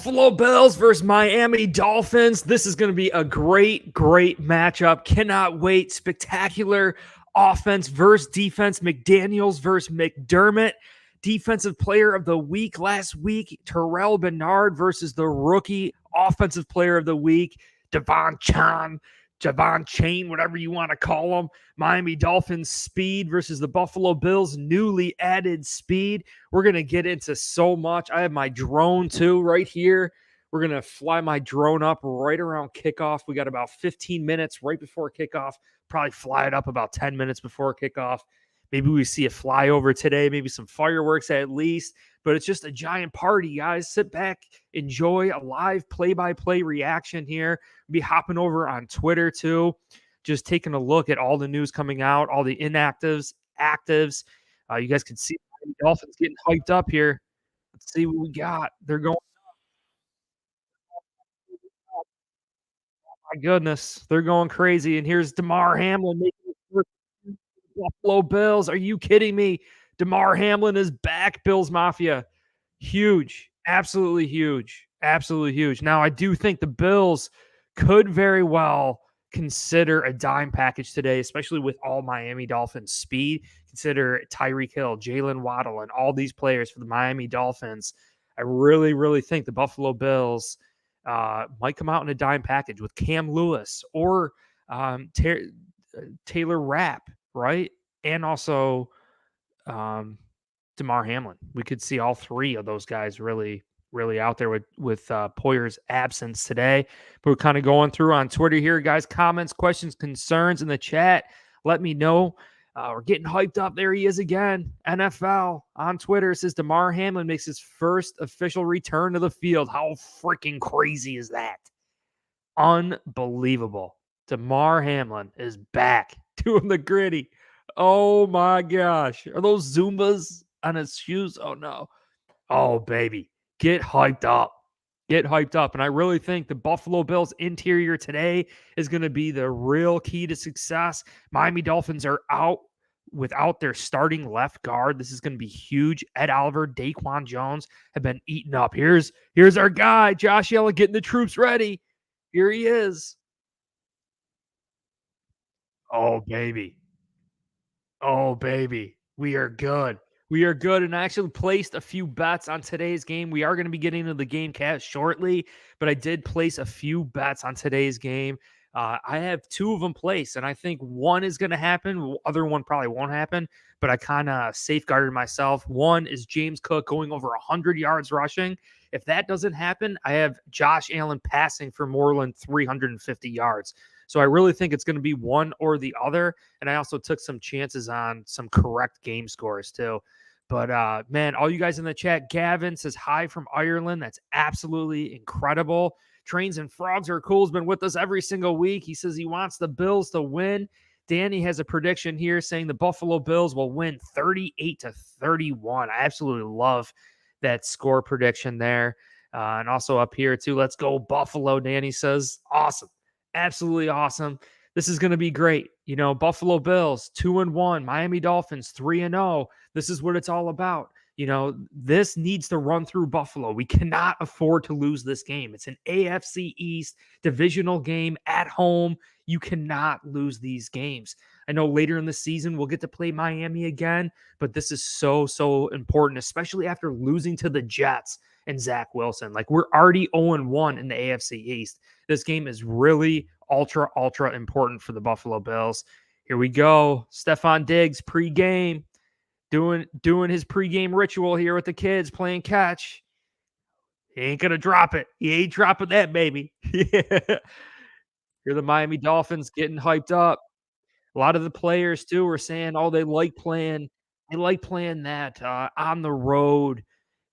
Buffalo Bills versus Miami Dolphins. This is going to be a great matchup. Cannot wait. Spectacular offense versus defense. McDaniels versus McDermott. Defensive player of the week last week, Terrell Bernard versus the rookie offensive player of the week, Javon Chain, whatever you want to call him. Miami Dolphins speed versus the Buffalo Bills newly added speed. We're going to get into so much. I have my drone too right here. We're going to fly my drone up right around kickoff. We got about 15 minutes right before kickoff. Probably fly it up about 10 minutes before kickoff. Maybe we see a flyover today, maybe some fireworks at least, but it's just a giant party, guys. Sit back, enjoy a live play-by-play reaction here. Be hopping over on Twitter too, just taking a look at all the news coming out, all the inactives, actives. You guys can see the Dolphins getting hyped up here. Let's see what we got. They're going. My goodness, they're going crazy. And here's Damar Hamlin making his first Buffalo Bills. Are you kidding me? Damar Hamlin is back, Bills Mafia. Huge. Absolutely huge. Absolutely huge. Now, I do think the Bills could very well consider a dime package today, especially with all Miami Dolphins speed. Consider Tyreek Hill, Jalen Waddle, and all these players for the Miami Dolphins. I really think the Buffalo Bills might come out in a dime package with Cam Lewis or Taylor Rapp, right? And also Damar Hamlin. We could see all three of those guys really out there with Poyer's absence today. But we're kind of going through on Twitter here, guys. Comments, questions, concerns in the chat. Let me know. We're getting hyped up. There he is again. NFL on Twitter says Damar Hamlin makes his first official return to the field. How freaking crazy is that? Unbelievable. Damar Hamlin is back doing the gritty. Oh my gosh. Are those Zumbas on his shoes? Oh no. Oh baby. Get hyped up. Get hyped up. And I really think the Buffalo Bills interior today is going to be the real key to success. Miami Dolphins are out without their starting left guard. This is going to be huge. Ed Oliver, Daquan Jones have been eaten up. Here's our guy, Josh Allen, getting the troops ready. Here he is. Oh baby. Oh, baby. We are good. We are good. And I actually placed a few bets on today's game. We are going to be getting into the game cast shortly, but I did place a few bets on today's game. I have two of them placed, and I think one is going to happen. The other one probably won't happen, but I kind of safeguarded myself. One is James Cook going over 100 yards rushing. If that doesn't happen, I have Josh Allen passing for more than 350 yards. So I really think it's going to be one or the other. And I also took some chances on some correct game scores too. But man, all you guys in the chat, Gavin says hi from Ireland. That's absolutely incredible. Trains and Frogs are cool. Has been with us every single week. He says he wants the Bills to win. Danny has a prediction here saying the Buffalo Bills will win 38-31. I absolutely love that score prediction there. And also up here too, let's go Buffalo. Danny says, awesome. Absolutely awesome. This is going to be great. You know, Buffalo Bills 2-1, Miami Dolphins 3-0. This is what it's all about. You know, this needs to run through Buffalo. We cannot afford to lose this game. It's an AFC East divisional game at home. You cannot lose these games. I know later in the season we'll get to play Miami again, but this is so important, especially after losing to the Jets and Zach Wilson. Like, we're already 0-1 in the AFC East. This game is really ultra important for the Buffalo Bills. Here we go. Stephon Diggs pregame, doing his pregame ritual here with the kids, playing catch. He ain't gonna drop it. He ain't dropping that, baby. Yeah. Here the Miami Dolphins getting hyped up. A lot of the players too were saying, oh, they like playing that on the road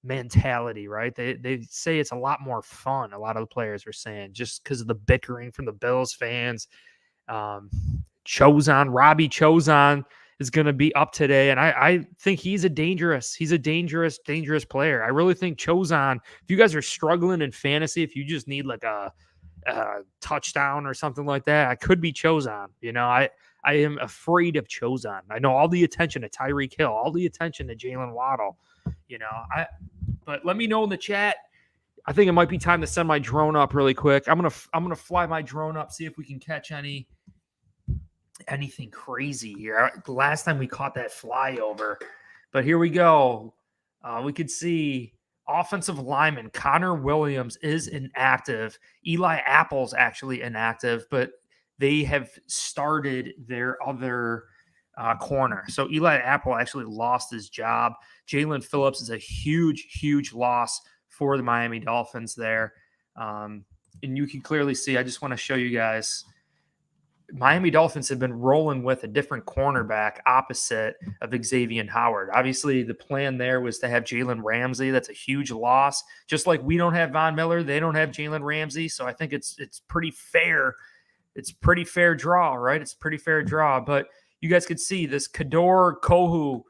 mentality, right? They say it's a lot more fun. A lot of the players were saying, just because of the bickering from the Bills fans. Robbie Chosen is going to be up today, and I think he's a dangerous player. I really think Chosen, if you guys are struggling in fantasy, if you just need like a touchdown or something like that, I could be Chosen. You know, I am afraid of Chosen. I know all the attention to Tyreek Hill, all the attention to Jalen Waddle. You know, but let me know in the chat. I think it might be time to send my drone up really quick. I'm gonna fly my drone up, see if we can catch anything crazy here. The last time we caught that flyover, but here we go. We could see offensive lineman Connor Williams is inactive. Eli Apple's actually inactive, but they have started their other corner. So Eli Apple actually lost his job. Jalen Phillips is a huge loss for the Miami Dolphins there. And you can clearly see, I just want to show you guys, Miami Dolphins have been rolling with a different cornerback opposite of Xavier Howard. Obviously, the plan there was to have Jalen Ramsey. That's a huge loss. Just like we don't have Von Miller, they don't have Jalen Ramsey. So I think it's pretty fair. It's pretty fair draw, right? It's pretty fair draw. But you guys could see this Kador Kohu.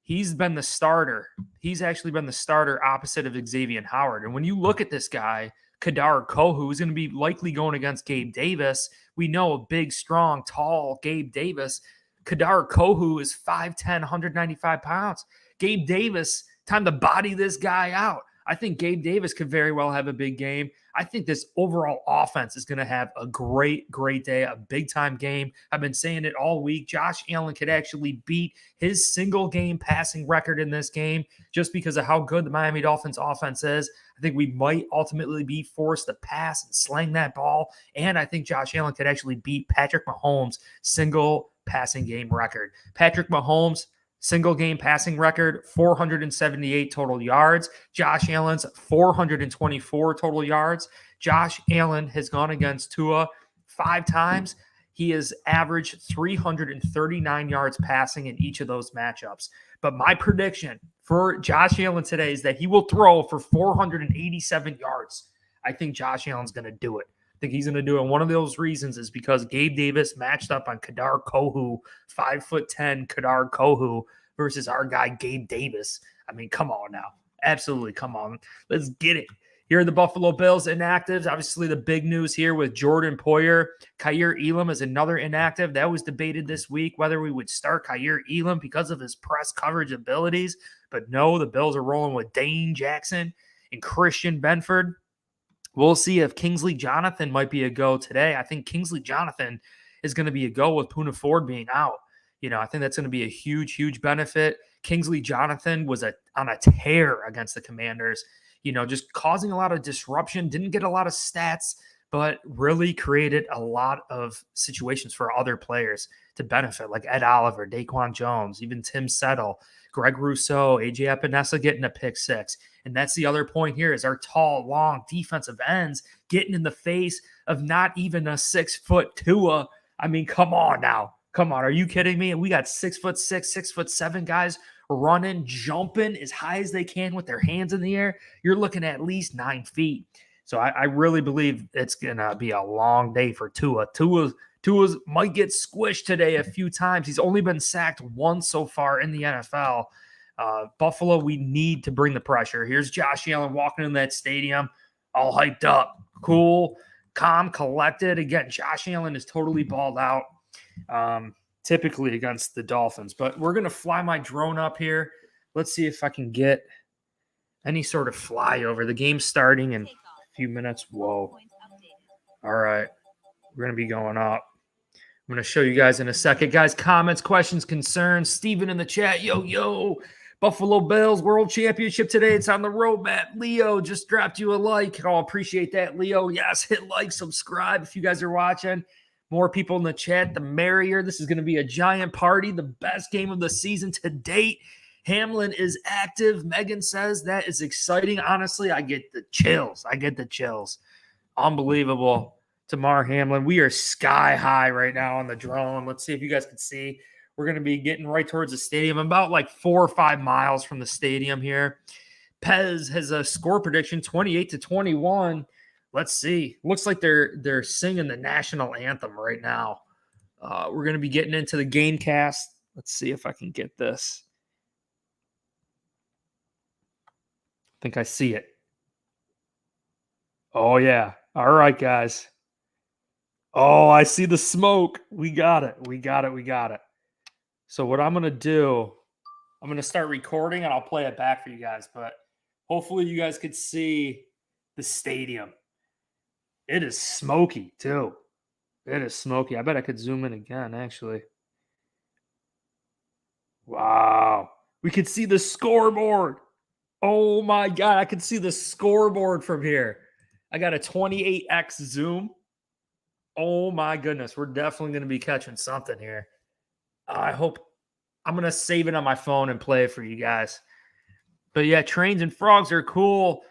He's been the starter. He's actually been the starter opposite of Xavier Howard. And when you look at this guy, Kadar Kohu is going to be likely going against Gabe Davis. We know a big, strong, tall Gabe Davis. Kadar Kohu is 5'10", 195 pounds. Gabe Davis, time to body this guy out. I think Gabe Davis could very well have a big game. I think this overall offense is going to have a great day, a big-time game. I've been saying it all week. Josh Allen could actually beat his single-game passing record in this game just because of how good the Miami Dolphins offense is. I think we might ultimately be forced to pass and slang that ball, and I think Josh Allen could actually beat Patrick Mahomes' single passing game record. Patrick Mahomes' single game passing record, 478 total yards. Josh Allen's 424 total yards. Josh Allen has gone against Tua 5 times. He has averaged 339 yards passing in each of those matchups. But my prediction for Josh Allen today is that he will throw for 487 yards. I think Josh Allen's going to do it. I think he's going to do it. And one of those reasons is because Gabe Davis matched up on Kadar Kohu, 5'10" Kadar Kohu versus our guy Gabe Davis. I mean, come on now. Absolutely, come on. Let's get it. Here are the Buffalo Bills inactives. Obviously, the big news here with Jordan Poyer. Kaiir Elam is another inactive. That was debated this week, whether we would start Kaiir Elam because of his press coverage abilities. But no, the Bills are rolling with Dane Jackson and Christian Benford. We'll see if Kingsley Jonathan might be a go today. I think Kingsley Jonathan is going to be a go with Poona Ford being out. I think that's going to be a huge benefit. Kingsley Jonathan was on a tear against the Commanders, just causing a lot of disruption, didn't get a lot of stats, but really created a lot of situations for other players to benefit, like Ed Oliver, Daquan Jones, even Tim Settle, Greg Rousseau, AJ Epinesa getting a pick 6. And that's the other point here is our tall, long defensive ends getting in the face of not even a 6-foot Tua. I mean, come on now. Come on. Are you kidding me? We got 6'6", 6'7" guys running, jumping as high as they can with their hands in the air. You're looking at least 9 feet. So I really believe it's going to be a long day for Tua. Tua might get squished today a few times. He's only been sacked once so far in the NFL. Buffalo, we need to bring the pressure. Here's Josh Allen walking in that stadium, all hyped up, cool, calm, collected. Again, Josh Allen is totally balled out, typically against the Dolphins. But we're going to fly my drone up here. Let's see if I can get any sort of flyover. The game's starting in a few minutes. Whoa. All right. We're going to be going up. I'm going to show you guys in a second. Guys, comments, questions, concerns. Steven in the chat. Yo. Buffalo Bills World Championship today. It's on the roadmap. Leo just dropped you a like. I'll appreciate that, Leo. Yes, hit like, subscribe if you guys are watching. More people in the chat, the merrier. This is going to be a giant party. The best game of the season to date. Hamlin is active. Megan says that is exciting. Honestly, I get the chills. Unbelievable. Damar Hamlin. We are sky high right now on the drone. Let's see if you guys can see. We're going to be getting right towards the stadium. I'm about like 4 or 5 miles from the stadium here. Pez has a score prediction, 28-21. Let's see. Looks like they're singing the national anthem right now. We're going to be getting into the game cast. Let's see if I can get this. I think I see it. Oh, yeah. All right, guys. Oh, I see the smoke. We got it. So what I'm going to do, I'm going to start recording and I'll play it back for you guys. But hopefully you guys could see the stadium. It is smoky, too. It is smoky. I bet I could zoom in again, actually. Wow. We could see the scoreboard. Oh, my God. I could see the scoreboard from here. I got a 28x zoom. Oh, my goodness. We're definitely going to be catching something here. I hope I'm going to save it on my phone and play it for you guys. But yeah, trains and frogs are cool.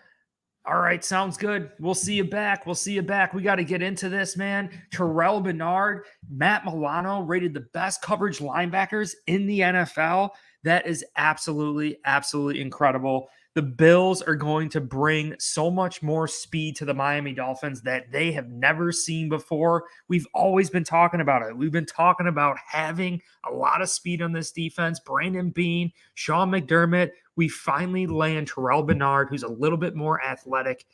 All right, sounds good. We'll see you back. We'll see you back. We got to get into this, man. Terrell Bernard, Matt Milano rated the best coverage linebackers in the NFL. That is absolutely, absolutely incredible. The Bills are going to bring so much more speed to the Miami Dolphins that they have never seen before. We've always been talking about it. We've been talking about having a lot of speed on this defense. Brandon Beane, Sean McDermott. We finally land Terrell Bernard, who's a little bit more athletic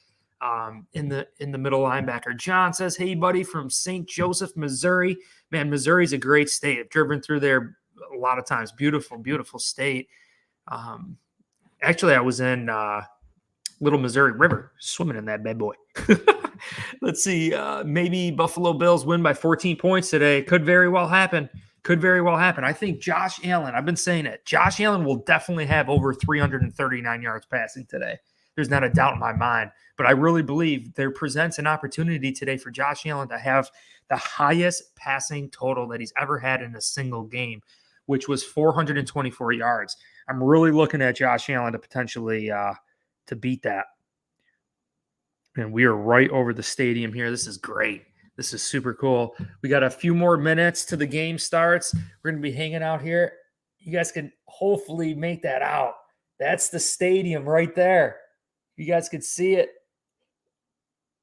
in the middle linebacker. John says, "Hey, buddy, from St. Joseph, Missouri. Man, Missouri's a great state. I've driven through there a lot of times. Beautiful, beautiful state. Actually, I was in Little Missouri River, swimming in that bad boy." Let's see. Maybe Buffalo Bills win by 14 points today. Could very well happen. Could very well happen. I think Josh Allen, I've been saying it, Josh Allen will definitely have over 339 yards passing today. There's not a doubt in my mind. But I really believe there presents an opportunity today for Josh Allen to have the highest passing total that he's ever had in a single game, which was 424 yards. I'm really looking at Josh Allen to potentially to beat that. And we are right over the stadium here. This is great. This is super cool. We got a few more minutes till the game starts. We're going to be hanging out here. You guys can hopefully make that out. That's the stadium right there. You guys could see it.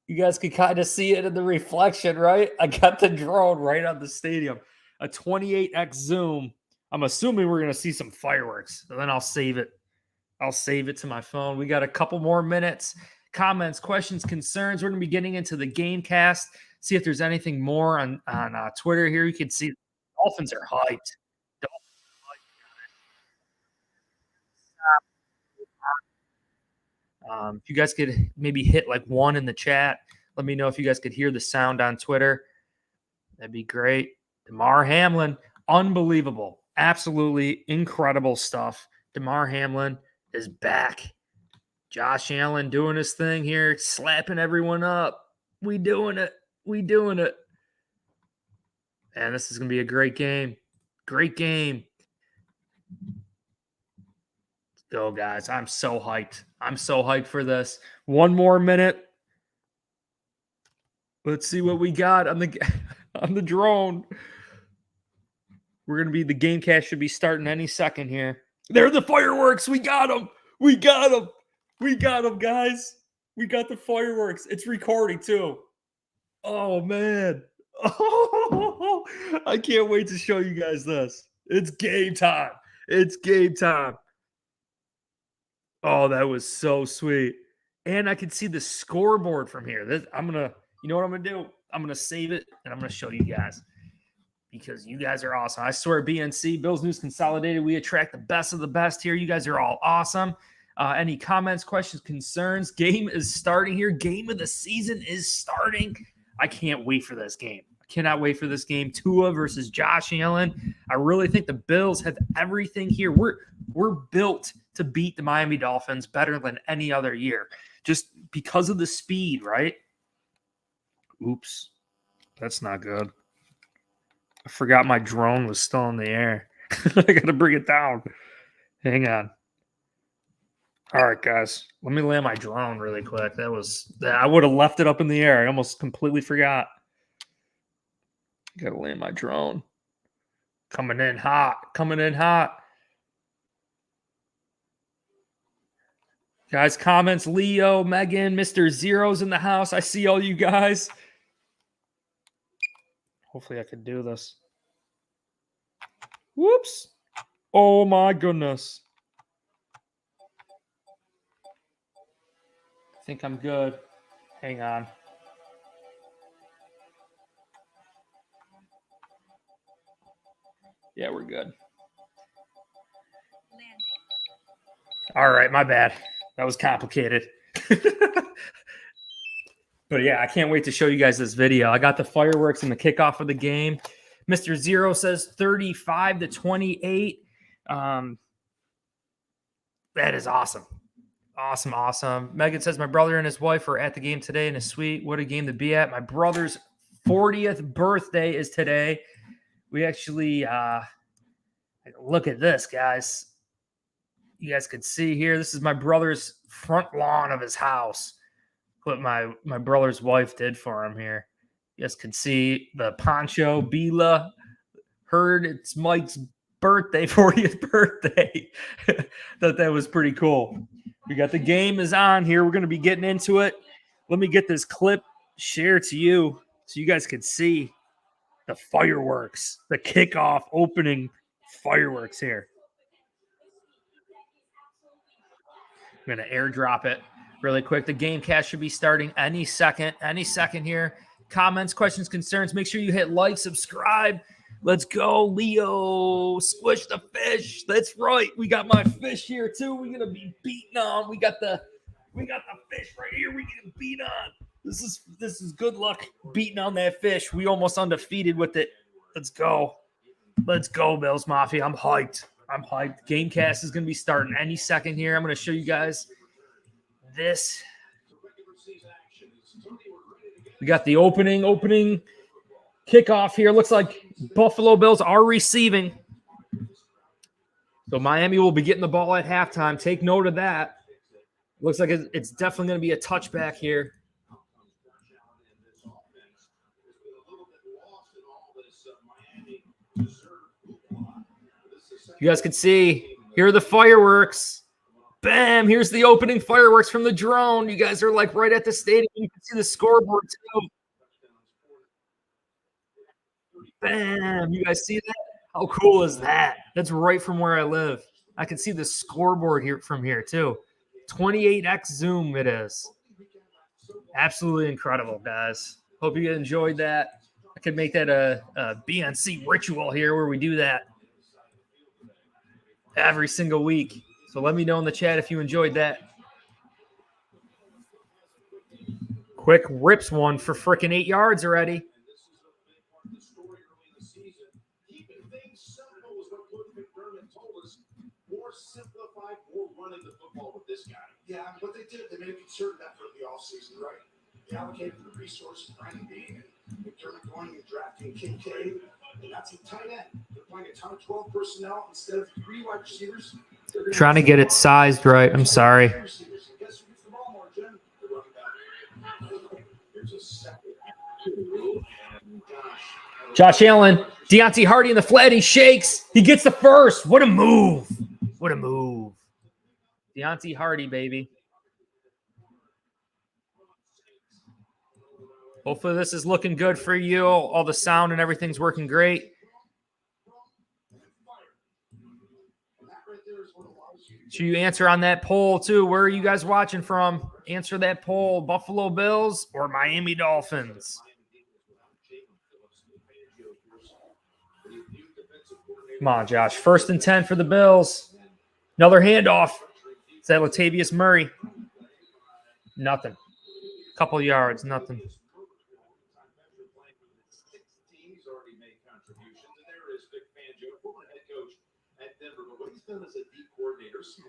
You guys could kind of see it in the reflection, right? I got the drone right on the stadium. A 28x zoom. I'm assuming we're going to see some fireworks. And then I'll save it. I'll save it to my phone. We got a couple more minutes. Comments, questions, concerns. We're going to be getting into the game cast. See if there's anything more on Twitter here. You can see the Dolphins are hyped. If you guys could maybe hit like 1 in the chat, let me know if you guys could hear the sound on Twitter. That'd be great. Damar Hamlin, unbelievable. Absolutely incredible stuff. Damar Hamlin is back. Josh Allen doing his thing here, slapping everyone up. We doing it. We doing it. And this is going to be a great game. Great game. Let's go, guys. I'm so hyped. I'm so hyped for this. 1 more minute. Let's see what we got on the on the drone. We're going to be, the game cast should be starting any second here. There are the fireworks. We got them. We got them. We got them, guys. We got the fireworks. It's recording too. Oh, man. Oh, I can't wait to show you guys this. It's game time. It's game time. Oh, that was so sweet. And I can see the scoreboard from here. You know what I'm going to do? I'm going to save it, and I'm going to show you guys because you guys are awesome. I swear, BNC, Bills News Consolidated, we attract the best of the best here. You guys are all awesome. Any comments, questions, concerns? Game is starting here. Game of the season is starting. I can't wait for this game. I cannot wait for this game. Tua versus Josh Allen. I really think the Bills have everything here. We're built to beat the Miami Dolphins better than any other year, just because of the speed, right? Oops, that's not good. I forgot my drone was still in the air. I got to bring it down. Hang on. All right, guys. Let me land my drone really quick. I would have left it up in the air. I almost completely forgot. Got to land my drone. Coming in hot. Coming in hot. Guys, comments. Leo, Megan, Mr. Zero's in the house. I see all you guys. Hopefully I can do this. Whoops. Oh, my goodness. I think I'm good. Hang on. Yeah, we're good. All right, my bad. That was complicated. But yeah, I can't wait to show you guys this video. I got the fireworks and the kickoff of the game. Mr. Zero says 35-28. That is awesome. Awesome. Megan says, my brother and his wife are at the game today in a suite. What a game to be at. My brother's 40th birthday is today. We actually, look at this, guys. You guys can see here, this is my brother's front lawn of his house. What my brother's wife did for him here. You guys can see the poncho. Bila heard it's Mike's birthday, 40th birthday. Thought that was pretty cool. We got the game is on here. We're going to be getting into it. Let me get this clip shared to you so you guys can see the fireworks, the kickoff opening fireworks here. I'm going to airdrop it really quick. The game cast should be starting any second here. Comments, questions, concerns. Make sure you hit like, subscribe. Let's go, Leo. Squish the fish. That's right. We got my fish here too. We're gonna be beating on. We got the fish right here. We can beat on. This is good luck beating on that fish. We almost undefeated with it. Let's go. Let's go, Bills Mafia. I'm hyped. Gamecast is gonna be starting any second here. I'm gonna show you guys this. We got the opening kickoff here. Looks like Buffalo Bills are receiving. So Miami will be getting the ball at halftime. Take note of that. Looks like it's definitely going to be a touchback here. You guys can see, here are the fireworks. Bam, here's the opening fireworks from the drone. You guys are like right at the stadium. You can see the scoreboard too. Bam, you guys see that? How cool is that? That's right from where I live. I can see the scoreboard here from here too. 28x zoom it is. Absolutely incredible, guys. Hope you enjoyed that. I could make that a BNC ritual here where we do that every single week. So let me know in the chat if you enjoyed that. Quick rips one for freaking 8 yards already. Simplified, more running the football with this guy. Yeah, what they did, they made a concerted effort in the offseason, right? They allocated the resources, Brandon Bean and McDermott going and drafting Kincaid, and that's a tight end. They're playing a ton of 12 personnel instead of 3 wide receivers. Trying to get it sized right. I'm sorry. Guess who gets the ball more, Jim? The running back. Here's a second. Josh Allen, Deontay Hardy in the flat. He shakes. He gets the first. What a move. What a move. Deontay Hardy, baby. Hopefully this is looking good for you. All the sound and everything's working great. Should you answer on that poll too? Where are you guys watching from? Answer that poll. Buffalo Bills or Miami Dolphins? Come on, Josh. 1st and 10 for the Bills. Another handoff. Is that Latavius Murray? Nothing. Couple yards, nothing.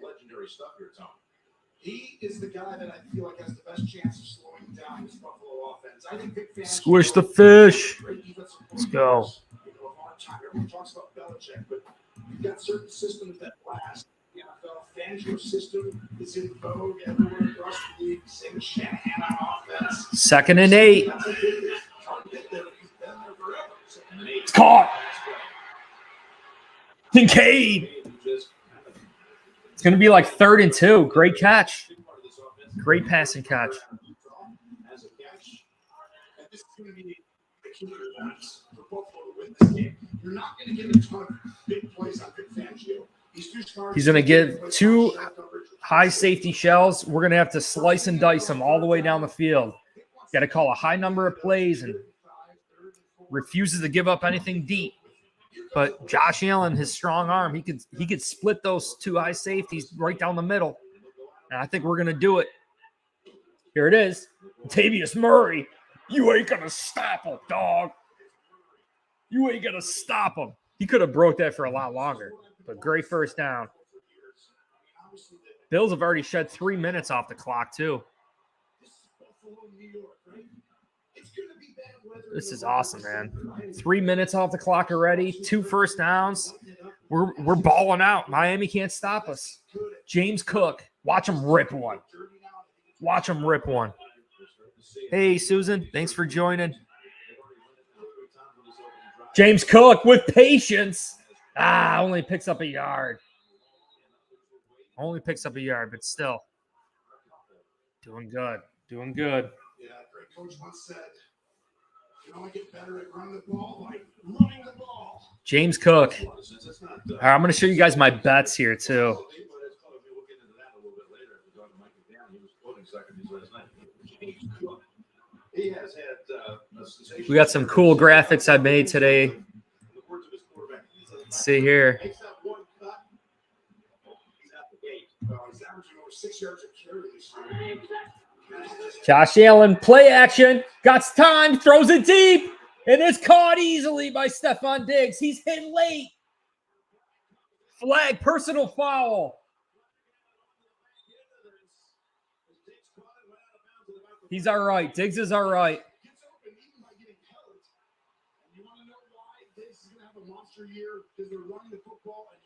Legendary stuff here, Tony. He is the guy that I feel like has the best chance of slowing down this Buffalo offense. I think Vic Fangio, squish the fish. Let's go. Everyone talks about Belichick, but you've got certain systems that last. The NFL Fangio system is in vogue everywhere across the league. Same as Shanahan on offense. 2nd and 8. It's caught. Kincaid. It's going to be like 3rd and 2. Great catch. Great passing catch. You're not going to get a ton of big plays on Vic Fangio. He's going to get 2 high safety shells. We're going to have to slice and dice them all the way down the field. Got to call a high number of plays and refuses to give up anything deep. But Josh Allen, his strong arm, he could split those 2 high safeties right down the middle. And I think we're going to do it. Here it is. Latavius Murray. You ain't going to stop him, dog. You ain't going to stop him. He could have broke that for a lot longer, but great first down. Bills have already shed 3 minutes off the clock, too. This is awesome, man. 3 minutes off the clock already. 2 first downs. We're balling out. Miami can't stop us. James Cook. Watch him rip one. Watch him rip one. Hey, Susan. Thanks for joining. James Cook with patience. Only picks up a yard. Only picks up a yard, but still. Doing good. Doing good. Yeah, great coach once said, you only get better at running the ball by running the ball. James Cook. All right, I'm going to show you guys my bets here, too. We got some cool graphics I made today. Let's see here. Josh Allen, play action, got time, throws it deep, and it's caught easily by Stephon Diggs. He's hit late. Flag, personal foul. He's all right. Diggs is all right.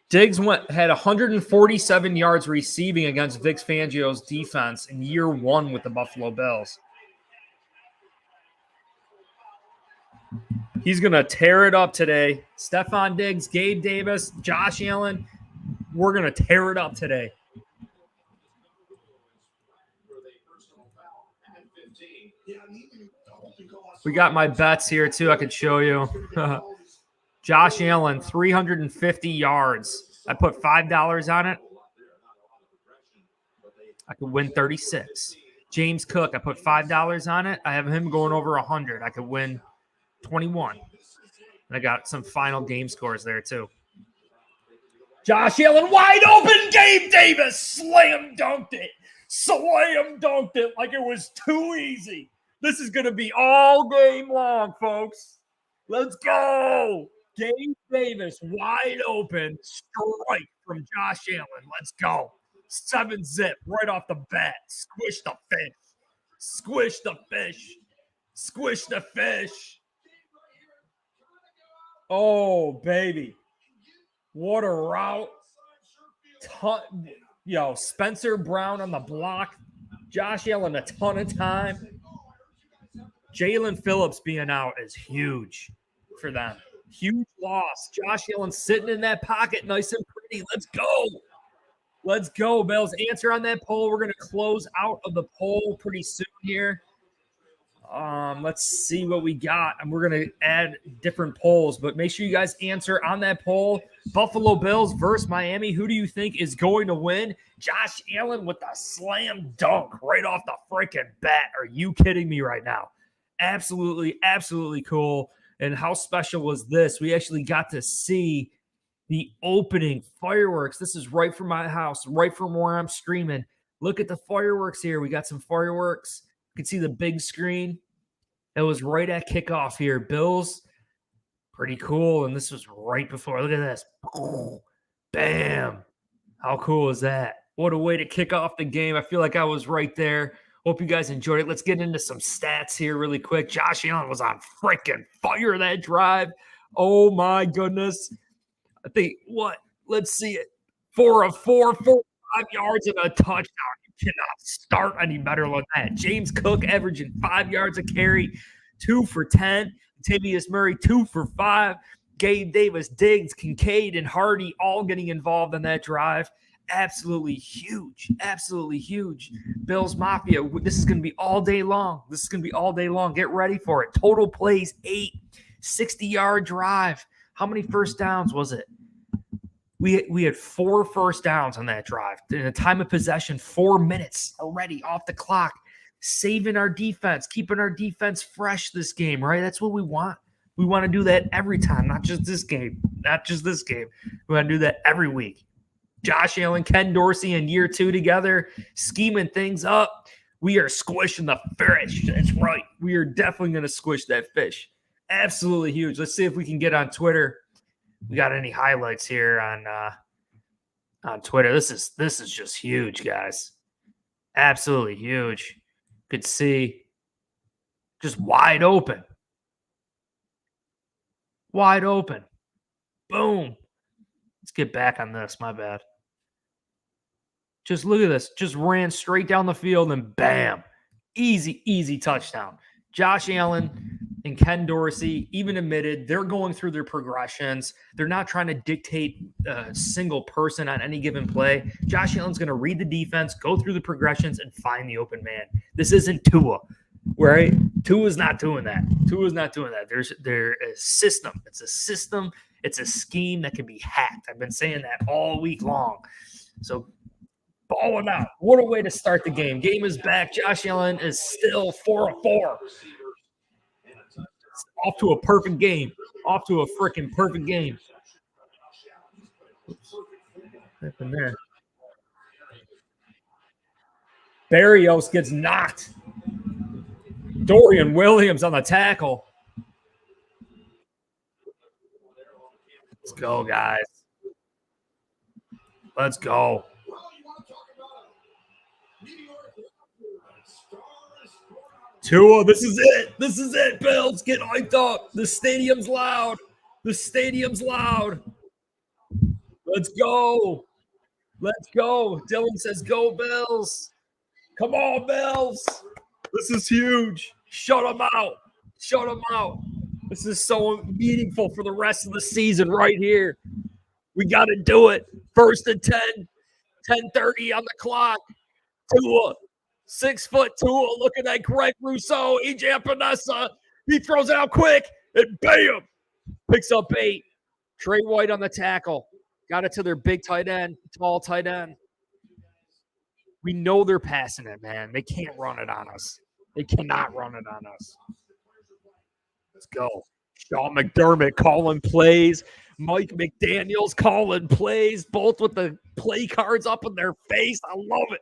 Diggs had 147 yards receiving against Vic Fangio's defense in year 1 with the Buffalo Bills. He's going to tear it up today. Stephon Diggs, Gabe Davis, Josh Allen, we're going to tear it up today. We got my bets here, too. I could show you. Josh Allen, 350 yards. I put $5 on it. I could win 36. James Cook, I put $5 on it. I have him going over 100. I could win 21. And I got some final game scores there, too. Josh Allen, wide open. Gabe Davis, slam dunked it. Slam dunked it like it was too easy. This is going to be all game long, folks. Let's go. Gabe Davis, wide open, strike from Josh Allen. Let's go. 7-zip right off the bat. Squish the fish. Squish the fish. Squish the fish. Oh, baby. What a route. Spencer Brown on the block. Josh Allen a ton of time. Jalen Phillips being out is huge for them. Huge loss. Josh Allen sitting in that pocket nice and pretty. Let's go. Let's go, Bills. Answer on that poll. We're going to close out of the poll pretty soon here. Let's see what we got. And we're going to add different polls. But make sure you guys answer on that poll. Buffalo Bills versus Miami. Who do you think is going to win? Josh Allen with the slam dunk right off the freaking bat. Are you kidding me right now? Absolutely, absolutely cool. And how special was this? We actually got to see the opening fireworks. This is right from my house, right from where I'm streaming. Look at the fireworks here. We got some fireworks. You can see the big screen. That was right at kickoff here. Bills, pretty cool. And this was right before. Look at this. Bam. How cool is that? What a way to kick off the game. I feel like I was right there. Hope you guys enjoyed it. Let's get into some stats here really quick. Josh Allen was on freaking fire that drive. Oh, my goodness. I think, let's see it. 4 of 4, 45 yards and a touchdown. You cannot start any better than that. James Cook averaging 5 yards a carry, 2 for 10. Latavius Murray, 2 for 5. Gabe Davis, Diggs, Kincaid, and Hardy all getting involved in that drive. Absolutely huge. Absolutely huge. Bills Mafia, this is going to be all day long. This is going to be all day long. Get ready for it. Total plays, 8. 60-yard drive. How many first downs was it? We had 4 first downs on that drive. In a time of possession, 4 minutes already off the clock. Saving our defense, keeping our defense fresh this game, right? That's what we want. We want to do that every time, not just this game. Not just this game. We want to do that every week. Josh Allen, Ken Dorsey in year 2 together, scheming things up. We are squishing the fish. That's right. We are definitely going to squish that fish. Absolutely huge. Let's see if we can get on Twitter. We got any highlights here on Twitter? This is just huge, guys. Absolutely huge. Could see just wide open. Wide open. Boom. Let's get back on this. My bad. Just look at this. Just ran straight down the field and bam. Easy, easy touchdown. Josh Allen and Ken Dorsey even admitted they're going through their progressions. They're not trying to dictate a single person on any given play. Josh Allen's going to read the defense, go through the progressions, and find the open man. This isn't Tua, right? Tua's not doing that. Tua's not doing that. There's a system. It's a system. It's a scheme that can be hacked. I've been saying that all week long. So balling out. What a way to start the game. Game is back. Josh Allen is still 4-4. Off to a perfect game. Off to a freaking perfect game. What happened there? Barrios gets knocked. Dorian Williams on the tackle. Let's go, guys. Let's go. Tua, this is it. This is it, Bills. Get hyped up. The stadium's loud. The stadium's loud. Let's go. Let's go. Dylan says, go, Bills. Come on, Bills. This is huge. Shut them out. Shut them out. This is so meaningful for the rest of the season right here. We got to do it. 1st and 10, 10:30 on the clock. Tua, 6 foot Tua, looking at Greg Rousseau, EJ Epinesa. He throws it out quick, and bam, picks up 8. Trey White on the tackle. Got it to their big tight end, tall tight end. We know they're passing it, man. They can't run it on us. They cannot run it on us. Let's go. Sean McDermott calling plays. Mike McDaniels calling plays, both with the play cards up in their face. I love it.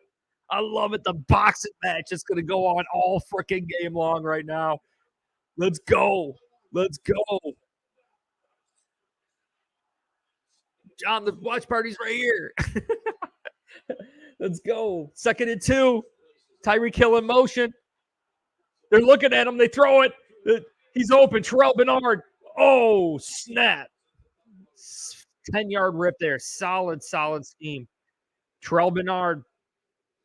I love it. The boxing match is going to go on all freaking game long right now. Let's go. Let's go. John, the watch party's right here. Let's go. 2nd and 2. Tyreek Hill in motion. They're looking at him. They throw it. He's open. Terrell Bernard. Oh, snap. 10-yard rip there. Solid, solid scheme. Terrell Bernard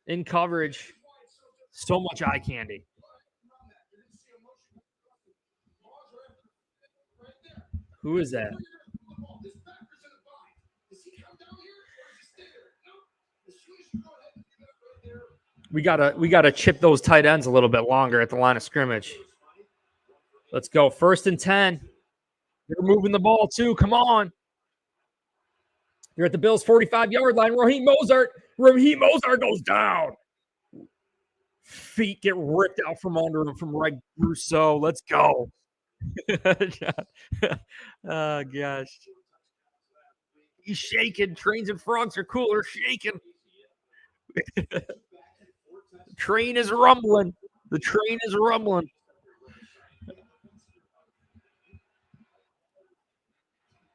in coverage. So much eye candy. Who is that? We gotta chip those tight ends a little bit longer at the line of scrimmage. Let's go. 1st and 10. They're moving the ball too. Come on. You're at the Bills' 45-yard line. Raheem Mostert goes down. Feet get ripped out from under him from Greg Rousseau. Let's go. Oh, gosh. He's shaking. Trains and frogs are cooler. Shaking. The train is rumbling. The train is rumbling.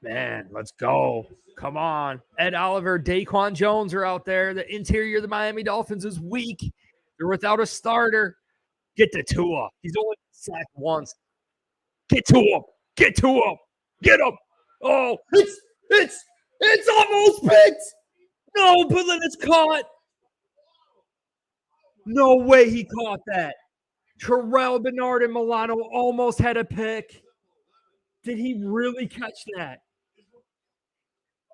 Man, let's go. Come on. Ed Oliver, Daquan Jones are out there. The interior of the Miami Dolphins is weak. They're without a starter. Get to Tua. He's only sacked once. Get to him. Get to him. Get him. Oh, it's almost picked. No, but then it's caught. No way he caught that. Terrell Bernard and Milano almost had a pick. Did he really catch that?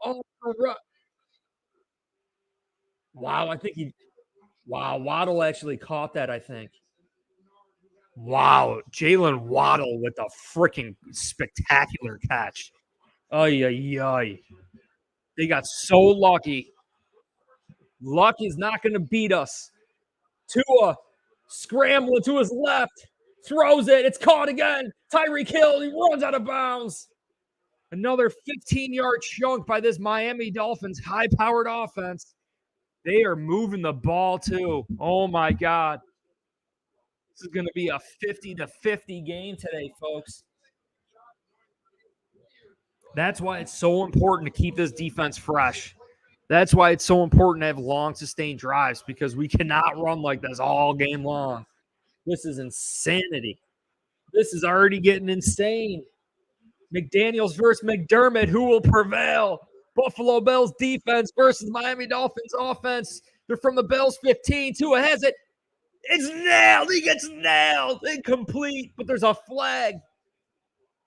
Oh, wow. I think Waddle actually caught that, I think. Wow. Jalen Waddle with a freaking spectacular catch. Ay. They got so lucky. Luck is not going to beat us. Tua scrambling to his left. Throws it. It's caught again. Tyreek Hill. He runs out of bounds. Another 15-yard chunk by this Miami Dolphins high-powered offense. They are moving the ball, too. Oh, my God. is going to be a 50-50 game today, folks. That's why it's so important to keep this defense fresh. That's why it's so important to have long, sustained drives, because we cannot run like this all game long. This is insanity. This is already getting insane. McDaniels versus McDermott. Who will prevail? Buffalo Bills defense versus Miami Dolphins offense. They're from the Bills 15. Tua has it. It's nailed. He gets nailed. Incomplete, but there's a flag.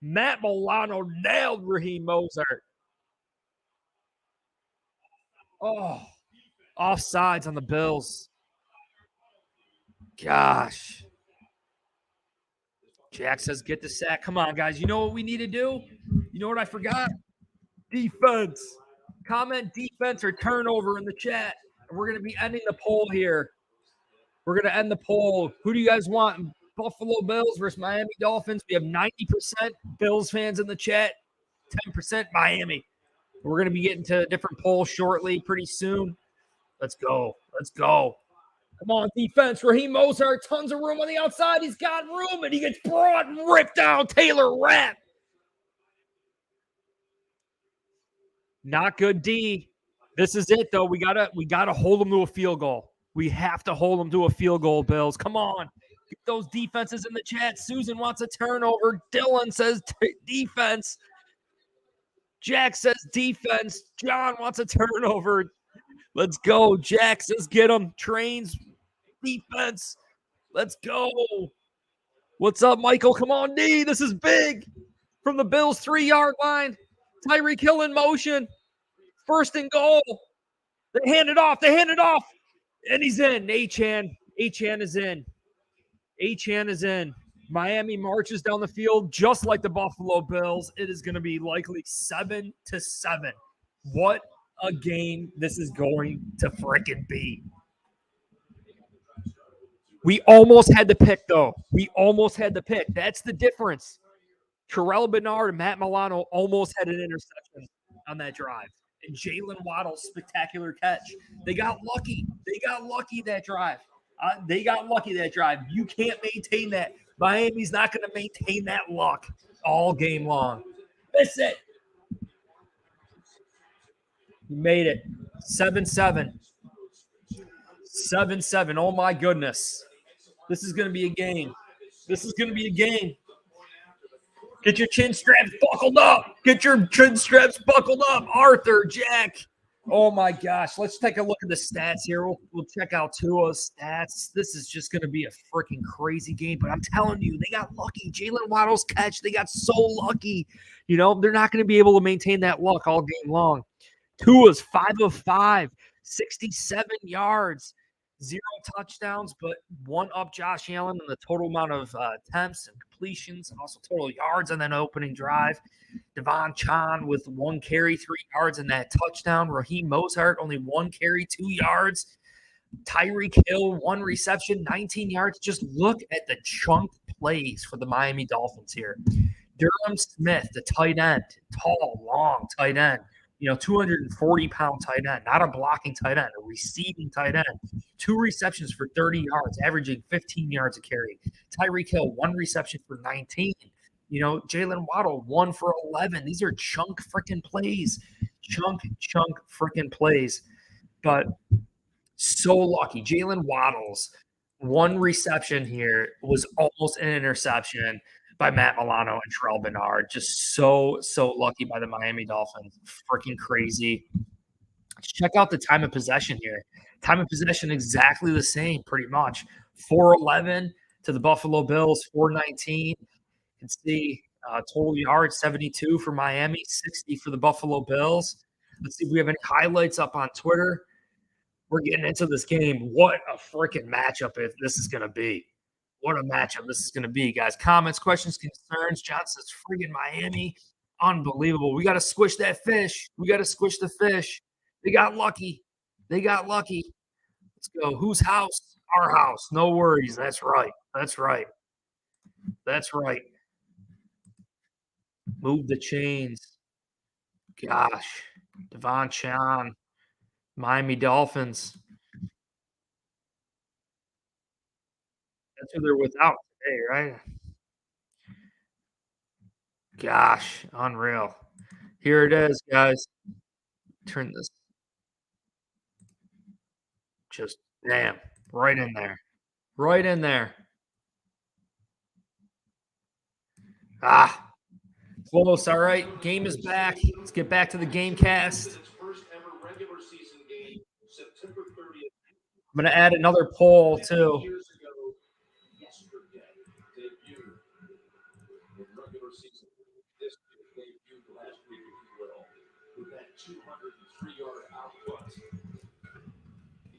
Matt Milano nailed Raheem Mostert. Oh, offsides on the Bills. Gosh. Jack says, get the sack. Come on, guys. You know what we need to do? You know what I forgot? Defense. Comment defense or turnover in the chat. And we're going to be ending the poll here. We're going to end the poll. Who do you guys want? Buffalo Bills versus Miami Dolphins. We have 90% Bills fans in the chat, 10% Miami. We're going to be getting to a different poll shortly, pretty soon. Let's go. Let's go. Come on, defense. Raheem Mostert, tons of room on the outside. He's got room, and he gets brought and ripped down. Taylor Rapp. Not good D. This is it, though. We gotta hold them to a field goal. We have to hold them to a field goal, Bills. Come on. Get those defenses in the chat. Susan wants a turnover. Dylan says defense. Jack says defense. John wants a turnover. Let's go. Jack says get him. Trains defense. Let's go. What's up, Michael? Come on, D. This is big. From the Bills' 3-yard line. Tyreek Hill in motion. First and goal. They hand it off. And he's in. Achane is in. Achane is in. Miami marches down the field just like the Buffalo Bills. It is going to be likely 7-7. What a game this is going to frickin' be. We almost had the pick, though. That's the difference. Terrell Bernard and Matt Milano almost had an interception on that drive. And Jalen Waddle's spectacular catch. They got lucky. That drive. You can't maintain that. Miami's not going to maintain that luck all game long. Miss it. You made it. 7-7. 7-7. Oh, my goodness. This is going to be a game. Get your chin straps buckled up. Arthur, Jack. Oh, my gosh. Let's take a look at the stats here. We'll check out Tua's stats. This is just going to be a freaking crazy game. But I'm telling you, they got lucky. Jalen Waddle's catch, they got so lucky. You know, they're not going to be able to maintain that luck all game long. Tua's 5 of 5, 67 yards. 0 touchdowns, but one up Josh Allen in the total amount of attempts and completions, and also total yards on that opening drive. Devon Chan with 1 carry, 3 yards in that touchdown. Raheem Mostert only 1 carry, 2 yards. Tyreek Hill 1 reception, 19 yards. Just look at the chunk plays for the Miami Dolphins here. Durham Smith, the tight end, tall, long tight end. 240-pound tight end, not a blocking tight end, a receiving tight end. 2 receptions for 30 yards, averaging 15 yards a carry. Tyreek Hill, 1 reception for 19. Jalen Waddle, 1 for 11. These are chunk freaking plays. But so lucky. Jalen Waddle's 1 reception here was almost an interception by Matt Milano and Terrell Bernard. Just so lucky by the Miami Dolphins. Freaking crazy. Check out the time of possession here. Time of possession exactly the same, pretty much. 4:11 to the Buffalo Bills, 4:19. You can see total yards, 72 for Miami, 60 for the Buffalo Bills. Let's see if we have any highlights up on Twitter. We're getting into this game. What a freaking matchup this is going to be. What a matchup this is going to be, guys. Comments, questions, concerns. John says, friggin' Miami. Unbelievable. We got to squish that fish. We got to squish the fish. They got lucky. Let's go. Whose house? Our house. No worries. That's right. Move the chains. Gosh. Devon Chan. Miami Dolphins. That's who they're without today, right? Gosh, unreal. Here it is, guys. Turn this just damn right in there. Right in there. Ah, close. All right. Game is back. Let's get back to the game cast. I'm going to add another poll, too. With that 203-yard output.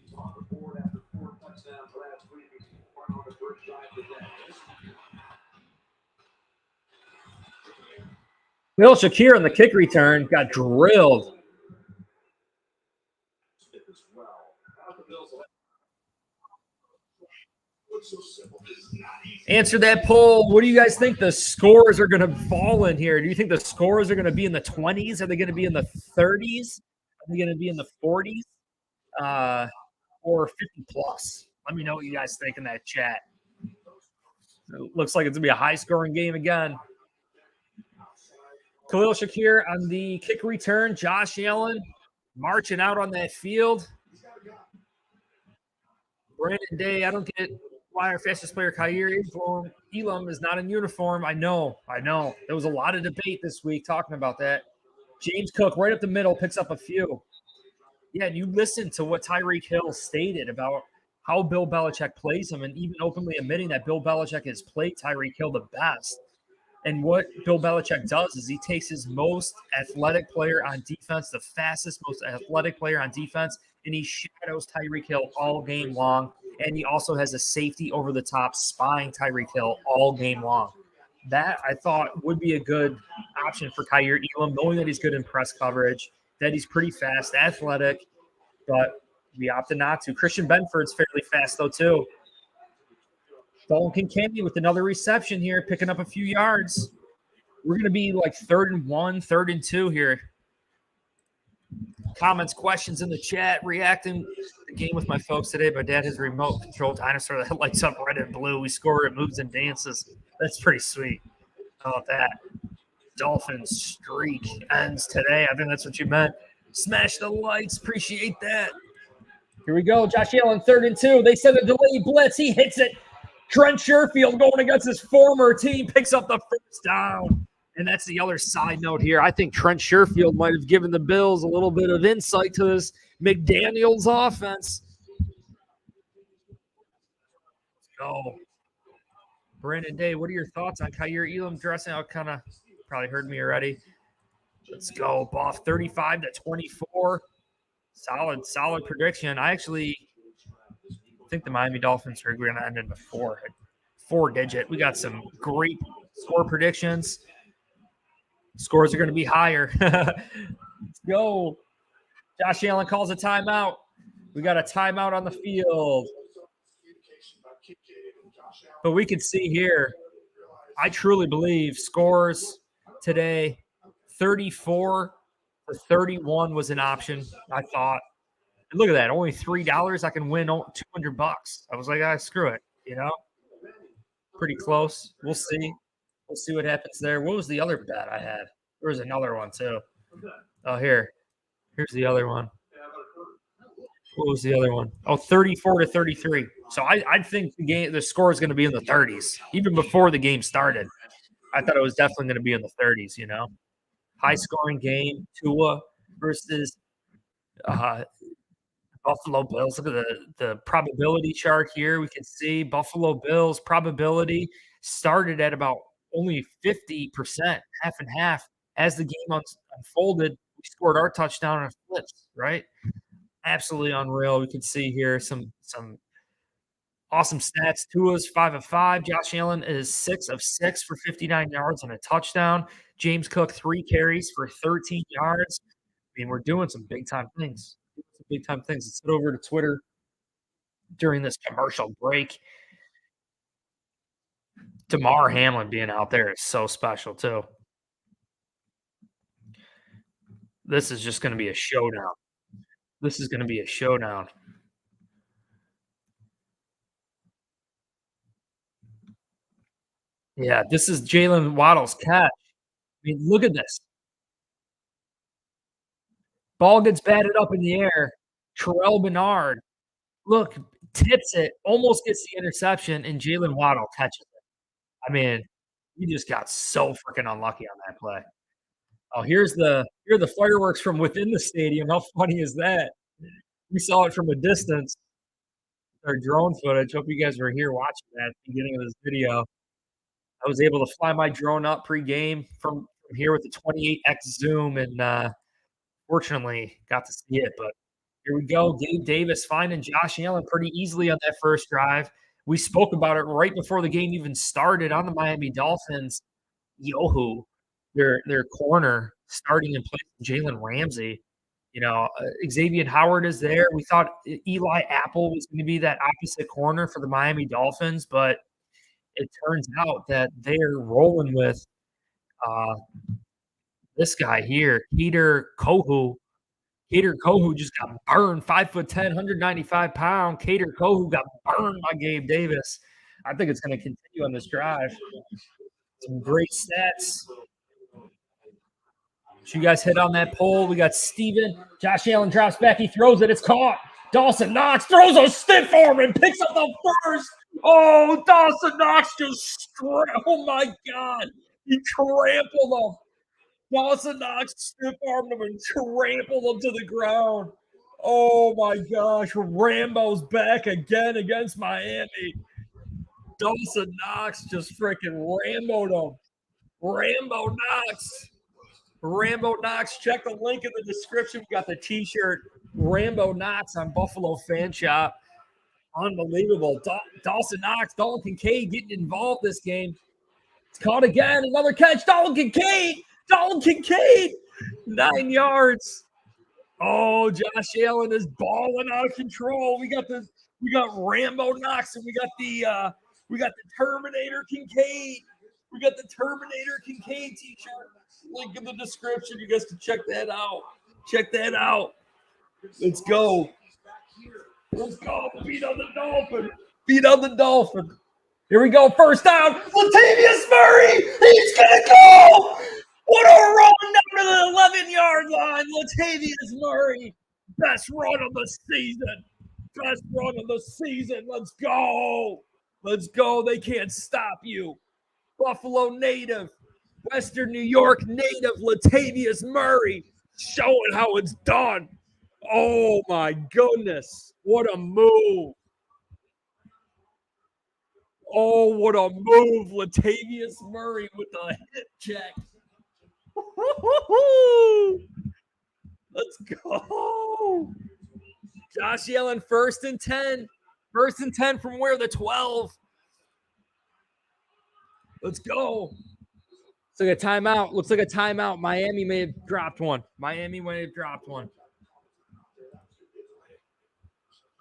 He's on the board after 4 touchdowns last week. He's on the first drive today. Will Shakir on the kick return got drilled. Answer that poll. What do you guys think the scores are going to fall in here? Do you think the scores are going to be in the 20s? Are they going to be in the 30s? Are they going to be in the 40s? Or 50 plus? Let me know what you guys think in that chat. It looks like it's going to be a high-scoring game again. Khalil Shakir on the kick return. Josh Allen marching out on that field. Brandon Day, I don't get why our fastest player, Kaiir Elam, is not in uniform. I know. There was a lot of debate this week talking about that. James Cook, right up the middle, picks up a few. Yeah, and you listen to what Tyreek Hill stated about how Bill Belichick plays him, and even openly admitting that Bill Belichick has played Tyreek Hill the best. And what Bill Belichick does is he takes his most athletic player on defense, the fastest, most athletic player on defense, and he shadows Tyreek Hill all game long. And he also has a safety over the top spying Tyreek Hill all game long. That, I thought, would be a good option for Kaiir Elam, knowing that he's good in press coverage, that he's pretty fast, athletic, but we opted not to. Christian Benford's fairly fast, though, too. Dalton Kincaid with another reception here, picking up a few yards. We're going to be like 3rd and 1, 3rd and 2 here. Comments, questions in the chat, reacting to the game with my folks today. My dad has a remote control dinosaur that lights up red and blue. We score, it moves and dances. That's pretty sweet. How about that? Dolphins streak ends today. I think that's what you meant. Smash the lights. Appreciate that. Here we go. Josh Allen, 3rd and 2. They send a delayed blitz. He hits it. Trent Sherfield going against his former team picks up the first down. And that's the other side note here. I think Trent Sherfield might have given the Bills a little bit of insight to this McDaniels offense. Let's go. Brandon Day, what are your thoughts on Kaiir Elam dressing out? Kind of probably heard me already. Let's go. Buff 35-24. Solid prediction. I actually think the Miami Dolphins are going to end in the four-digit. We got some great score predictions. Scores are going to be higher. Let's go. Josh Allen calls a timeout. We got a timeout on the field. But we can see here, I truly believe scores today, 34-31 was an option, I thought. And look at that, only $3, I can win $200. I was like, screw it, Pretty close. We'll see. We'll see what happens there. What was the other bet I had? There was another one, too. Oh, here's the other one. What was the other one? Oh, 34-33. So I think the score is going to be in the 30s, even before the game started. I thought it was definitely going to be in the 30s, High-scoring game, Tua versus Buffalo Bills. Look at the probability chart here. We can see Buffalo Bills probability started at about only 50%, half and half. As the game unfolded, we scored our touchdown on a blitz, right? Absolutely unreal. We can see here some awesome stats. Tua's 5 of 5. Josh Allen is 6 of 6 for 59 yards and a touchdown. James Cook 3 carries for 13 yards. I mean, we're doing some big time things. Let's head over to Twitter during this commercial break. Damar Hamlin being out there is so special too. This is just going to be a showdown. Yeah, this is Jalen Waddle's catch. I mean, look at this. Ball gets batted up in the air. Terrell Bernard, look, tips it, almost gets the interception, and Jalen Waddle catches it. I mean, he just got so freaking unlucky on that play. Oh, here are the fireworks from within the stadium. How funny is that? We saw it from a distance. Our drone footage. Hope you guys were here watching that at the beginning of this video. I was able to fly my drone up pregame from here with the 28x zoom, and fortunately got to see it. But here we go. Gabe Davis finding Josh Allen pretty easily on that first drive. We spoke about it right before the game even started on the Miami Dolphins. Yohu, their corner, starting in place of Jalen Ramsey. Xavier Howard is there. We thought Eli Apple was going to be that opposite corner for the Miami Dolphins, but it turns out that they're rolling with this guy here, Peter Kohu. Cater Kohu just got burned, 5'10", 195-pound. Cater Kohu got burned by Gabe Davis. I think it's going to continue on this drive. Some great stats. So you guys hit on that poll. We got Steven. Josh Allen drops back. He throws it. It's caught. Dawson Knox throws a stiff arm and picks up the first. Oh, Dawson Knox just oh my God. He trampled him. Dawson Knox stiff-armed him and trampled him to the ground. Oh, my gosh. Rambo's back again against Miami. Dawson Knox just freaking Rambo'd him. Rambo Knox. Rambo Knox. Check the link in the description. We got the T-shirt. Rambo Knox on Buffalo Fan Shop. Unbelievable. Dawson Knox, Dalton Kincaid getting involved this game. It's caught again. Another catch. Dalton Kincaid, 9 yards. Oh, Josh Allen is balling out of control. We got Rambo Knox, and we got the Terminator Kincaid. We got the Terminator Kincaid T-shirt. Link in the description. You guys can check that out. Let's go. Beat on the Dolphin. Here we go. First down. Latavius Murray. He's going to go. What a run down to the 11-yard line. Latavius Murray. Best run of the season. Let's go. They can't stop you. Buffalo native. Western New York native Latavius Murray. Showing how it's done. Oh, my goodness. What a move. Oh, what a move. Latavius Murray with the hip check. Let's go. Josh Allen, 1st and 10. 1st and 10 from where? The 12. Let's go. Looks like a timeout. Miami may have dropped one.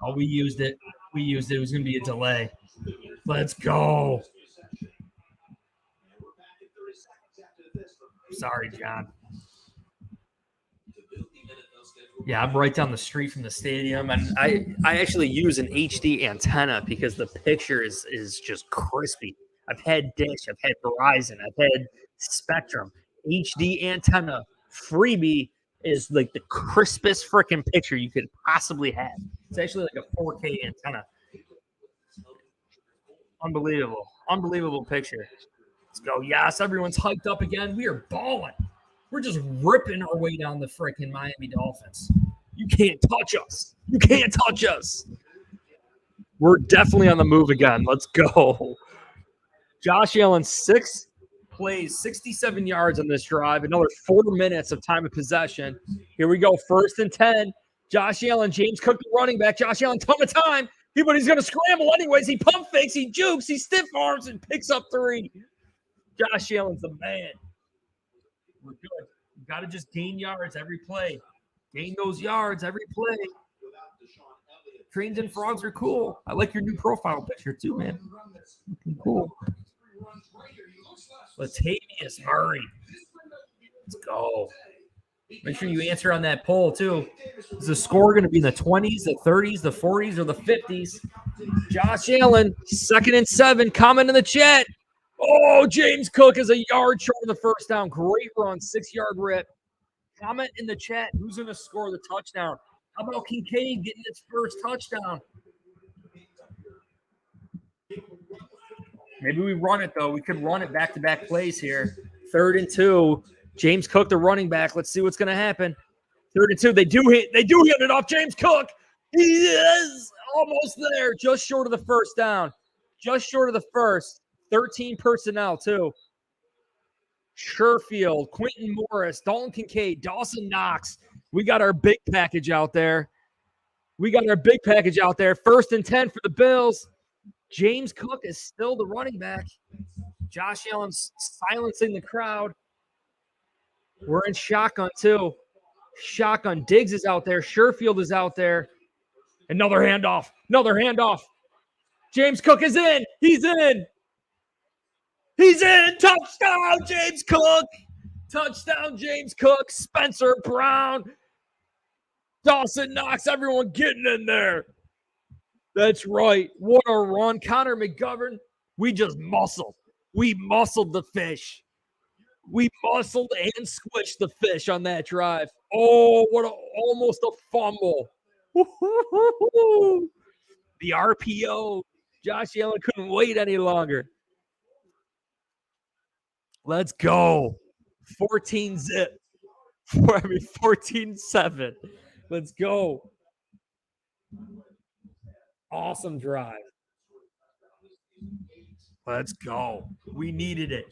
Oh, we used it. It was going to be a delay. Let's go. Sorry, John. Yeah, I'm right down the street from the stadium, and I actually use an HD antenna because the picture is just crispy. I've had Dish, I've had Verizon, I've had Spectrum. HD antenna freebie is like the crispest freaking picture you could possibly have. It's actually like a 4K antenna. Unbelievable picture. Let's go. Yes, everyone's hyped up again. We are balling. We're just ripping our way down the freaking Miami Dolphins. You can't touch us. We're definitely on the move again. Let's go. Josh Allen, 6 plays, 67 yards on this drive. Another 4 minutes of time of possession. Here we go. 1st and 10. Josh Allen, James Cook, the running back. Josh Allen, ton of time. But he's going to scramble anyways. He pump fakes, he jukes, he stiff arms, and picks up 3. Josh Allen's the man. We're good. You got to just gain yards every play. Gain those yards every play. Trains and frogs are cool. I like your new profile picture too, man. Looking cool. Latavius Murray. Let's go. Make sure you answer on that poll, too. Is the score going to be in the 20s, the 30s, the 40s, or the 50s? Josh Allen, 2nd and 7. Comment in the chat. Oh, James Cook is a yard short of the first down. Great run, 6-yard rip. Comment in the chat who's going to score the touchdown. How about Kincaid getting his first touchdown? Maybe we run it, though. We could run it back-to-back plays here. 3rd and 2. James Cook, the running back. Let's see what's going to happen. 3rd and 2. They do hit it off James Cook. He is almost there. Just short of the first down. Just short of the first. 13 personnel, too. Sherfield, Quentin Morris, Dalton Kincaid, Dawson Knox. We got our big package out there. 1st and 10 for the Bills. James Cook is still the running back. Josh Allen's silencing the crowd. We're in shotgun, too. Shotgun. Diggs is out there. Sherfield is out there. Another handoff. James Cook is in. He's in. Touchdown, James Cook. Spencer Brown. Dawson Knox. Everyone getting in there. That's right. What a run. Connor McGovern. We just muscled. We muscled the fish. We muscled and squished the fish on that drive. Oh, almost a fumble. The RPO. Josh Allen couldn't wait any longer. Let's go. 14-zip. 14-7. Let's go. Awesome drive. Let's go. We needed it.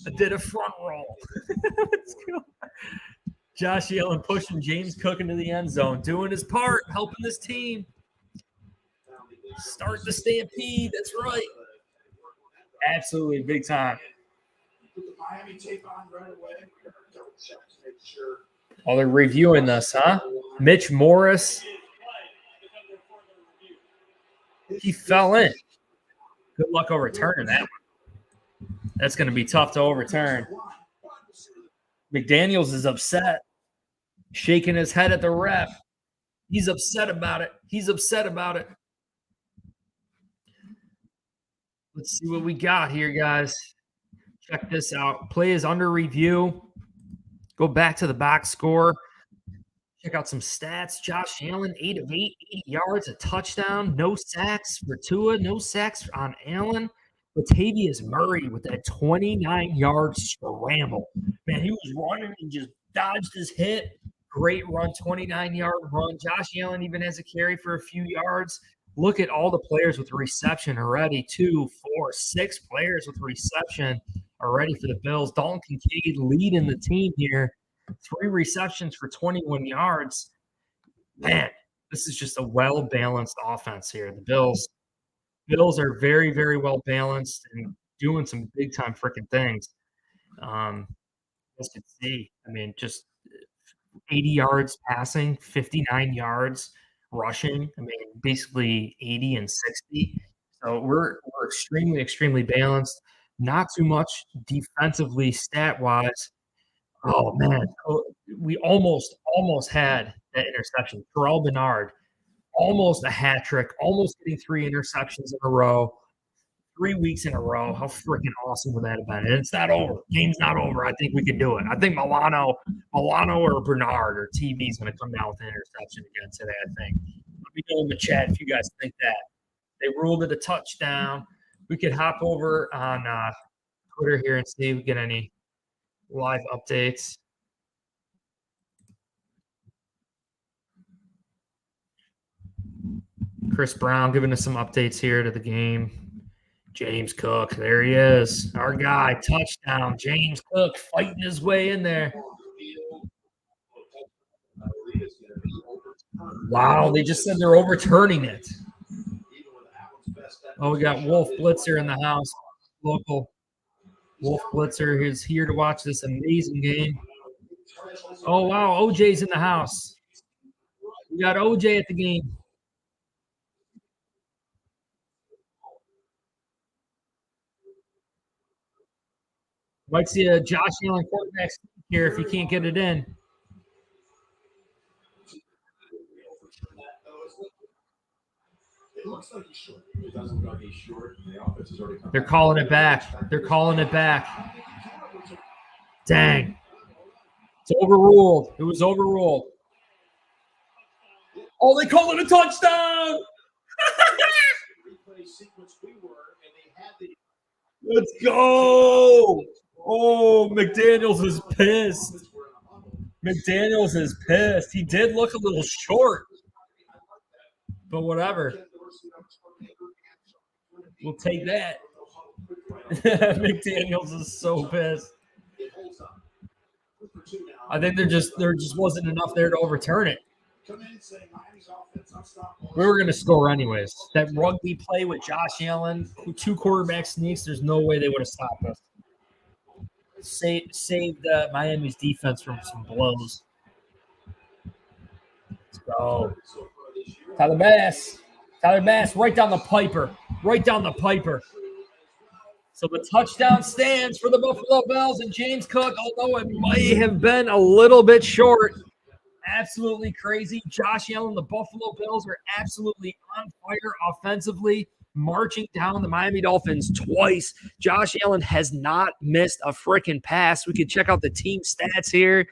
I did a front roll. Let's go. Josh Allen pushing James Cook into the end zone, doing his part, helping this team. Start the stampede. That's right. Absolutely, big time. Oh, they're reviewing this, huh? Mitch Morris. He fell in. Good luck overturning that one. That's going to be tough to overturn. McDaniels is upset, shaking his head at the ref. He's upset about it. Let's see what we got here, guys. Check this out. Play is under review. Go back to the box score. Check out some stats. Josh Allen, 8 of 8, 80 yards, a touchdown. No sacks for Tua. No sacks on Allen. Latavius Murray with that 29-yard scramble. Man, he was running and just dodged his hit. Great run, 29-yard run. Josh Allen even has a carry for a few yards. Look at all the players with reception already. 2, 4, 6 players with reception already for the Bills. Dalton Kincaid leading the team here. 3 receptions for 21 yards. Man, this is just a well-balanced offense here. The Bills are very, very well-balanced and doing some big-time freaking things. As you can see, I mean, just 80 yards passing, 59 yards rushing. I mean, basically 80 and 60. So we're extremely, extremely balanced. Not too much defensively stat-wise. Oh, man. We almost had that interception. Terrell Bernard, almost a hat trick, almost getting 3 interceptions in a row, 3 weeks in a row. How freaking awesome would that have been? And it's not over. Game's not over. I think we can do it. I think Milano or Bernard or TB is going to come down with an interception again today, I think. Let me know in the chat if you guys think that. They ruled it a touchdown. We could hop over on Twitter here and see if we get any live updates. Chris Brown giving us some updates here to the game. James Cook, there he is. Our guy, touchdown. James Cook fighting his way in there. Wow, they just said they're overturning it. Oh, we got Wolf Blitzer in the house. Local Wolf Blitzer is here to watch this amazing game. Oh, wow, OJ's in the house. We got OJ at the game. Might see a Josh Allen quarterback here if you can't get it in. It looks like he's short. It doesn't look like he's short. The offense has already come They're calling it back. They're calling it back. Dang. It's overruled. It was overruled. Oh, they called it a touchdown. Let's go. Oh, McDaniels is pissed. McDaniels is pissed. He did look a little short. But whatever. We'll take that. McDaniels is so pissed. I think there just wasn't enough there to overturn it. We were going to score anyways. That rugby play with Josh Allen, 2 quarterback sneaks, there's no way they would have stopped us. Saved Miami's defense from some blows. Let's go. Tyler Bass, right down the piper. So the touchdown stands for the Buffalo Bills and James Cook, although it might have been a little bit short. Absolutely crazy. Josh Allen, the Buffalo Bills are absolutely on fire offensively, marching down the Miami Dolphins twice. Josh Allen has not missed a freaking pass. We can check out the team stats here.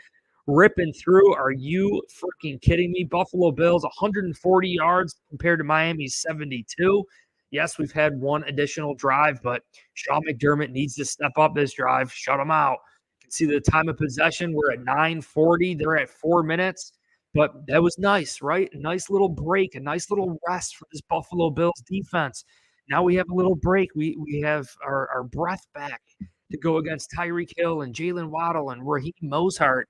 Ripping through. Are you freaking kidding me? Buffalo Bills, 140 yards compared to Miami's 72. Yes, we've had one additional drive, but Sean McDermott needs to step up this drive. Shut them out. You can see the time of possession. We're at 9:40. They're at 4 minutes. But that was nice, right? A nice little break, a nice little rest for this Buffalo Bills defense. Now we have a little break. We have our breath back to go against Tyreek Hill and Jalen Waddle and Raheem Mostert.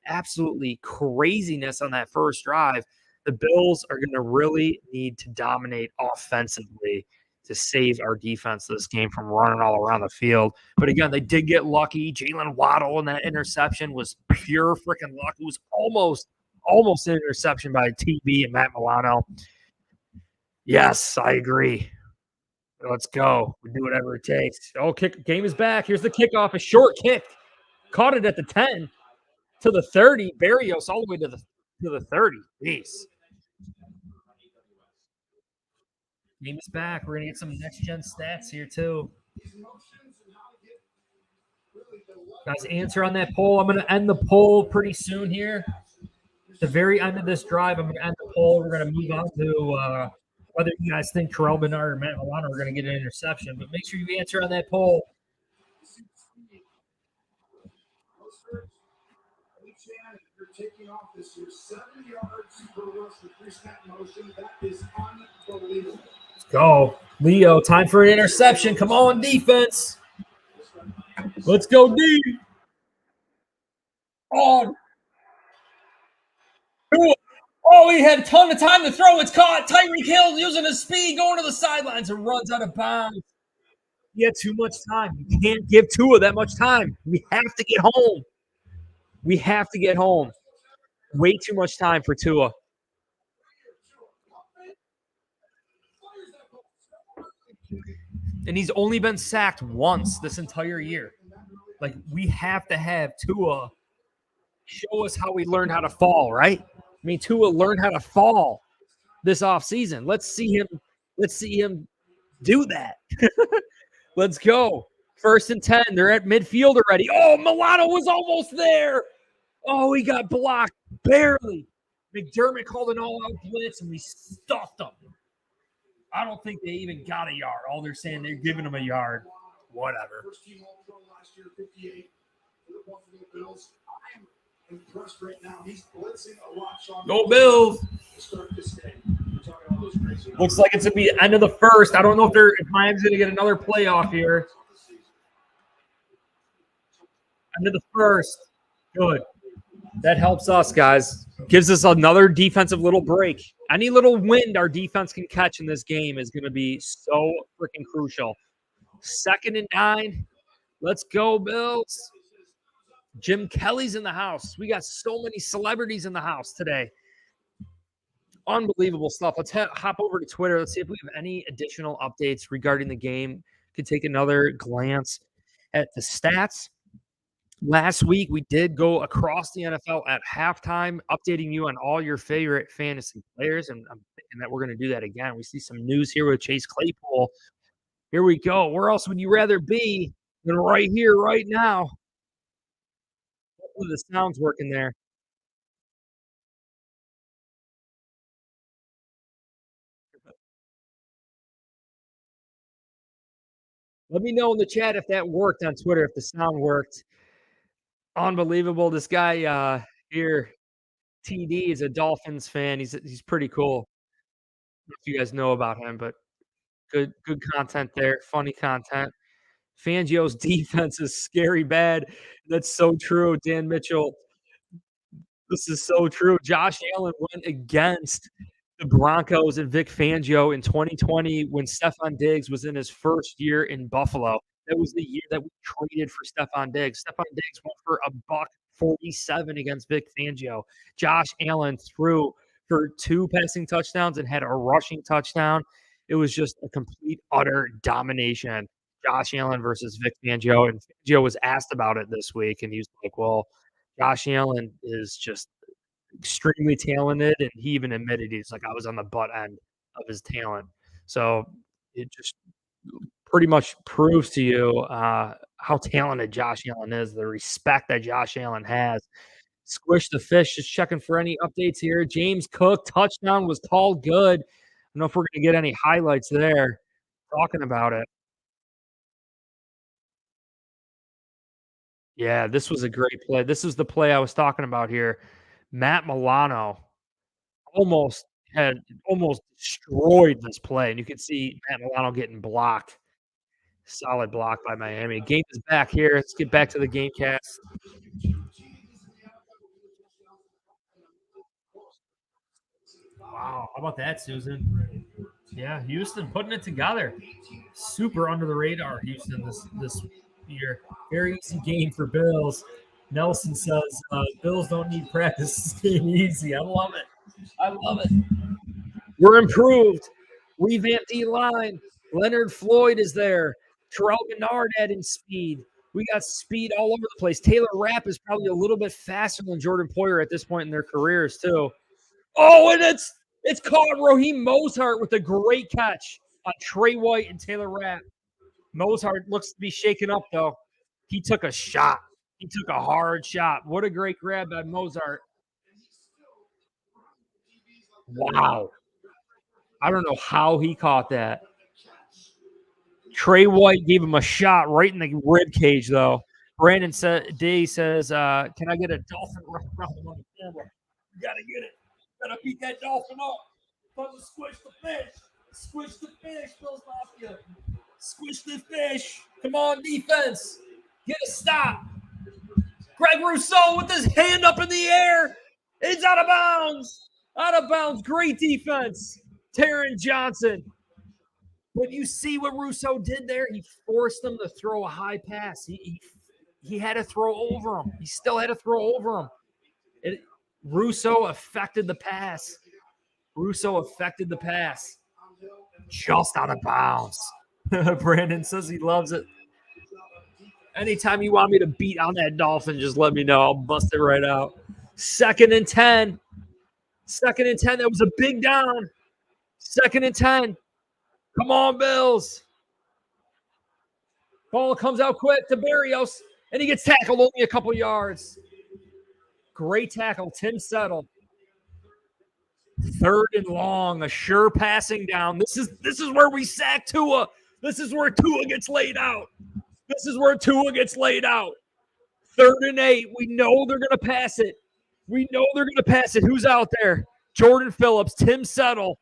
Absolutely craziness on that first drive. The Bills are going to really need to dominate offensively to save our defense this game from running all around the field. But again, they did get lucky. Jalen Waddle in that interception was pure freaking luck. It was almost an interception by TB and Matt Milano. Yes, I agree. Let's go. We do whatever it takes. Oh, game is back. Here's the kickoff. A short kick. Caught it at the 10 to the 30. Barrios all the way to the 30. Jeez. Game is back. We're going to get some next-gen stats here, too. Guys, answer on that poll. I'm going to end the poll pretty soon here. At the very end of this drive, I'm going to end the poll. We're going to move on to whether you guys think Terrell Bernard or Matt Milano are going to get an interception. But make sure you answer on that poll. Taking off this year, 7 yards per rush with 3-snap motion. That is unbelievable. Let's go. Leo, time for an interception. Come on, defense. Let's go, D. On. Oh, he had a ton of time to throw. It's caught. Tyreek Hill using his speed, going to the sidelines and runs out of bounds. He had too much time. You can't give Tua that much time. We have to get home. Way too much time for Tua. And he's only been sacked once this entire year. Like, we have to have Tua show us how we learned how to fall, right? I mean, Tua learned how to fall this offseason. Let's see him do that. Let's go. 1st and 10. They're at midfield already. Oh, Milano was almost there. Oh, he got blocked barely. McDermott called an all-out blitz, and we stuffed them. I don't think they even got a yard. All they're saying, they're giving them a yard. Whatever. First team All-Pro last year, 58 for the Buffalo Bills. I'm impressed right now. He's blitzing a lot. Go Bills. To start this game. Looks like it's going to be the end of the first. I don't know if Miami's going to get another playoff here. End of the first. Good. That helps us, guys. Gives us another defensive little break. Any little wind our defense can catch in this game is going to be so freaking crucial. 2nd and 9. Let's go, Bills. Jim Kelly's in the house. We got so many celebrities in the house today. Unbelievable stuff. Let's hop over to Twitter. Let's see if we have any additional updates regarding the game. Could take another glance at the stats. Last week, we did go across the NFL at halftime, updating you on all your favorite fantasy players, and I'm thinking that we're gonna do that again. We see some news here with Chase Claypool. Here we go. Where else would you rather be than right here, right now? Hopefully the sound's working there. Let me know in the chat if that worked on Twitter, if the sound worked. Unbelievable. This guy here, TD, is a Dolphins fan. He's pretty cool. I don't know if you guys know about him, but good content there, funny content. Fangio's defense is scary bad. That's so true, Dan Mitchell. This is so true. Josh Allen went against the Broncos and Vic Fangio in 2020 when Stephon Diggs was in his first year in Buffalo. That was the year that we traded for Stephon Diggs. Stephon Diggs went for a buck 47 against Vic Fangio. Josh Allen threw for 2 passing touchdowns and had a rushing touchdown. It was just a complete, utter domination. Josh Allen versus Vic Fangio. And Fangio was asked about it this week, and he was like, well, Josh Allen is just extremely talented, and he even admitted he's like, I was on the butt end of his talent. So it just pretty much proves to you how talented Josh Allen is, the respect that Josh Allen has. Squish the Fish is checking for any updates here. James Cook touchdown was called good. I don't know if we're going to get any highlights there talking about it. Yeah, this was a great play. This is the play I was talking about here. Matt Milano almost almost destroyed this play, and you could see Matt Milano getting blocked. Solid block by Miami. Game is back here. Let's get back to the game cast. Wow, how about that, Susan? Yeah, Houston putting it together. Super under the radar, Houston, this year. Very easy game for Bills. Nelson says Bills don't need practice. This game easy. I love it. I love it. We're improved. Revamped D-line. Leonard Floyd is there. Terrell Bernard adding speed. We got speed all over the place. Taylor Rapp is probably a little bit faster than Jordan Poyer at this point in their careers, too. Oh, and it's caught Raheem Mostert with a great catch on Trey White and Taylor Rapp. Mostert looks to be shaken up, though. He took a shot. He took a hard shot. What a great grab by Mostert. Wow. I don't know how he caught that. Trey White gave him a shot right in the rib cage, though. Brandon D says, can I get a dolphin around on the camera? You got to get it. You got to beat that dolphin up. Come to squish the fish. Squish the fish, Bills Mafia. Squish the fish. Come on, defense. Get a stop. Greg Rousseau with his hand up in the air. It's out of bounds. Out of bounds. Great defense. Taron Johnson. But you see what Rousseau did there? He forced them to throw a high pass. He had to throw over him. He still had to throw over him. Rousseau affected the pass. Rousseau affected the pass. Just out of bounds. Brandon says he loves it. Anytime you want me to beat on that Dolphin, just let me know. I'll bust it right out. 2nd and 10. 2nd and 10. That was a big down. 2nd and 10. Come on, Bills. Ball comes out quick to Berrios, and he gets tackled only a couple yards. Great tackle, Tim Settle. 3rd and long, a sure passing down. This is where we sack Tua. This is where Tua gets laid out. This is where Tua gets laid out. 3rd and 8. We know they're going to pass it. We know they're going to pass it. Who's out there? Jordan Phillips, Tim Settle.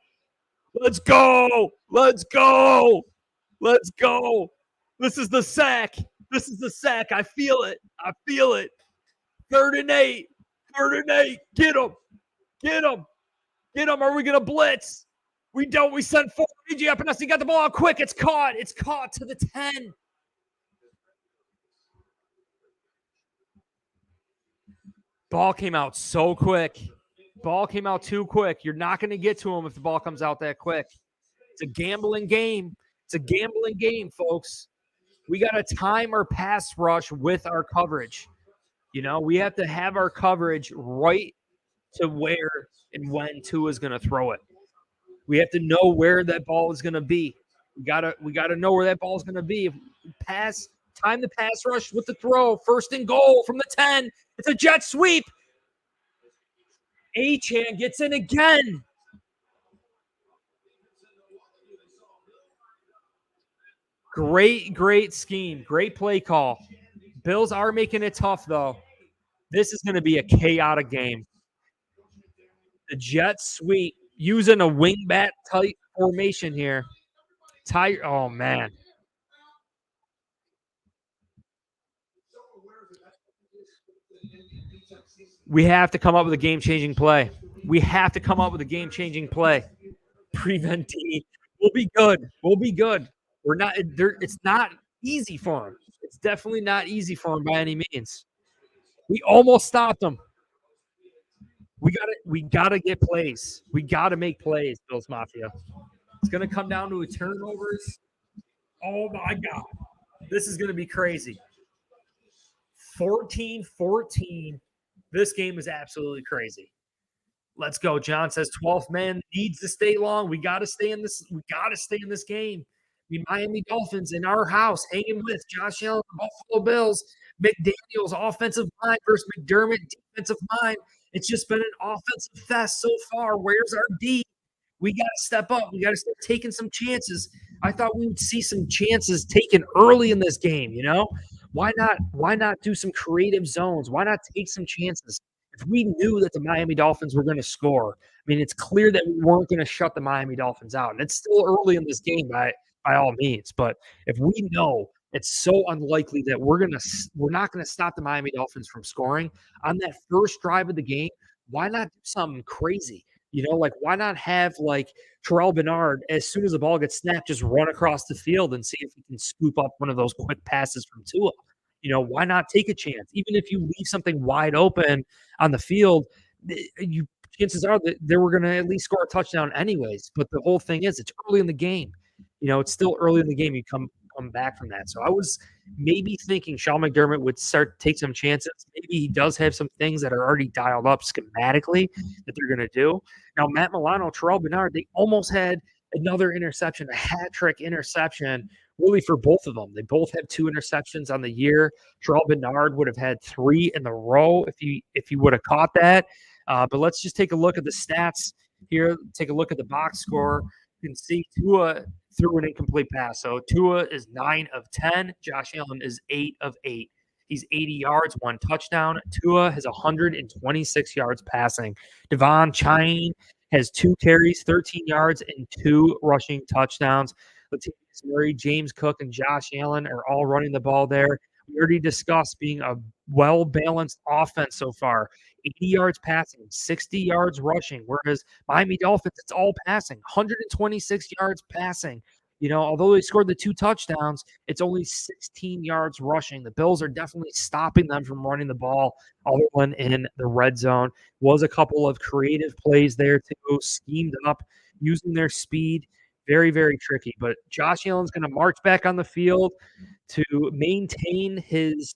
Let's go. Let's go. Let's go. This is the sack. This is the sack. I feel it. I feel it. 3rd and 8. 3rd and 8. Get him. Get him. Get him. Are we going to blitz? We don't. We send forward. AJ Epinesa got the ball out quick. It's caught. It's caught to the 10. Ball came out so quick. Ball came out too quick. You're not going to get to him if the ball comes out that quick. It's a gambling game. It's a gambling game, folks. We got to time our pass rush with our coverage. You know, we have to have our coverage right to where and when Tua's going to throw it. We have to know where that ball is going to be. We gotta know where that ball is going to be. If time the pass rush with the throw, 1st and goal from the 10. It's a jet sweep. Achane gets in again. Great scheme. Great play call. Bills are making it tough, though. This is going to be a chaotic game. The jet sweep using a wingbat type formation here. Oh, man. We have to come up with a game-changing play. Prevent D. We'll be good. We're not there. It's not easy for him. It's definitely not easy for him by any means. We almost stopped him. We gotta get plays. We gotta make plays, Bills Mafia. It's gonna come down to a turnovers. Oh my God. This is gonna be crazy. 14-14. This game is absolutely crazy. Let's go. John says 12th man needs to stay long. We got to stay in this. We got to stay in this game. The Miami Dolphins in our house, hanging with Josh Allen, Buffalo Bills, McDaniels, offensive line versus McDermott, defensive line. It's just been an offensive fest so far. Where's our D? We got to step up. We got to start taking some chances. I thought we would see some chances taken early in this game. You know, why not? Why not do some creative zones? Why not take some chances? If we knew that the Miami Dolphins were going to score, I mean, it's clear that we weren't going to shut the Miami Dolphins out. And it's still early in this game by all means. But if we know it's so unlikely that we're not going to stop the Miami Dolphins from scoring on that first drive of the game, why not do something crazy? You know, like why not have like Terrell Bernard, as soon as the ball gets snapped, just run across the field and see if he can scoop up one of those quick passes from Tua. You know, why not take a chance? Even if you leave something wide open on the field, chances are that they were going to at least score a touchdown anyways. But the whole thing is, it's early in the game. You know, it's still early in the game. You come back from that. So I was maybe thinking Sean McDermott would take some chances. Maybe he does have some things that are already dialed up schematically that they're going to do. Now, Matt Milano, Terrell Bernard, they almost had another interception, a hat trick interception, really for both of them. They both have 2 interceptions on the year. Terrell Bernard would have had 3 in a row if he would have caught that. But let's just take a look at the stats here. Take a look at the box score. You can see Tua threw an incomplete pass. So Tua is 9 of 10. Josh Allen is 8 of 8. He's 80 yards, 1 touchdown. Tua has 126 yards passing. Devon Chain has 2 carries, 13 yards, and 2 rushing touchdowns. Latavius Murray, James Cook, and Josh Allen are all running the ball there. We already discussed being a well-balanced offense so far. 80 yards passing, 60 yards rushing, whereas Miami Dolphins, it's all passing, 126 yards passing. You know, although they scored the 2 touchdowns, it's only 16 yards rushing. The Bills are definitely stopping them from running the ball, other than in the red zone. Was a couple of creative plays there too, schemed up, using their speed. Very, very tricky. But Josh Allen's going to march back on the field to maintain his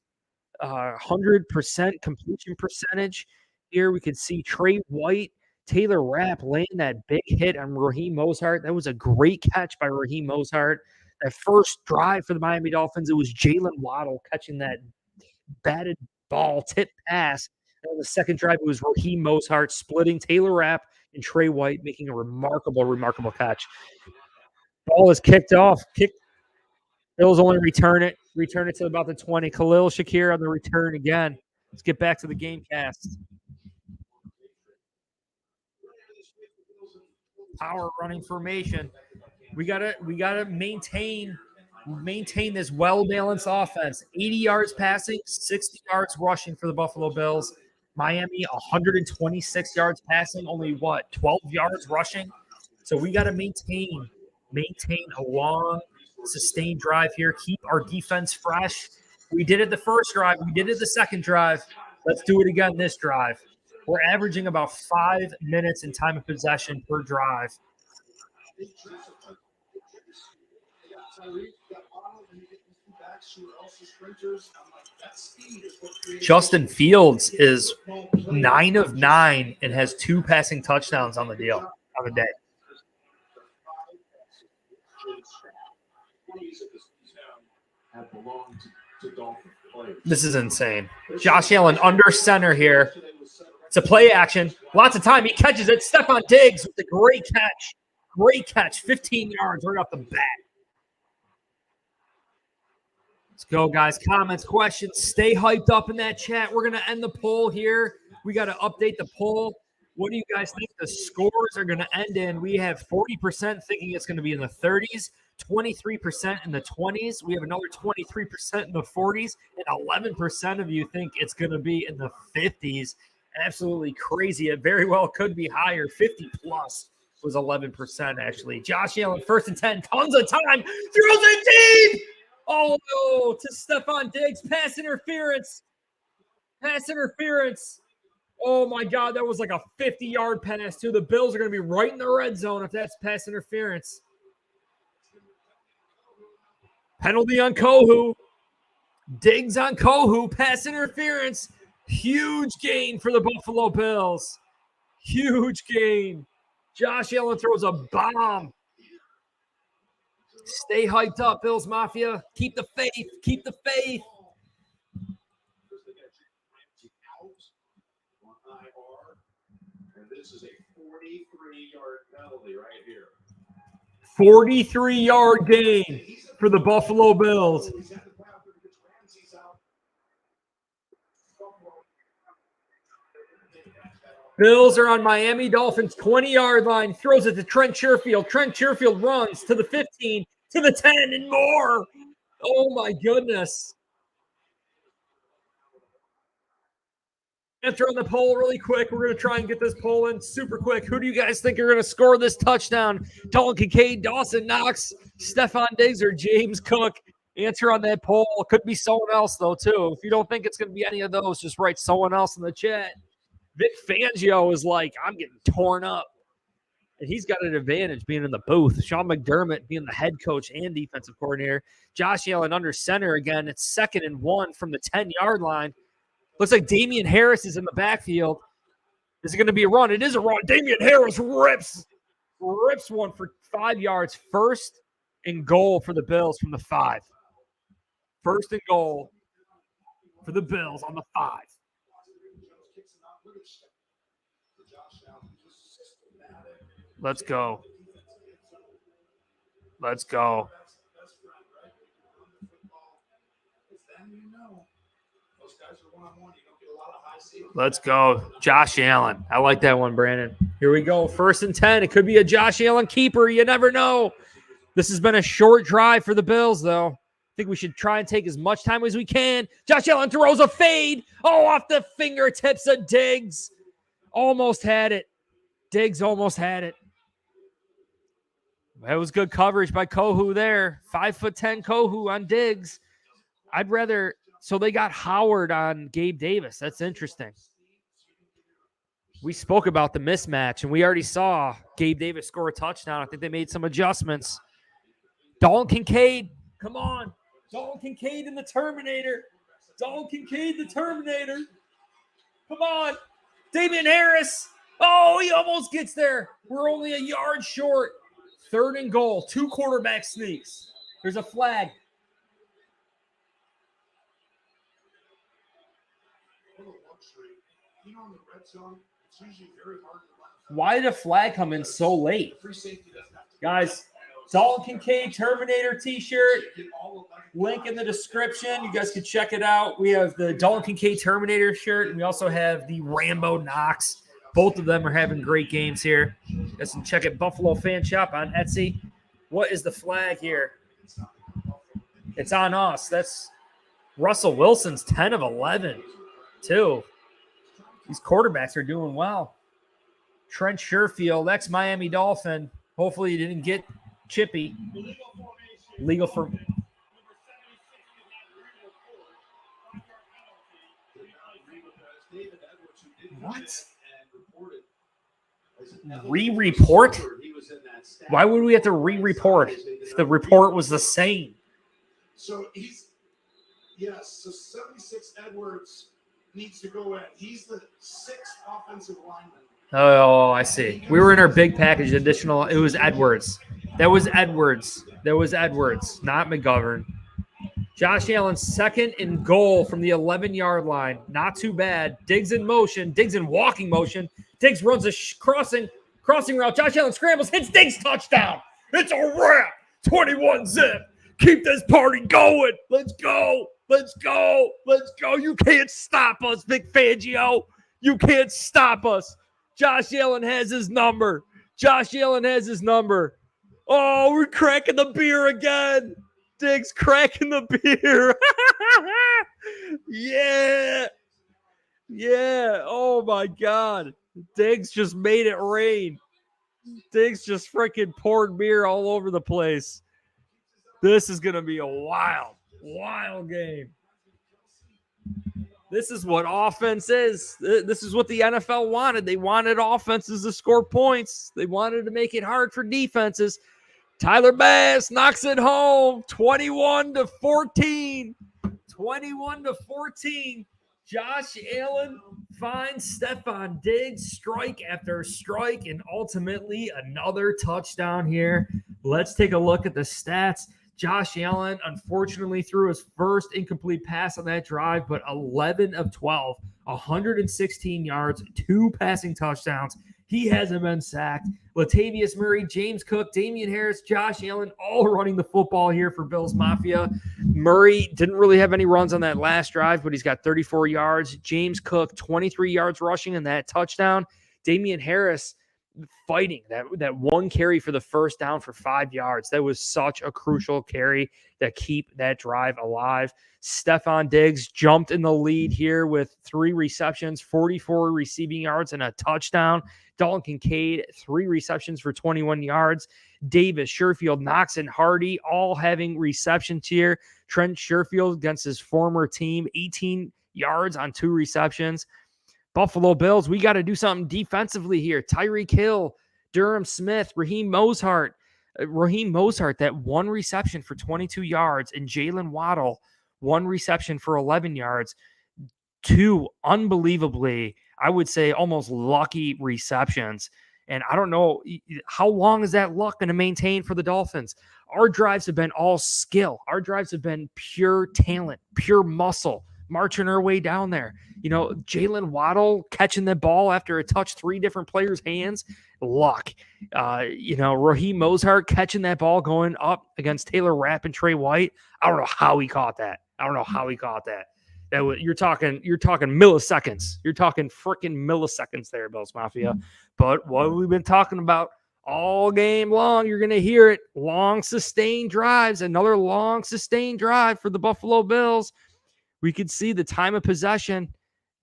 100% completion percentage. Here we could see Trey White, Taylor Rapp laying that big hit on Raheem Mostert. That was a great catch by Raheem Mostert. That first drive for the Miami Dolphins, it was Jalen Waddle catching that batted ball, tip pass. And on the second drive, it was Raheem Mostert splitting Taylor Rapp and Trey White, making a remarkable catch. Ball is kicked off. Bills only return it to about the 20. Khalil Shakir on the return again. Let's get back to the game cast. Power running formation. We gotta maintain this well-balanced offense. 80 yards passing, 60 yards rushing for the Buffalo Bills. Miami, 126 yards passing, only 12 yards rushing. So we got to maintain a long, sustained drive here. Keep our defense fresh. We did it the first drive. We did it the second drive. Let's do it again this drive. We're averaging about 5 minutes in time of possession per drive. Justin Fields is 9 of 9 and has 2 passing touchdowns on the day. This is insane. Josh Allen under center here. It's a play action. Lots of time. He catches it. Stephon Diggs with a great catch. Great catch. 15 yards right off the bat. Let's go, guys. Comments, questions. Stay hyped up in that chat. We're going to end the poll here. We got to update the poll. What do you guys think the scores are going to end in? We have 40% thinking it's going to be in the 30s, 23% in the 20s. We have another 23% in the 40s, and 11% of you think it's going to be in the 50s. Absolutely crazy. It very well could be higher. 50 plus was 11% actually. Josh Allen, 1st and 10, tons of time, throws it deep. Oh no, to Stephon Diggs, pass interference. Pass interference. Oh my God, that was like a 50-yard pass too. The Bills are going to be right in the red zone if that's pass interference. Penalty on Kohu. Diggs on Kohu, pass interference. Huge gain for the Buffalo Bills. Huge gain. Josh Allen throws a bomb. Stay hyped up, Bills Mafia. Keep the faith. Keep the faith. This is a 43-yard penalty right here. 43-yard gain for the Buffalo Bills. Bills are on Miami Dolphins 20-yard line. Throws it to Trent Sherfield. Trent Sherfield runs to the 15, to the 10, and more. Oh, my goodness. Answer on the poll really quick. We're going to try and get this poll in super quick. Who do you guys think are going to score this touchdown? Dalton Kincaid, Dawson Knox, Stephon Diggs, or James Cook? Answer on that poll. It could be someone else, though, too. If you don't think it's going to be any of those, just write someone else in the chat. Vic Fangio is like, I'm getting torn up. And he's got an advantage being in the booth. Sean McDermott being the head coach and defensive coordinator. Josh Allen under center again. It's 2nd and 1 from the 10-yard line. Looks like Damian Harris is in the backfield. Is it going to be a run? It is a run. Damian Harris rips one for 5 yards. 1st and goal for the Bills from the 5. 1st and goal for the Bills on the 5. Let's go. Let's go. Let's go. Josh Allen. I like that one, Brandon. Here we go. 1st and 10. It could be a Josh Allen keeper. You never know. This has been a short drive for the Bills, though. I think we should try and take as much time as we can. Josh Allen throws a fade. Oh, off the fingertips of Diggs. Almost had it. Diggs almost had it. That was good coverage by Kohu there. 5'10" Kohu on Diggs. I'd rather... So they got Howard on Gabe Davis. That's interesting. We spoke about the mismatch, and we already saw Gabe Davis score a touchdown. I think they made some adjustments. Dalton Kincaid, come on. Dalton Kincaid and the Terminator. Dalton Kincaid, the Terminator. Come on. Damian Harris. Oh, he almost gets there. We're only a yard short. 3rd and goal. 2 quarterback sneaks. There's a flag. Why did a flag come in so late? Guys, Dalton Kincaid Terminator t-shirt. Link in the description. You guys can check it out. We have the Dalton Kincaid Terminator shirt, and we also have the Rambo Knox. Both of them are having great games here. You guys can check it. Buffalo Fan Shop on Etsy. What is the flag here? It's on us. That's Russell Wilson's 10 of 11, too. These quarterbacks are doing well. Trent Sherfield, ex-Miami Dolphin. Hopefully he didn't get chippy. Legal for... What? Re-report? Why would we have to re-report if the report was the same? So he's Yes, so 76 Edwards needs to go in. He's the 6th offensive lineman. Oh, I see. We were in our big package additional. It was Edwards. That was Edwards, not McGovern. Josh Allen second and goal from the 11-yard line. Not too bad. Diggs in motion. Diggs in walking motion. Diggs runs a crossing route. Josh Allen scrambles, hits Diggs, touchdown. It's a wrap. 21 zip. Keep this party going. Let's go. You can't stop us, Vic Fangio. You can't stop us. Josh Allen has his number. Oh, we're cracking the beer again. Diggs cracking the beer. Yeah. Oh, my God. Diggs just made it rain. Diggs just freaking poured beer all over the place. This is going to be a wild game. This is what offense is. This is what the NFL wanted. They wanted offenses to score points. They wanted to make it hard for defenses. Tyler Bass knocks it home, 21-14. 21-14. Josh Allen finds Stephon Diggs strike after strike, and ultimately another touchdown here. Let's take a look at the stats. Josh Allen, unfortunately, threw his first incomplete pass on that drive, but 11 of 12, 116 yards, 2 passing touchdowns. He hasn't been sacked. Latavius Murray, James Cook, Damian Harris, Josh Allen, all running the football here for Bills Mafia. Murray didn't really have any runs on that last drive, but he's got 34 yards. James Cook, 23 yards rushing and that touchdown. Damian Harris fighting that one carry for the first down for 5 yards. That was such a crucial carry to keep that drive alive. Stephon Diggs jumped in the lead here with 3 receptions, 44 receiving yards, and a touchdown. Dalton Kincaid, 3 receptions for 21 yards. Davis, Sherfield, Knox, and Hardy all having receptions here. Trent Sherfield against his former team, 18 yards on 2 receptions. Buffalo Bills, we got to do something defensively here. Tyreek Hill, Durham Smith, Raheem Mostert, that 1 reception for 22 yards, and Jalen Waddle, 1 reception for 11 yards. 2 unbelievably, I would say, almost lucky receptions. And I don't know, how long is that luck going to maintain for the Dolphins? Our drives have been all skill. Our drives have been pure talent, pure muscle, marching our way down there. Jalen Waddle catching the ball after it touched 3 different players' hands, luck. Raheem Mostert catching that ball going up against Taylor Rapp and Trey White. I don't know how he caught that. You're talking milliseconds. You're talking freaking milliseconds there, Bills Mafia. But what we've been talking about all game long, you're going to hear it. Long sustained drives. Another long sustained drive for the Buffalo Bills. We could see the time of possession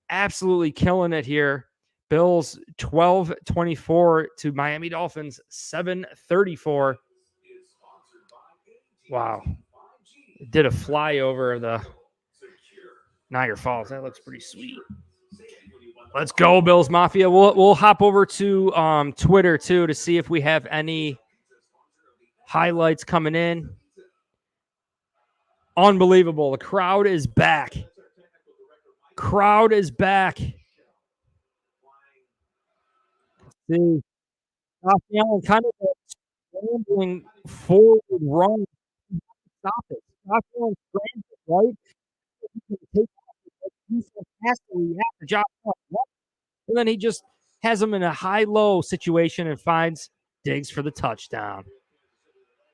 absolutely killing it here. Bills 12-24 to Miami Dolphins 7-34. Wow. Did a flyover of the Niagara Falls. That looks pretty sweet. Let's go, Bills Mafia. We'll hop over to Twitter too to see if we have any highlights coming in. Unbelievable. The crowd is back. See, Josh Allen kind of scrambling forward run. Stop it. Josh Allen scrambles, right? And then he just has him in a high-low situation and finds Diggs for the touchdown.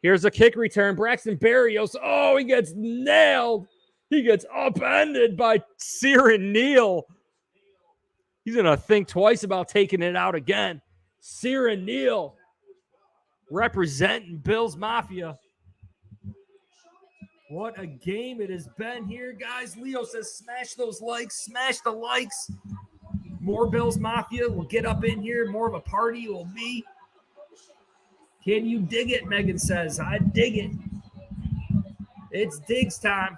Here's a kick return. Braxton Berrios. Oh, he gets nailed. He gets upended by Siran Neal. He's going to think twice about taking it out again. Siran Neal representing Bills Mafia. What a game it has been here, guys. Leo says smash those likes. Smash the likes. More Bills Mafia will get up in here. More of a party it will be. Can you dig it, Megan says. I dig it. It's Diggs time.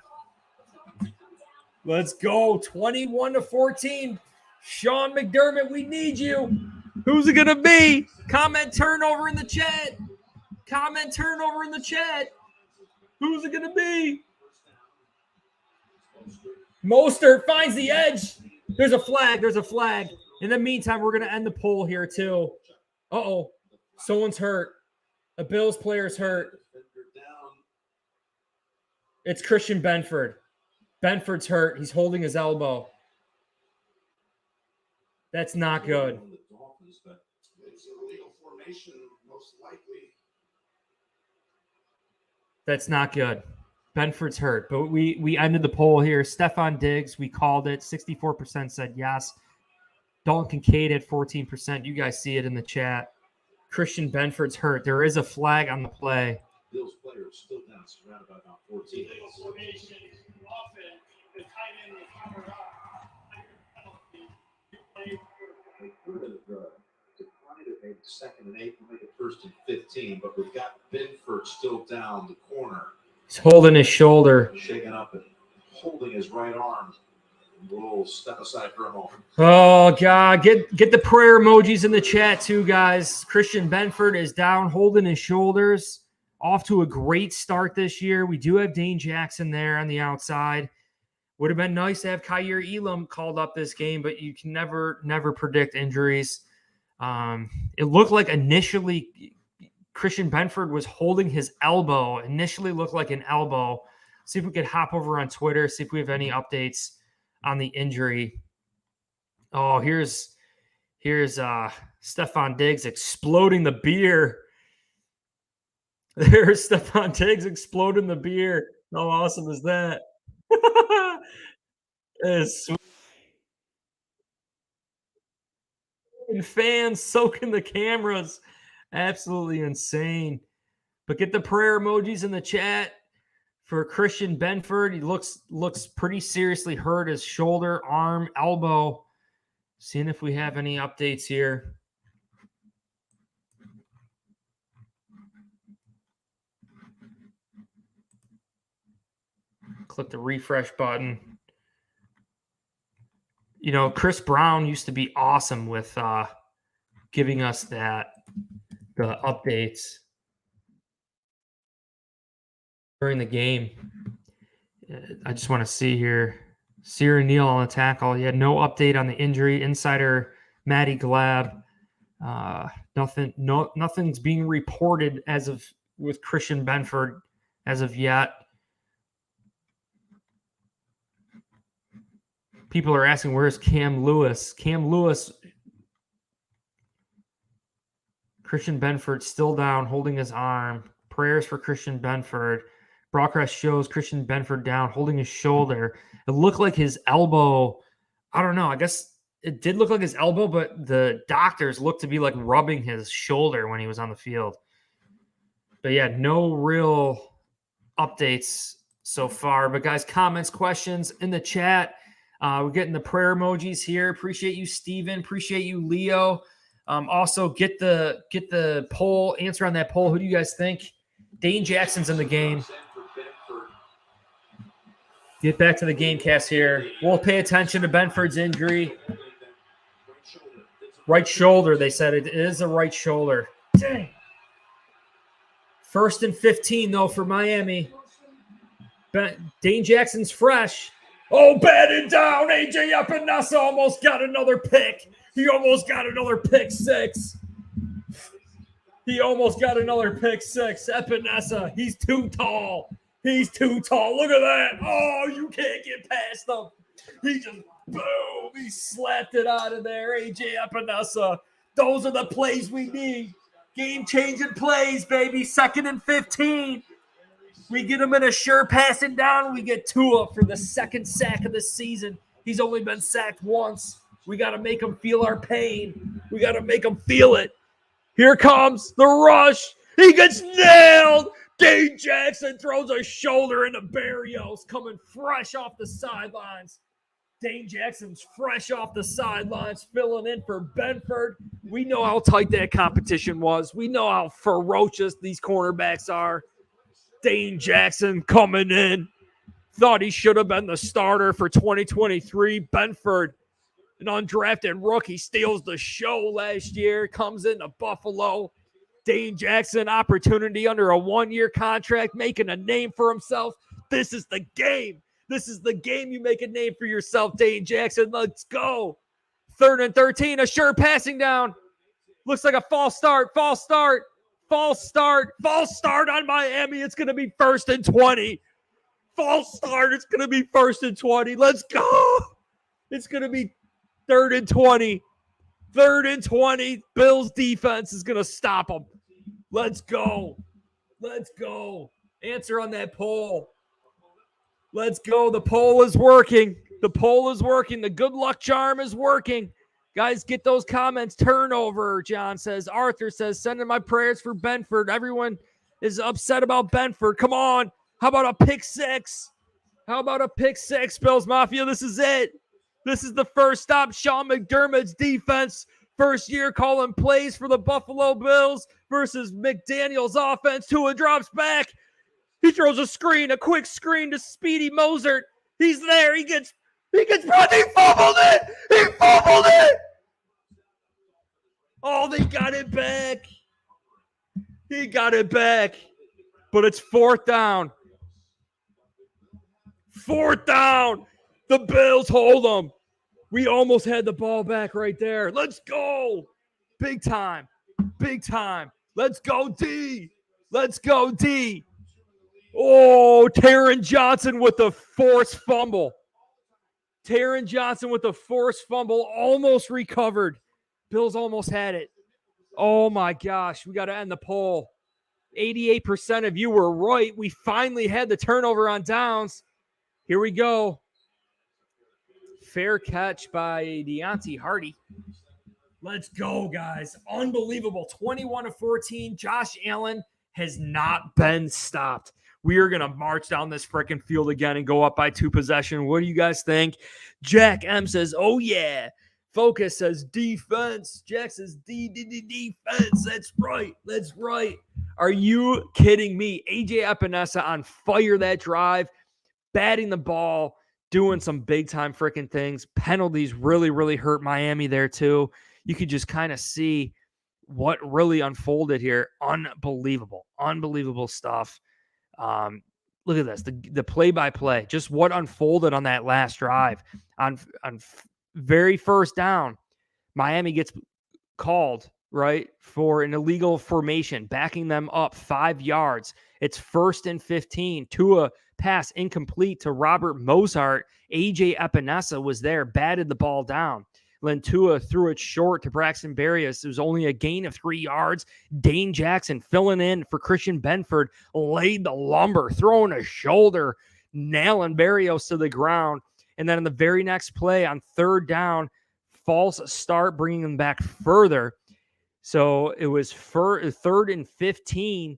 Let's go. 21-14. Sean McDermott, we need you. Who's it going to be? Comment turnover in the chat. Who's it going to be? Mostert finds the edge. There's a flag. There's a flag. In the meantime, we're going to end the poll here, too. Uh-oh. Someone's hurt. A Bills player's hurt. It's Christian Benford. Benford's hurt. He's holding his elbow. That's not good. That's not good. Benford's hurt. But we ended the poll here. Stephon Diggs, we called it. 64% said yes. Dalton Kincaid at 14%. You guys see it in the chat. Christian Benford's hurt. There is a flag on the play. Bills player is still down, surrounded by about 14. They could have declined it, maybe 2nd and 8, we'll make it 1st and 15, but we've got Benford still down the corner. He's holding his shoulder. Shaking up and holding his right arm. We'll step aside for a moment. Oh, God. Get the prayer emojis in the chat, too, guys. Christian Benford is down, holding his shoulders. Off to a great start this year. We do have Dane Jackson there on the outside. Would have been nice to have Kaiir Elam called up this game, but you can never predict injuries. It looked like initially Christian Benford was holding his elbow. Initially looked like an elbow. See if we could hop over on Twitter, see if we have any updates on the injury. Oh, here's Stephon Diggs exploding the beer. There's Stephon Diggs exploding the beer. How awesome is that? It's sweet. And fans soaking the cameras. Absolutely insane. But get the prayer emojis in the chat for Christian Benford. He looks pretty seriously hurt. His shoulder, arm, elbow. Seeing if we have any updates here. Click the refresh button. You know, Chris Brown used to be awesome with giving us the updates during the game. I just want to see here. Sierra Neal on the tackle. He had no update on the injury. Insider Matty Glab. Nothing's being reported with Christian Benford as of yet. People are asking, where's Cam Lewis? Cam Lewis, Christian Benford still down, holding his arm. Prayers for Christian Benford. Broadcast shows Christian Benford down, holding his shoulder. It looked like his elbow. I don't know. I guess it did look like his elbow, but the doctors looked to be like rubbing his shoulder when he was on the field. But yeah, no real updates so far. But guys, comments, questions in the chat. We're getting the prayer emojis here. Appreciate you, Steven. Appreciate you, Leo. Also, get the poll, answer on that poll. Who do you guys think? Dane Jackson's in the game. Get back to the game cast here. We'll pay attention to Benford's injury. Right shoulder, they said. It is a right shoulder. Dang. 1st and 15, though, for Miami. Dane Jackson's fresh. Oh, batted down. A.J. Epinesa almost got another pick. He almost got another pick six. Epinesa, he's too tall. Look at that. Oh, you can't get past him. He just, boom, he slapped it out of there. A.J. Epinesa. Those are the plays we need. Game-changing plays, baby. 2nd and 15. We get him in a sure passing down. We get Tua for the 2nd sack of the season. He's only been sacked once. We got to make him feel our pain. We got to make him feel it. Here comes the rush. He gets nailed. Dane Jackson throws a shoulder into Barrios, coming fresh off the sidelines. Dane Jackson's fresh off the sidelines, filling in for Benford. We know how tight that competition was. We know how ferocious these cornerbacks are. Dane Jackson coming in. Thought he should have been the starter for 2023. Benford, an undrafted rookie, steals the show last year, comes into Buffalo. Dane Jackson, opportunity under a 1-year contract, making a name for himself. This is the game. This is the game you make a name for yourself, Dane Jackson. Let's go. 3rd and 13, a sure passing down. Looks like a false start on Miami. It's going to be 1st and 20. False start. It's going to be 1st and 20. Let's go. It's going to be 3rd and 20. 3rd and 20. Bills defense is going to stop them. Let's go. Let's go. Answer on that poll. Let's go. The poll is working. The poll is working. The good luck charm is working. Guys, get those comments. Turnover, John says. Arthur says, sending my prayers for Benford. Everyone is upset about Benford. Come on. How about a pick six? How about a pick six, Bills Mafia? This is it. This is the first stop. Sean McDermott's defense. First year calling plays for the Buffalo Bills versus McDaniel's offense. Tua drops back. He throws a quick screen to Speedy Mozart. He's there. He gets brought. He fumbled it. Oh, they got it back. He got it back. But it's 4th down. 4th down. The Bills hold them. We almost had the ball back right there. Let's go. Big time. Big time. Let's go, D. Let's go, D. Oh, Taron Johnson with the forced fumble. Taron Johnson with the forced fumble. Almost recovered. Bills almost had it. Oh, my gosh. We got to end the poll. 88% of you were right. We finally had the turnover on downs. Here we go. Fair catch by Deontay Hardy. Let's go, guys. Unbelievable. 21-14. Josh Allen has not been stopped. We are going to march down this freaking field again and go up by 2 possessions. What do you guys think? Jack M says, oh, yeah. Focus says defense. Jack says defense. That's right. That's right. Are you kidding me? AJ Epinesa on fire that drive, batting the ball, doing some big-time freaking things. Penalties really, really hurt Miami there, too. You could just kind of see what really unfolded here. Unbelievable. Unbelievable stuff. Look at this. The play-by-play. Just what unfolded on that last drive. On very first down, Miami gets called, right, for an illegal formation, backing them up 5 yards. It's 1st and 15. Tua pass incomplete to Robert Mozart. AJ Epinesa was there, batted the ball down. Then Tua threw it short to Braxton Berrios. It was only a gain of 3 yards. Dane Jackson filling in for Christian Benford laid the lumber, throwing a shoulder, nailing Berrios to the ground. And then in the very next play on 3rd down, false start, bringing them back further. So it was 3rd and 15.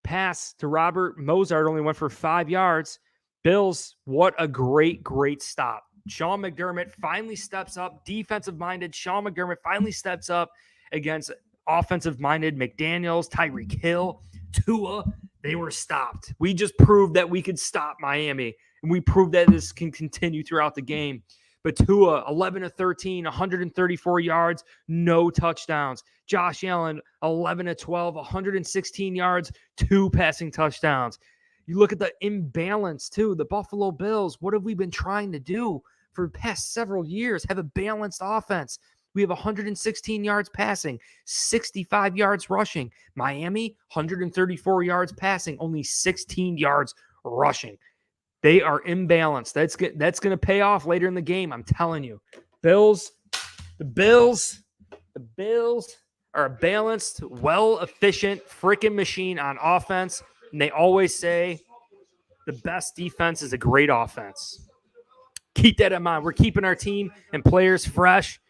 Pass to Robert Mozart only went for 5 yards. Bills, what a great, great stop. Sean McDermott finally steps up. Defensive-minded Sean McDermott finally steps up against offensive-minded McDaniels, Tyreek Hill, Tua. They were stopped. We just proved that we could stop Miami, and we proved that this can continue throughout the game. But Tua, 11-13, 134 yards, no touchdowns. Josh Allen, 11-12, 116 yards, 2 passing touchdowns. You look at the imbalance, too. The Buffalo Bills, what have we been trying to do for the past several years? Have a balanced offense. We have 116 yards passing, 65 yards rushing. Miami, 134 yards passing, only 16 yards rushing. They are imbalanced. That's going to pay off later in the game, I'm telling you. The Bills are a balanced, well-efficient freaking machine on offense. And they always say the best defense is a great offense. Keep that in mind. We're keeping our team and players fresh.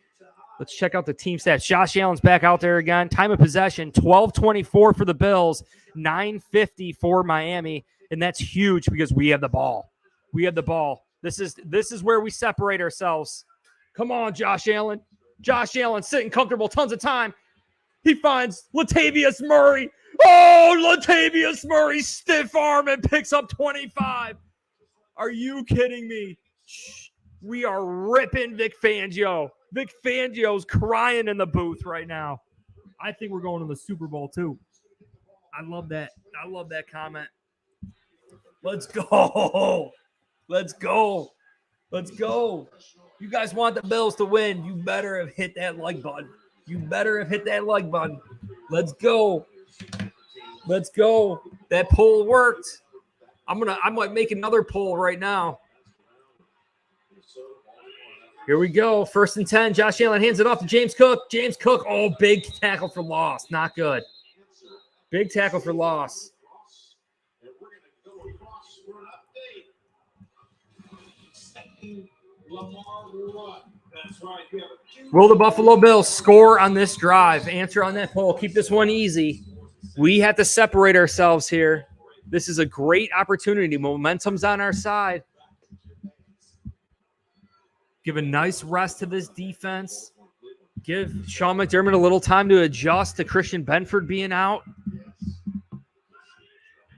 Let's check out the team stats. Josh Allen's back out there again. Time of possession, 12:24 for the Bills, 9:50 for Miami. And that's huge because we have the ball. We have the ball. This is where we separate ourselves. Come on, Josh Allen. Josh Allen sitting comfortable, tons of time. He finds Latavius Murray. Oh, Latavius Murray, stiff arm and picks up 25. Are you kidding me? We are ripping Vic Fangio. Vic Fangio's crying in the booth right now. I think we're going to the Super Bowl too. I love that. I love that comment. Let's go. Let's go. Let's go. You guys want the Bills to win. You better have hit that like button. You better have hit that like button. Let's go. Let's go. That poll worked. I might make another poll right now. Here we go. 1st and 10. Josh Allen hands it off to James Cook. James Cook. Oh, big tackle for loss. Not good. Big tackle for loss. Will the Buffalo Bills score on this drive? Answer on that poll. Keep this one easy. We have to separate ourselves here. This is a great opportunity. Momentum's on our side. Give a nice rest to this defense. Give Sean McDermott a little time to adjust to Christian Benford being out.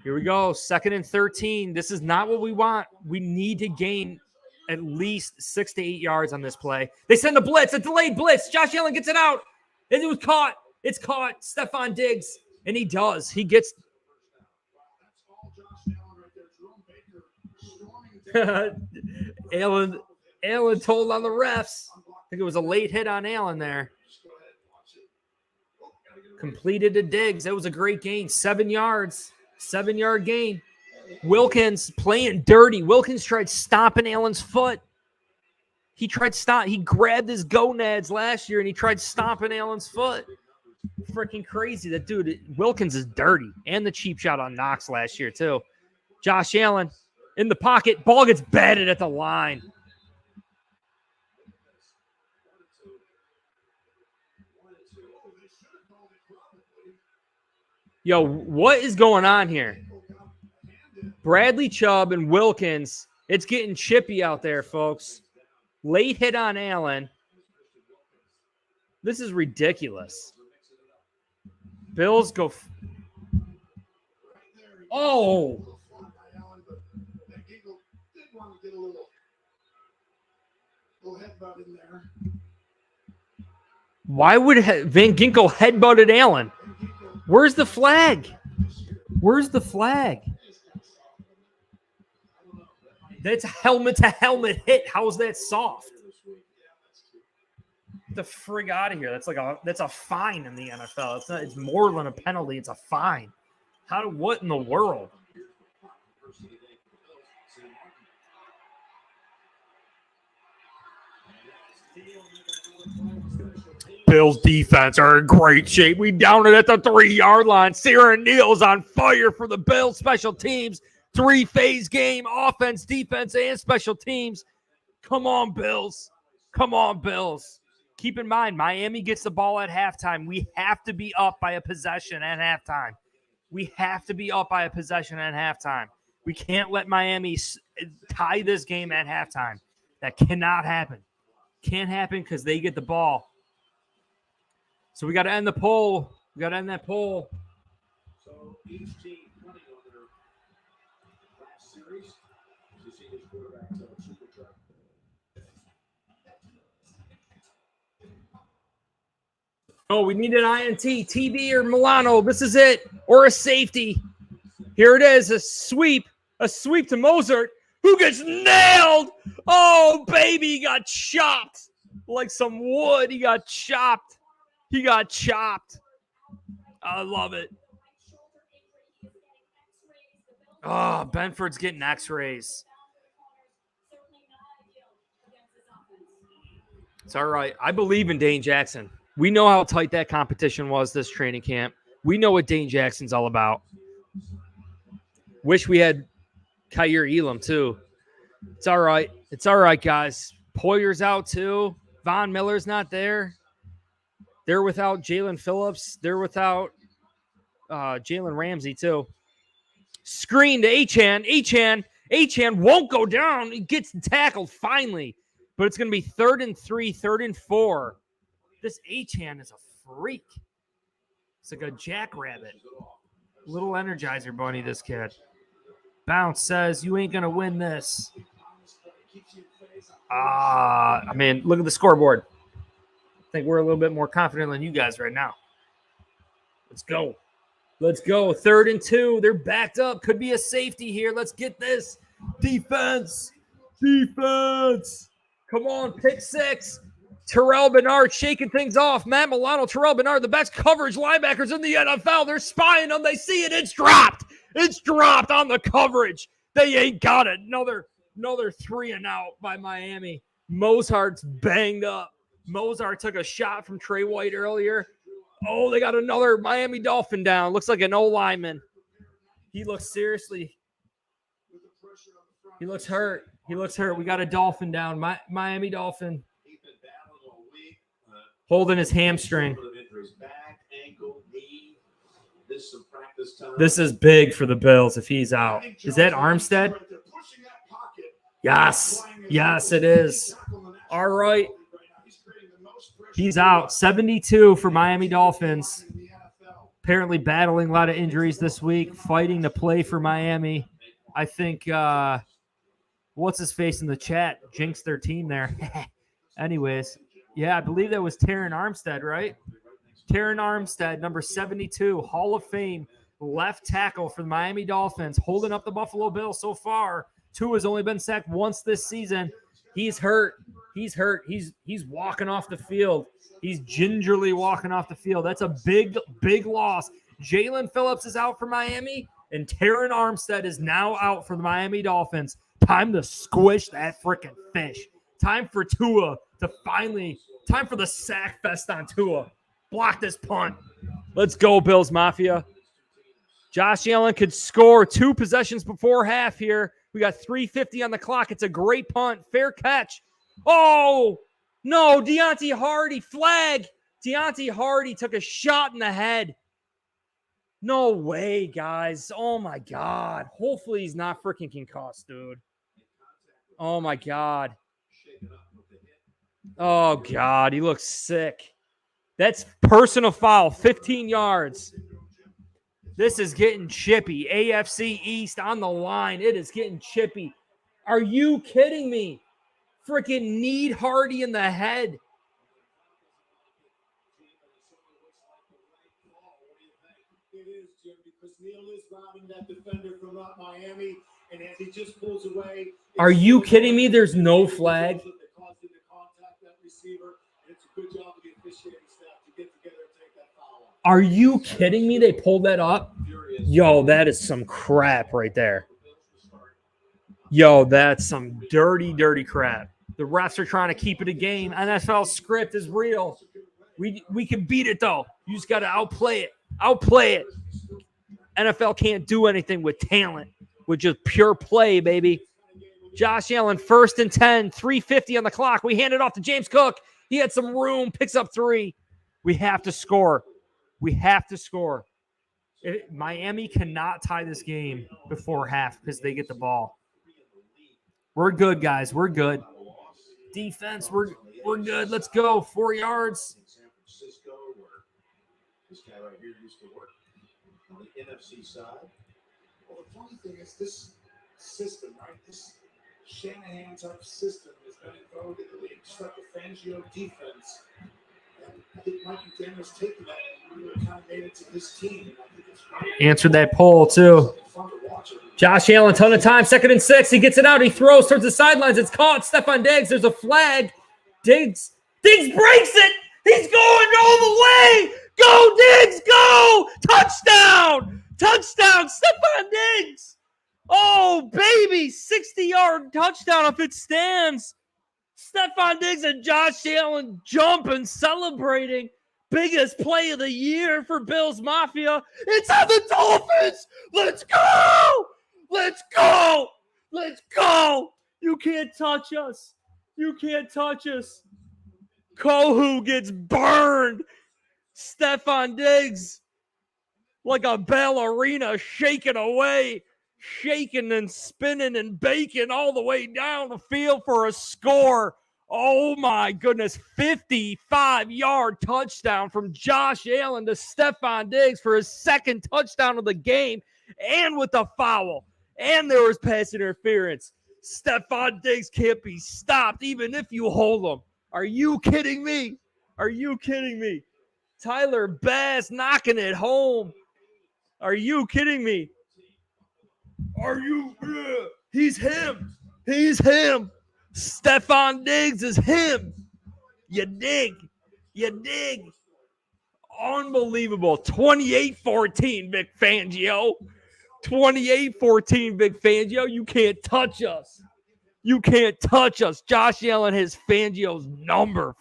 Here we go. 2nd and 13. This is not what we want. We need to gain at least 6 to 8 yards on this play. They send a blitz, a delayed blitz. Josh Allen gets it out. And it was caught. It's caught. Stephon Diggs. And he does. He gets. Allen told on the refs. I think it was a late hit on Allen there. Completed to Diggs. That was a great gain. 7 yards. 7-yard gain. Wilkins playing dirty. Wilkins tried stomping Allen's foot. He grabbed his gonads last year and he tried stomping Allen's foot. Freaking crazy. That dude, Wilkins is dirty. And the cheap shot on Knox last year, too. Josh Allen in the pocket. Ball gets batted at the line. Yo, what is going on here? Bradley Chubb and Wilkins. It's getting chippy out there, folks. Late hit on Allen. This is ridiculous. Bills go. Oh. Why would Van Ginkel headbutted Allen? Where's the flag? Where's the flag? That's a helmet-to-helmet hit. How is that soft? Get the frig out of here. That's a fine in the NFL. It's more than a penalty. It's a fine. What in the world? Bills defense are in great shape. We down it at the 3-yard line. Sarah Neal's on fire for the Bills special teams. 3-phase game, offense, defense, and special teams. Come on, Bills. Come on, Bills. Keep in mind, Miami gets the ball at halftime. We have to be up by a possession at halftime. We have to be up by a possession at halftime. We can't let Miami tie this game at halftime. That cannot happen. Can't happen because they get the ball. So we got to end the poll. We got to end that poll. So each team running on their last series. You see his quarterback super truck. Oh, we need an INT, TB or Milano. This is it. Or a safety. Here it is. A sweep to Mozart, who gets nailed. Oh, baby, he got chopped like some wood. He got chopped. I love it. Oh, Benford's getting x-rays. It's all right. I believe in Dane Jackson. We know how tight that competition was this training camp. We know what Dane Jackson's all about. Wish we had Kyer Elam, too. It's all right. It's all right, guys. Poyer's out, too. Von Miller's not there. They're without Jalen Phillips. They're without Jalen Ramsey, too. Screen to Achan. Achan won't go down. He gets tackled finally. But it's going to be 3rd and 3, 3rd and 4. This Achan is a freak. It's like a jackrabbit. Little Energizer bunny, this kid. Bounce says, you ain't going to win this. Look at the scoreboard. I think we're a little bit more confident than you guys right now. Let's go. 3rd and 2. They're backed up. Could be a safety here. Let's get this. Defense. Defense. Come on, pick 6. Terrell Bernard shaking things off. Matt Milano, Terrell Bernard, the best coverage linebackers in the NFL. They're spying them. They see it. It's dropped. It's dropped on the coverage. They ain't got it. Another 3 and out by Miami. Mozart's banged up. Mozart took a shot from Trey White earlier. Oh, they got another Miami Dolphin down. Looks like an O-lineman. He looks seriously. He looks hurt. He looks hurt. We got a Dolphin down. Miami Dolphin. Holding his hamstring. This is big for the Bills if he's out. Is that Armstead? Yes. Yes, it is. All right. He's out. 72 for Miami Dolphins. Apparently battling a lot of injuries this week, fighting to play for Miami. I think, what's his face in the chat? Jinxed their team there. Anyways, yeah, I believe that was Terran Armstead, right? Terran Armstead, number 72, Hall of Fame, left tackle for the Miami Dolphins, holding up the Buffalo Bills so far. Tua has only been sacked once this season. He's hurt. He's hurt. He's walking off the field. He's gingerly walking off the field. That's a big, big loss. Jalen Phillips is out for Miami, and Terran Armstead is now out for the Miami Dolphins. Time to squish that freaking fish. Time for Tua to finally, time for the sack fest on Tua. Block this punt. Let's go, Bills Mafia. Josh Allen could score 2 possessions before half here. We got 3:50 on the clock. It's a great punt. Fair catch. Oh, no, Deontay Hardy, flag. Deontay Hardy took a shot in the head. No way, guys. Oh, my God. Hopefully he's not freaking concussed, dude. Oh, my God. Oh, God. He looks sick. That's personal foul, 15 yards. This is getting chippy. AFC East on the line. It is getting chippy. Are you kidding me? Freaking need Hardy in the head. It is, Jim, because Neal is robbing that defender from Miami, and as he just pulls away. Are you kidding me? There's no flag. Are you kidding me? They pulled that up? Yo, that is some crap right there. Yo, that's some dirty, dirty crap. The refs are trying to keep it a game. NFL script is real. We can beat it, though. You just got to outplay it. Outplay it. NFL can't do anything with talent, with just pure play, baby. Josh Allen, 1st and 10, 3:50 on the clock. We hand it off to James Cook. He had some room, picks up 3. We have to score. We have to score. Miami cannot tie this game before half because they get the ball. We're good, guys. We're good. Defense, we're good. Let's go. 4 yards. This guy right here used to work on the NFC side. Well, the funny thing is this system, right? This Shanahan type system has been invoked in the league. It's like the Fangio defense. And I think Mike McDaniel's taken that and really kind of made it to his team. And I think it's answered that poll, too. Josh Allen, ton of time. 2nd and 6. He gets it out. He throws towards the sidelines. It's caught. Stephon Diggs. There's a flag. Diggs breaks it. He's going all the way. Go, Diggs, go! Touchdown! Touchdown, Stephon Diggs! Oh, baby, 60-yard touchdown if it stands. Stephon Diggs and Josh Allen jumping, celebrating. Biggest play of the year for Bills Mafia. It's on the Dolphins! Let's go! Let's go! Let's go! You can't touch us. You can't touch us. Kohu gets burned. Stephon Diggs, like a ballerina, shaking away, shaking and spinning and baking all the way down the field for a score. Oh, my goodness. 55-yard touchdown from Josh Allen to Stephon Diggs for his 2nd touchdown of the game, and with a foul. And there was pass interference. Stephon Diggs can't be stopped even if you hold him. Are you kidding me? Are you kidding me? Tyler Bass knocking it home. Are you kidding me? Are you? He's him. He's him. Stephon Diggs is him. You dig. You dig. Unbelievable. 28-14, Vic Fangio. 28-14, Vic Fangio. You can't touch us. You can't touch us. Josh Allen has Fangio's number.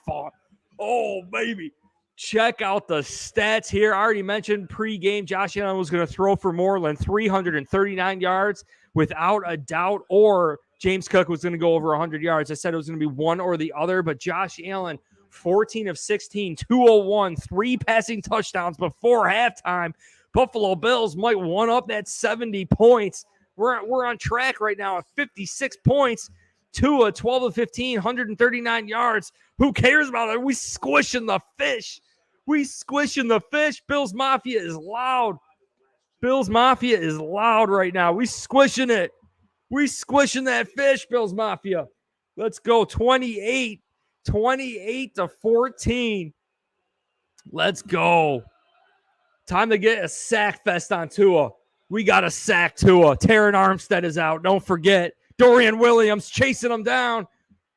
Oh, baby. Check out the stats here. I already mentioned pregame Josh Allen was going to throw for more than 339 yards without a doubt, or James Cook was going to go over 100 yards. I said it was going to be one or the other, but Josh Allen, 14 of 16, 201, 3 passing touchdowns before halftime. Buffalo Bills might one up that 70 points. We're on track right now at 56 points. Tua, 12 of 15, 139 yards. Who cares about it? We squishing the fish. We squishing the fish. Bills Mafia is loud. Bills Mafia is loud right now. We squishing it. We squishing that fish, Bills Mafia. Let's go. 28-14. Let's go. Time to get a sack fest on Tua. We got a sack Tua. Taron Armstead is out. Don't forget. Dorian Williams chasing him down.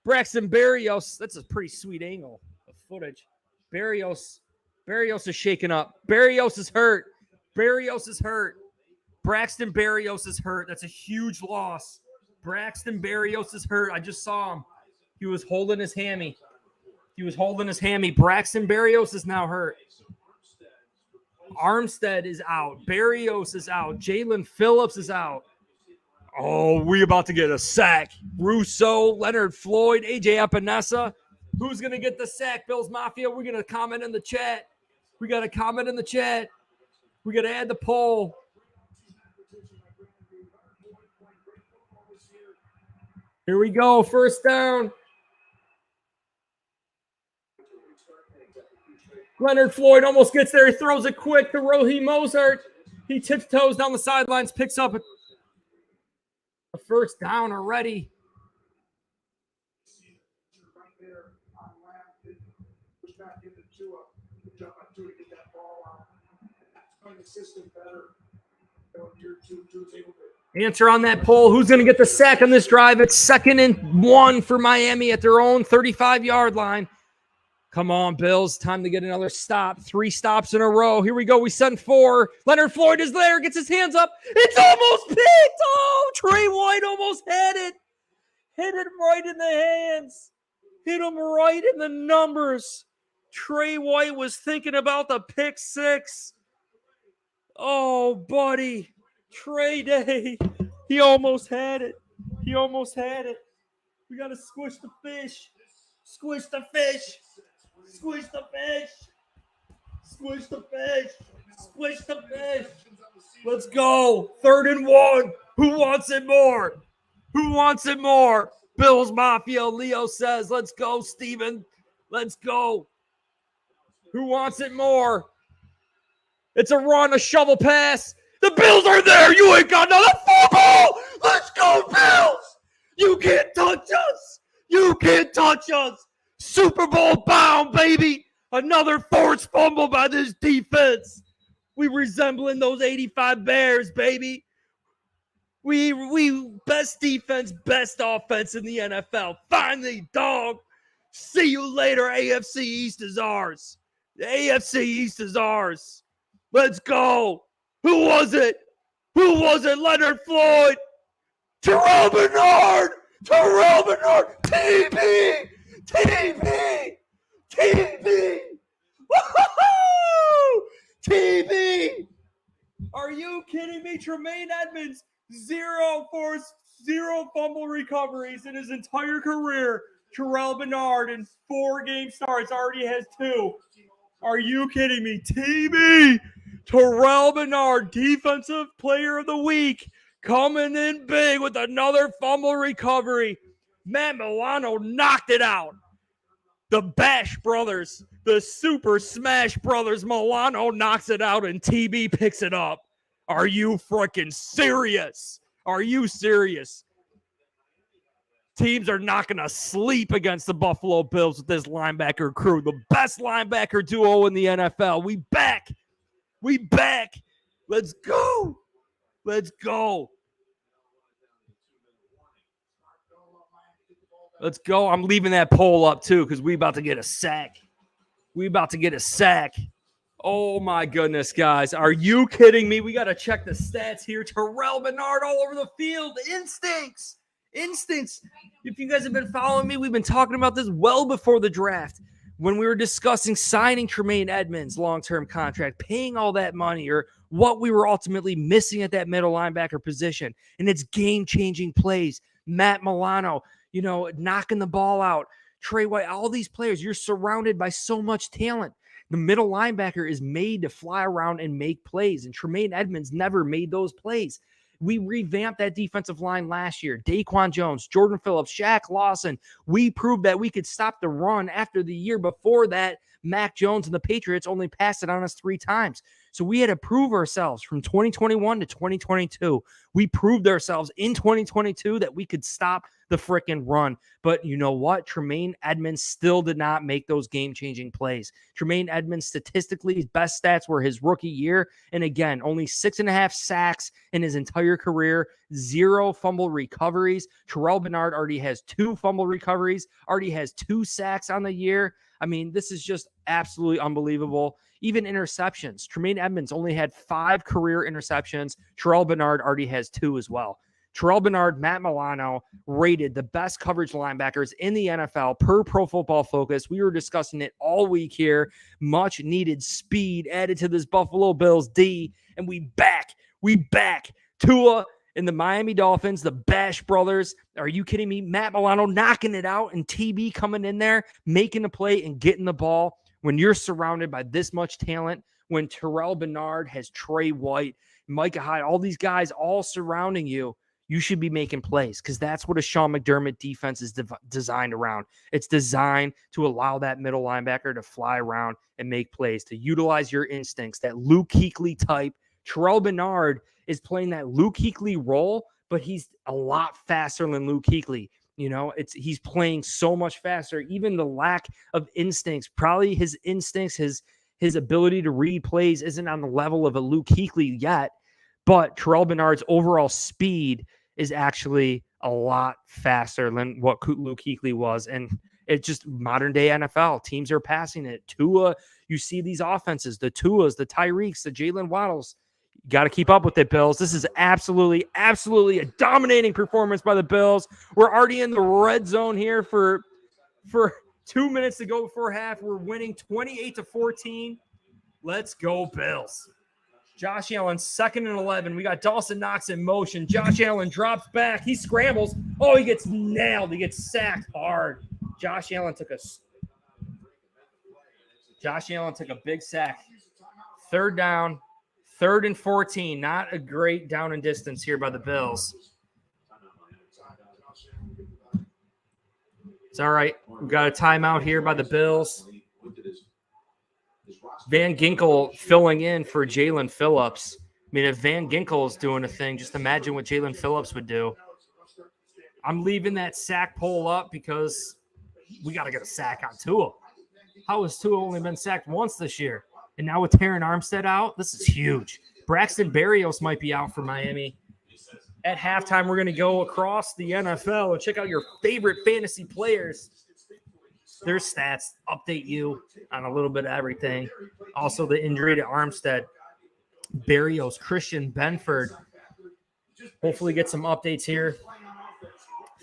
Braxton Berrios. That's a pretty sweet angle of footage. Berrios is shaking up. Berrios is hurt. Braxton Berrios is hurt. That's a huge loss. Braxton Berrios is hurt. I just saw him. He was holding his hammy. Braxton Berrios is now hurt. Armstead is out. Berrios is out. Jalen Phillips is out. Oh, we about to get a sack. Russo, Leonard Floyd, AJ Epinesa. Who's going to get the sack, Bills Mafia? We're going to comment in the chat. We got to comment in the chat. We got to add the poll. Here we go. First down. Leonard Floyd almost gets there. He throws it quick to Raheem Mostert. He tiptoes down the sidelines, picks up a first down already. Answer on that poll. Who's going to get the sack on this drive? It's 2nd and 1 for Miami at their own 35-yard line. Come on, Bills. Time to get another stop. 3 stops in a row. Here we go. We send 4. Leonard Floyd is there. Gets his hands up. It's almost picked. Oh, Trey White almost had it. Hit it right in the hands. Hit him right in the numbers. Trey White was thinking about the pick 6. Oh, buddy. Trey Day. He almost had it. We got to squish the fish. Squish the fish. Let's go. 3rd and 1. Who wants it more? Bills Mafia. Leo says, let's go, Steven. Let's go. Who wants it more? It's a run, a shovel pass. The Bills are there. You ain't got another football. Let's go, Bills. You can't touch us. Super Bowl bound, baby. Another forced fumble by this defense. We resembling those 85 Bears, baby. We best defense, best offense in the NFL. Finally, dog. See you later. AFC East is ours. The AFC East is ours. Let's go. Who was it? Leonard Floyd. Terrell Bernard. TB. Woo-hoo-hoo! TB. Are you kidding me? Tremaine Edmonds, 0 fumble recoveries in his entire career. Terrell Bernard in 4 game starts already has 2. Are you kidding me? TB. Terrell Bernard, Defensive Player of the Week, coming in big with another fumble recovery. Matt Milano knocked it out. The Bash Brothers, the Super Smash Brothers, Milano knocks it out and TB picks it up. Are you freaking serious? Teams are not going to sleep against the Buffalo Bills with this linebacker crew. The best linebacker duo in the NFL. We back. Let's go. Let's go. I'm leaving that poll up too because we about to get a sack. Oh, my goodness, guys. Are you kidding me? We got to check the stats here. Terrell Bernard all over the field. Instincts. If you guys have been following me, we've been talking about this well before the draft when we were discussing signing Tremaine Edmonds' long-term contract, paying all that money, or what we were ultimately missing at that middle linebacker position. And it's game-changing plays. Matt Milano, knocking the ball out. Trey White, all these players, you're surrounded by so much talent. The middle linebacker is made to fly around and make plays, and Tremaine Edmonds never made those plays. We revamped that defensive line last year. Daquan Jones, Jordan Phillips, Shaq Lawson. We proved that we could stop the run after the year before that. Mac Jones and the Patriots only passed it on us 3 times. So we had to prove ourselves from 2021 to 2022. We proved ourselves in 2022 that we could stop the freaking run. But you know what? Tremaine Edmonds still did not make those game-changing plays. Tremaine Edmonds, statistically, his best stats were his rookie year. And again, only 6.5 sacks in his entire career, 0 fumble recoveries. Terrell Bernard already has 2 fumble recoveries, already has 2 sacks on the year. I mean, this is just absolutely unbelievable. Even interceptions. Tremaine Edmonds only had 5 career interceptions. Terrell Bernard already has 2 as well. Terrell Bernard, Matt Milano, rated the best coverage linebackers in the NFL per Pro Football Focus. We were discussing it all week here. Much needed speed added to this Buffalo Bills D, and we back Tua and the Miami Dolphins, the Bash Brothers. Are you kidding me? Matt Milano knocking it out, and TB coming in there, making a play and getting the ball. When you're surrounded by this much talent, when Terrell Bernard has Trey White, Micah Hyde, all these guys all surrounding you, you should be making plays because that's what a Sean McDermott defense is designed around. It's designed to allow that middle linebacker to fly around and make plays, to utilize your instincts, that Luke Kuechly type. Terrell Bernard is playing that Luke Kuechly role, but he's a lot faster than Luke Kuechly. He's playing so much faster. Even the lack of instincts, probably his instincts, his ability to read plays isn't on the level of a Luke Kuechly yet, but Terrell Bernard's overall speed is actually a lot faster than what Luke Kuechly was. And it's just modern day NFL. Teams are passing it. Tua, you see these offenses, the Tuas, the Tyreeks, the Jalen Waddles. You got to keep up with it, Bills. This is absolutely a dominating performance by the Bills. We're already in the red zone here for 2 minutes to go before half. We're winning 28-14. Let's go, Bills. Josh Allen, 2nd and 11. We got Dawson Knox in motion. Josh Allen drops back. He scrambles. Oh, he gets nailed. He gets sacked hard. Josh Allen took a big sack. 3rd down, 3rd and 14. Not a great down and distance here by the Bills. It's all right. We got a timeout here by the Bills. Van Ginkel filling in for Jalen Phillips. I mean, if Van Ginkel is doing a thing, just imagine what Jalen Phillips would do. I'm leaving that sack poll up because we got to get a sack on Tua. How has Tua only been sacked once this year? And now with Terron Armstead out, this is huge. Braxton Berrios might be out for Miami. At halftime, we're going to go across the NFL and check out your favorite fantasy players. Their stats, update you on a little bit of everything. Also, the injury to Armstead, Berrios, Christian Benford. Hopefully get some updates here.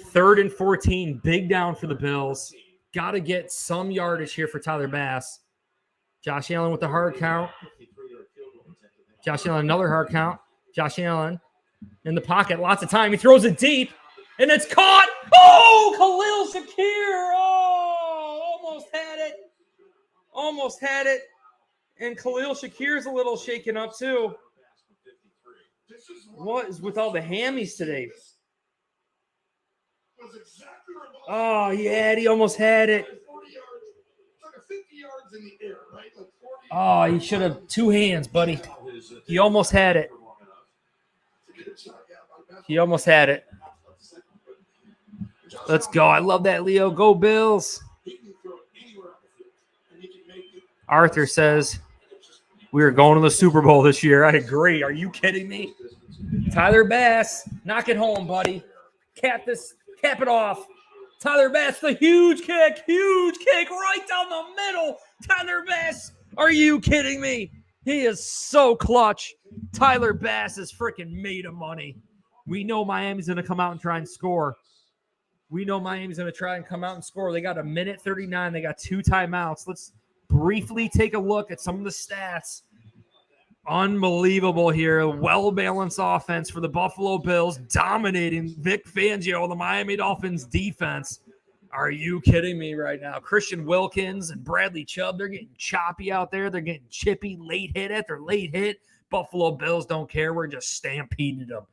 3rd and 14, big down for the Bills. Got to get some yardage here for Tyler Bass. Josh Allen with the hard count. Josh Allen, another hard count. Josh Allen in the pocket, lots of time. He throws it deep, and it's caught. Oh, Khalil Shakir. Oh, almost had it. And Khalil Shakir's a little shaken up too. What is with all the hammies today? Oh, yeah, he almost had it. Oh, he should have 2 hands, buddy. He almost had it. Let's go. I love that, Leo. Go Bills. Arthur says, we are going to the Super Bowl this year. I agree. Are you kidding me? Tyler Bass, knock it home, buddy. Cap it off. Tyler Bass, the huge kick right down the middle. Tyler Bass, are you kidding me? He is so clutch. Tyler Bass is freaking made of money. We know Miami's going to come out and try and score. They got a minute 39. They got 2 timeouts. Let's briefly take a look at some of the stats. Unbelievable here. Well-balanced offense for the Buffalo Bills, dominating Vic Fangio, the Miami Dolphins defense. Are you kidding me right now? Christian Wilkins and Bradley Chubb, they're getting choppy out there. They're getting chippy, late hit after late hit. Buffalo Bills don't care. We're just stampeding them.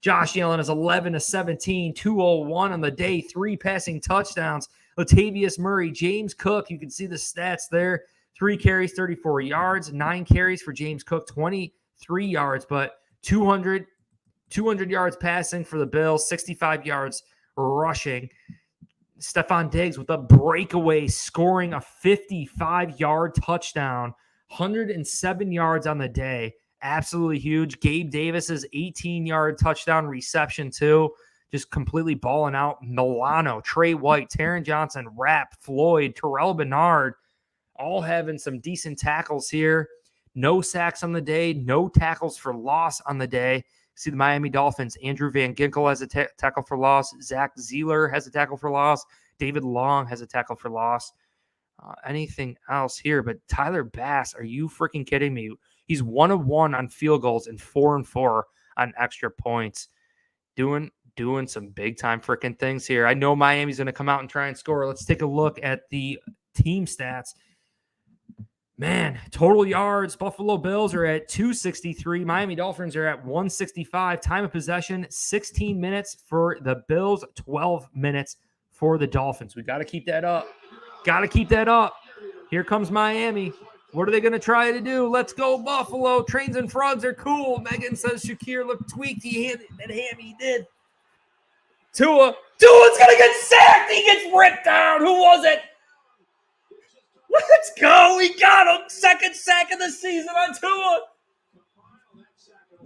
Josh Allen is 11-17, 201 on the day, 3 passing touchdowns. Latavius Murray, James Cook, you can see the stats there. 3 carries, 34 yards, 9 carries for James Cook, 23 yards, but 200 yards passing for the Bills, 65 yards rushing. Stephon Diggs with a breakaway, scoring a 55-yard touchdown, 107 yards on the day. Absolutely huge. Gabe Davis's 18-yard touchdown reception, too. Just completely balling out. Milano, Trey White, Taron Johnson, Rapp, Floyd, Terrell Bernard, all having some decent tackles here. No sacks on the day. No tackles for loss on the day. See the Miami Dolphins. Andrew Van Ginkel has a tackle for loss. Zach Zeeler has a tackle for loss. David Long has a tackle for loss. Anything else here? But Tyler Bass, are you freaking kidding me? He's 1 of 1 on field goals and 4 and 4 on extra points. Doing some big time freaking things here. I know Miami's going to come out and try and score. Let's take a look at the team stats. Man, total yards, Buffalo Bills are at 263. Miami Dolphins are at 165. Time of possession, 16 minutes for the Bills, 12 minutes for the Dolphins. We got to keep that up. Here comes Miami. What are they going to try to do? Let's go, Buffalo. Trains and frogs are cool. Megan says Shakir looked tweaked. He did. Tua's going to get sacked. He gets ripped down. Who was it? Let's go. We got him. Second sack of the season on Tua.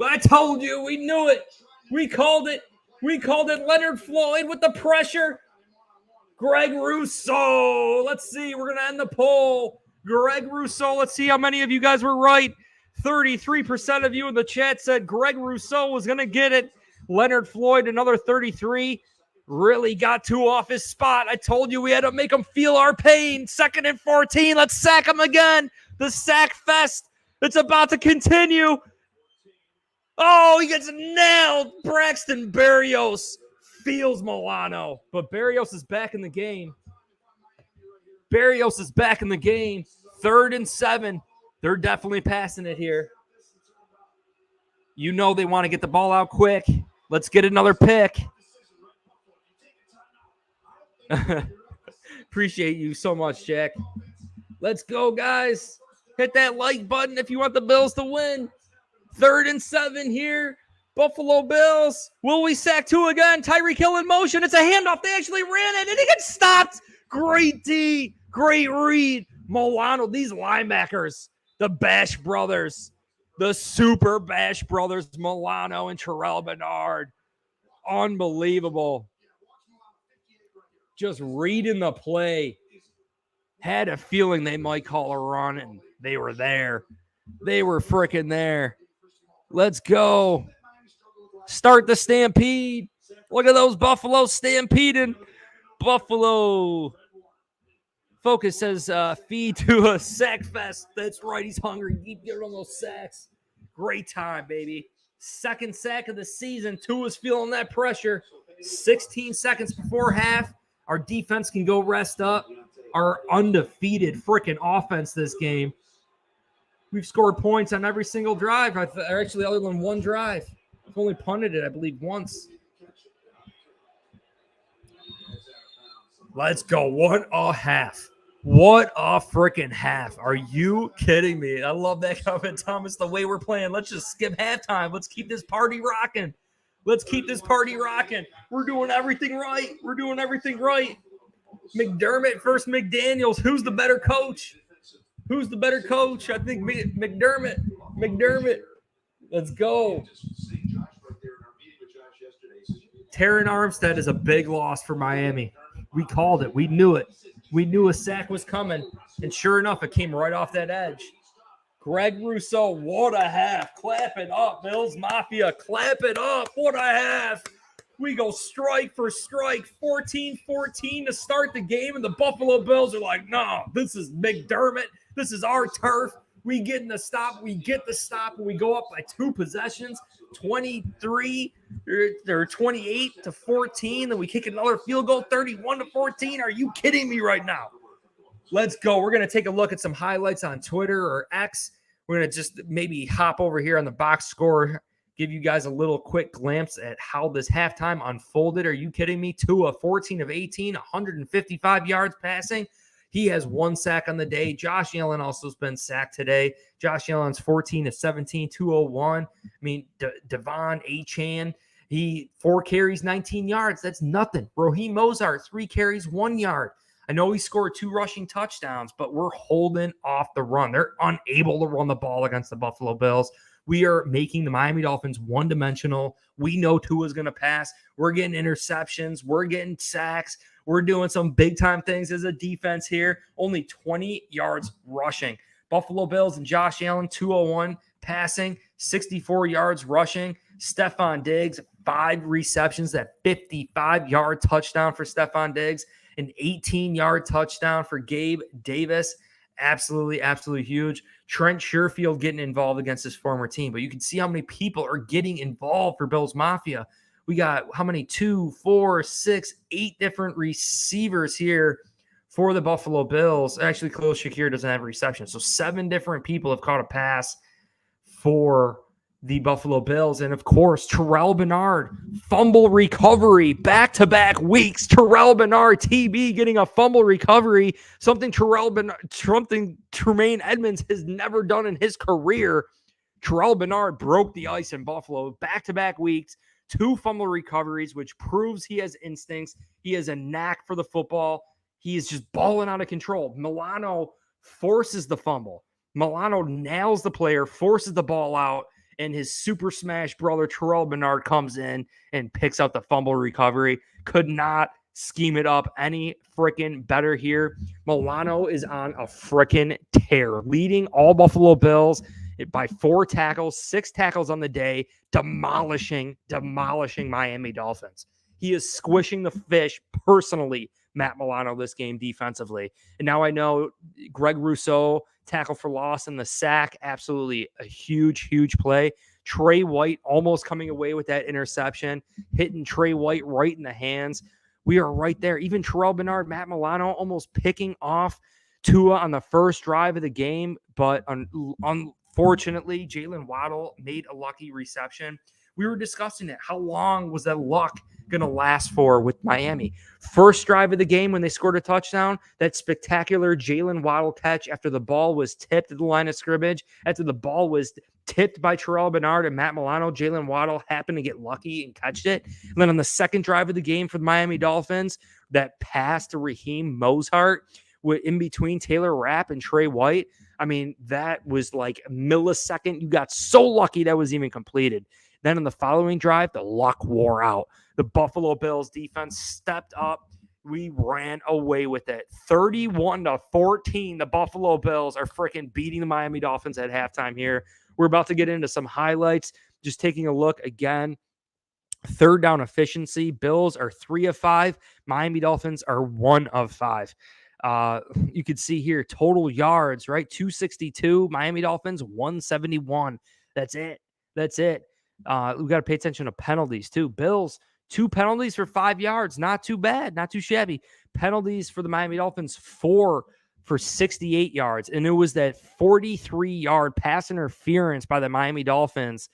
I told you. We knew it. We called it. Leonard Floyd with the pressure. Greg Rousseau. Let's see. We're going to end the poll. Greg Rousseau. Let's see how many of you guys were right. 33% of you in the chat said Greg Rousseau was going to get it. Leonard Floyd, another 33. Really got Tua off his spot. I told you we had to make him feel our pain. 2nd and 14. Let's sack him again. The sack fest. It's about to continue. Oh, he gets nailed. Braxton Berrios feels Milano. But Berrios is back in the game. 3rd and 7. They're definitely passing it here. You know they want to get the ball out quick. Let's get another pick. Appreciate you so much, Jack. Let's go, guys. Hit that like button if you want the Bills to win. 3rd and 7 here. Buffalo Bills. Will we sack 2 again? Tyreek Hill in motion. It's a handoff. They actually ran it, and he gets stopped. Great D. Great read. Milano, these linebackers, the Bash brothers, the super Bash brothers, Milano and Terrell Bernard. Unbelievable. Just reading the play. Had a feeling they might call a run, and they were there. They were freaking there. Let's go. Start the stampede. Look at those Buffalo stampeding. Buffalo. Focus says feed to a sack fest. That's right. He's hungry. Keep getting on those sacks. Great time, baby. 2nd sack of the season. Tua's feeling that pressure. 16 seconds before half. Our defense can go rest up. Our undefeated freaking offense this game. We've scored points on every single drive. Actually, other than one drive. I've only punted it, I believe, once. Let's go. What a half. What a freaking half. Are you kidding me? I love that comment, Thomas, the way we're playing. Let's just skip halftime. Let's keep this party rocking. We're doing everything right. McDermott versus McDaniels. Who's the better coach? I think McDermott. Let's go. Terran Armstead is a big loss for Miami. We called it. We knew it. We knew a sack was coming. And sure enough, it came right off that edge. Greg Rousseau, what a half. Clap it up, Bills Mafia. Clap it up. What a half. We go strike for strike, 14-14 to start the game, and the Buffalo Bills are like, no, this is McDermott. This is our turf. We get in the stop. We get the stop, and we go up by 2 possessions, 23 or 28-14. Then we kick another field goal, 31-14. Are you kidding me right now? Let's go. We're going to take a look at some highlights on Twitter or X. We're going to just maybe hop over here on the box score, give you guys a little quick glimpse at how this halftime unfolded. Are you kidding me? Tua, 14 of 18, 155 yards passing. He has 1 sack on the day. Josh Allen also has been sacked today. Josh Allen's 14 of 17, 201. I mean, Devon Achane, he 4 carries, 19 yards. That's nothing. Raheem Mostert, 3 carries, 1 yard. I know he scored 2 rushing touchdowns, but we're holding off the run. They're unable to run the ball against the Buffalo Bills. We are making the Miami Dolphins one-dimensional. We know Tua's going to pass. We're getting interceptions. We're getting sacks. We're doing some big-time things as a defense here. Only 20 yards rushing. Buffalo Bills and Josh Allen, 201 passing, 64 yards rushing. Stephon Diggs, 5 receptions, that 55-yard touchdown for Stephon Diggs. An 18-yard touchdown for Gabe Davis. Absolutely, absolutely huge. Trent Sherfield getting involved against his former team. But you can see how many people are getting involved for Bills Mafia. We got how many? 2, 4, 6, 8 different receivers here for the Buffalo Bills. Actually, Khalil Shakir doesn't have a reception. So 7 different people have caught a pass for the Buffalo Bills. And of course, Terrell Bernard, fumble recovery, back-to-back weeks. Terrell Bernard, TB, getting a fumble recovery, something Tremaine Edmonds has never done in his career. Terrell Bernard broke the ice in Buffalo, back-to-back weeks, 2 fumble recoveries, which proves he has instincts. He has a knack for the football. He is just balling out of control. Milano forces the fumble. Milano nails the player, forces the ball out, and his super smash brother, Terrell Bernard, comes in and picks out the fumble recovery. Could not scheme it up any freaking better here. Milano is on a freaking tear, leading all Buffalo Bills by 4 tackles, 6 tackles on the day, demolishing Miami Dolphins. He is squishing the fish personally, Matt Milano, this game defensively. And now I know Greg Rousseau, tackle for loss and the sack, absolutely a huge, huge play. Trey White almost coming away with that interception, hitting Trey White right in the hands. We are right there. Even Terrell Bernard, Matt Milano almost picking off Tua on the first drive of the game, but unfortunately, Jalen Waddle made a lucky reception. We were discussing it. How long was that luck going to last for with Miami? First drive of the game when they scored a touchdown, that spectacular Jalen Waddle catch after the ball was tipped at the line of scrimmage, after the ball was tipped by Terrell Bernard and Matt Milano, Jalen Waddle happened to get lucky and catch it. And then on the second drive of the game for the Miami Dolphins, that pass to Raheem Mostert in between Taylor Rapp and Trey White. I mean, that was like a millisecond. You got so lucky that was even completed. Then in the following drive, the luck wore out. The Buffalo Bills defense stepped up. We ran away with it. 31-14. The Buffalo Bills are freaking beating the Miami Dolphins at halftime here. We're about to get into some highlights. Just taking a look again. Third down efficiency. Bills are 3 of 5. Miami Dolphins are 1 of 5. You can see here total yards, right? 262. Miami Dolphins 171. That's it. We got to pay attention to penalties too. Bills, 2 penalties for 5 yards. Not too bad. Not too shabby. Penalties for the Miami Dolphins, 4 for 68 yards. And it was that 43-yard pass interference by the Miami Dolphins.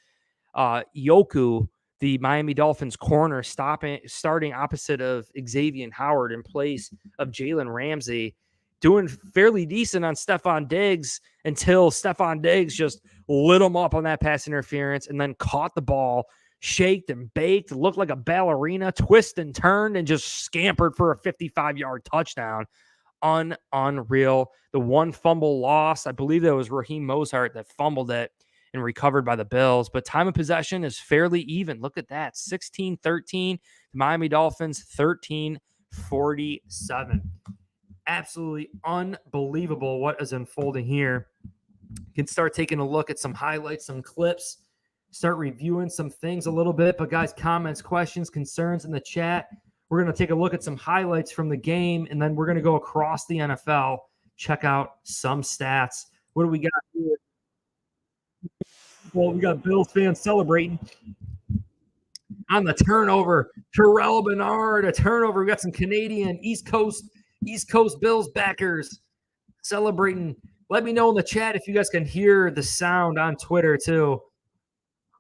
Yoku, the Miami Dolphins corner, starting opposite of Xavier Howard in place of Jalen Ramsey, doing fairly decent on Stephon Diggs until Stephon Diggs just lit him up on that pass interference and then caught the ball, shaked and baked, looked like a ballerina, twist and turned, and just scampered for a 55-yard touchdown. Unreal. The 1 fumble loss, I believe that was Raheem Mostert that fumbled it and recovered by the Bills. But time of possession is fairly even. Look at that. 16-13. The Miami Dolphins 13 47. Absolutely unbelievable what is unfolding here. You can start taking a look at some highlights, some clips, start reviewing some things a little bit. But guys, comments, questions, concerns in the chat. We're going to take a look at some highlights from the game, and then we're going to go across the NFL, check out some stats. What do we got here? Well, we got Bills fans celebrating on the turnover. Terrell Bernard, a turnover. We got some Canadian East Coast Bills backers celebrating. Let me know in the chat if you guys can hear the sound on Twitter too.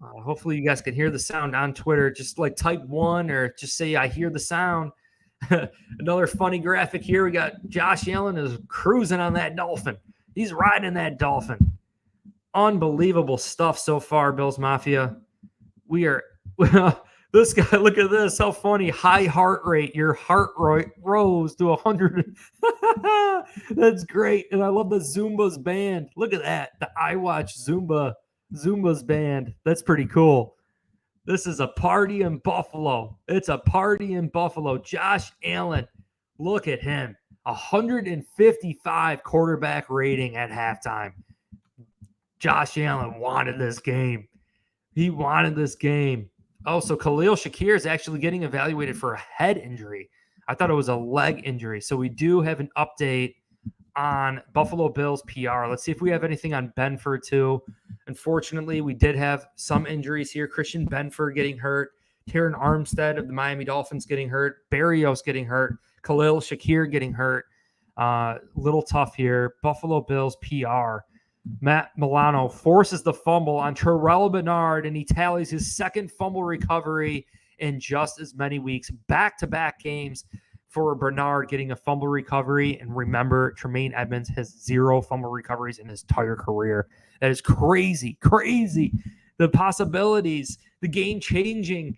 Hopefully you guys can hear the sound on Twitter. Just like type 1 or just say I hear the sound. Another funny graphic here. We got Josh Allen is cruising on that Dolphin. He's riding that Dolphin. Unbelievable stuff so far, Bills Mafia. We are this guy, look at this. How funny. High heart rate. Your heart rate rose to 100. That's great. And I love the Zumba's band. Look at that. The I Watch Zumba's band. That's pretty cool. This is a party in Buffalo. It's a party in Buffalo. Josh Allen, look at him. 155 quarterback rating at halftime. Josh Allen wanted this game. He wanted this game. Oh, so Khalil Shakir is actually getting evaluated for a head injury. I thought it was a leg injury. So we do have an update on Buffalo Bills PR. Let's see if we have anything on Benford too. Unfortunately, we did have some injuries here. Christian Benford getting hurt. Taron Armstead of the Miami Dolphins getting hurt. Barrios getting hurt. Khalil Shakir getting hurt. Little tough here. Buffalo Bills PR. Matt Milano forces the fumble on Terrell Bernard, and he tallies his second fumble recovery in just as many weeks. Back-to-back games for Bernard getting a fumble recovery. And remember, Tremaine Edmonds has 0 fumble recoveries in his entire career. That is crazy, crazy. The possibilities, the game-changing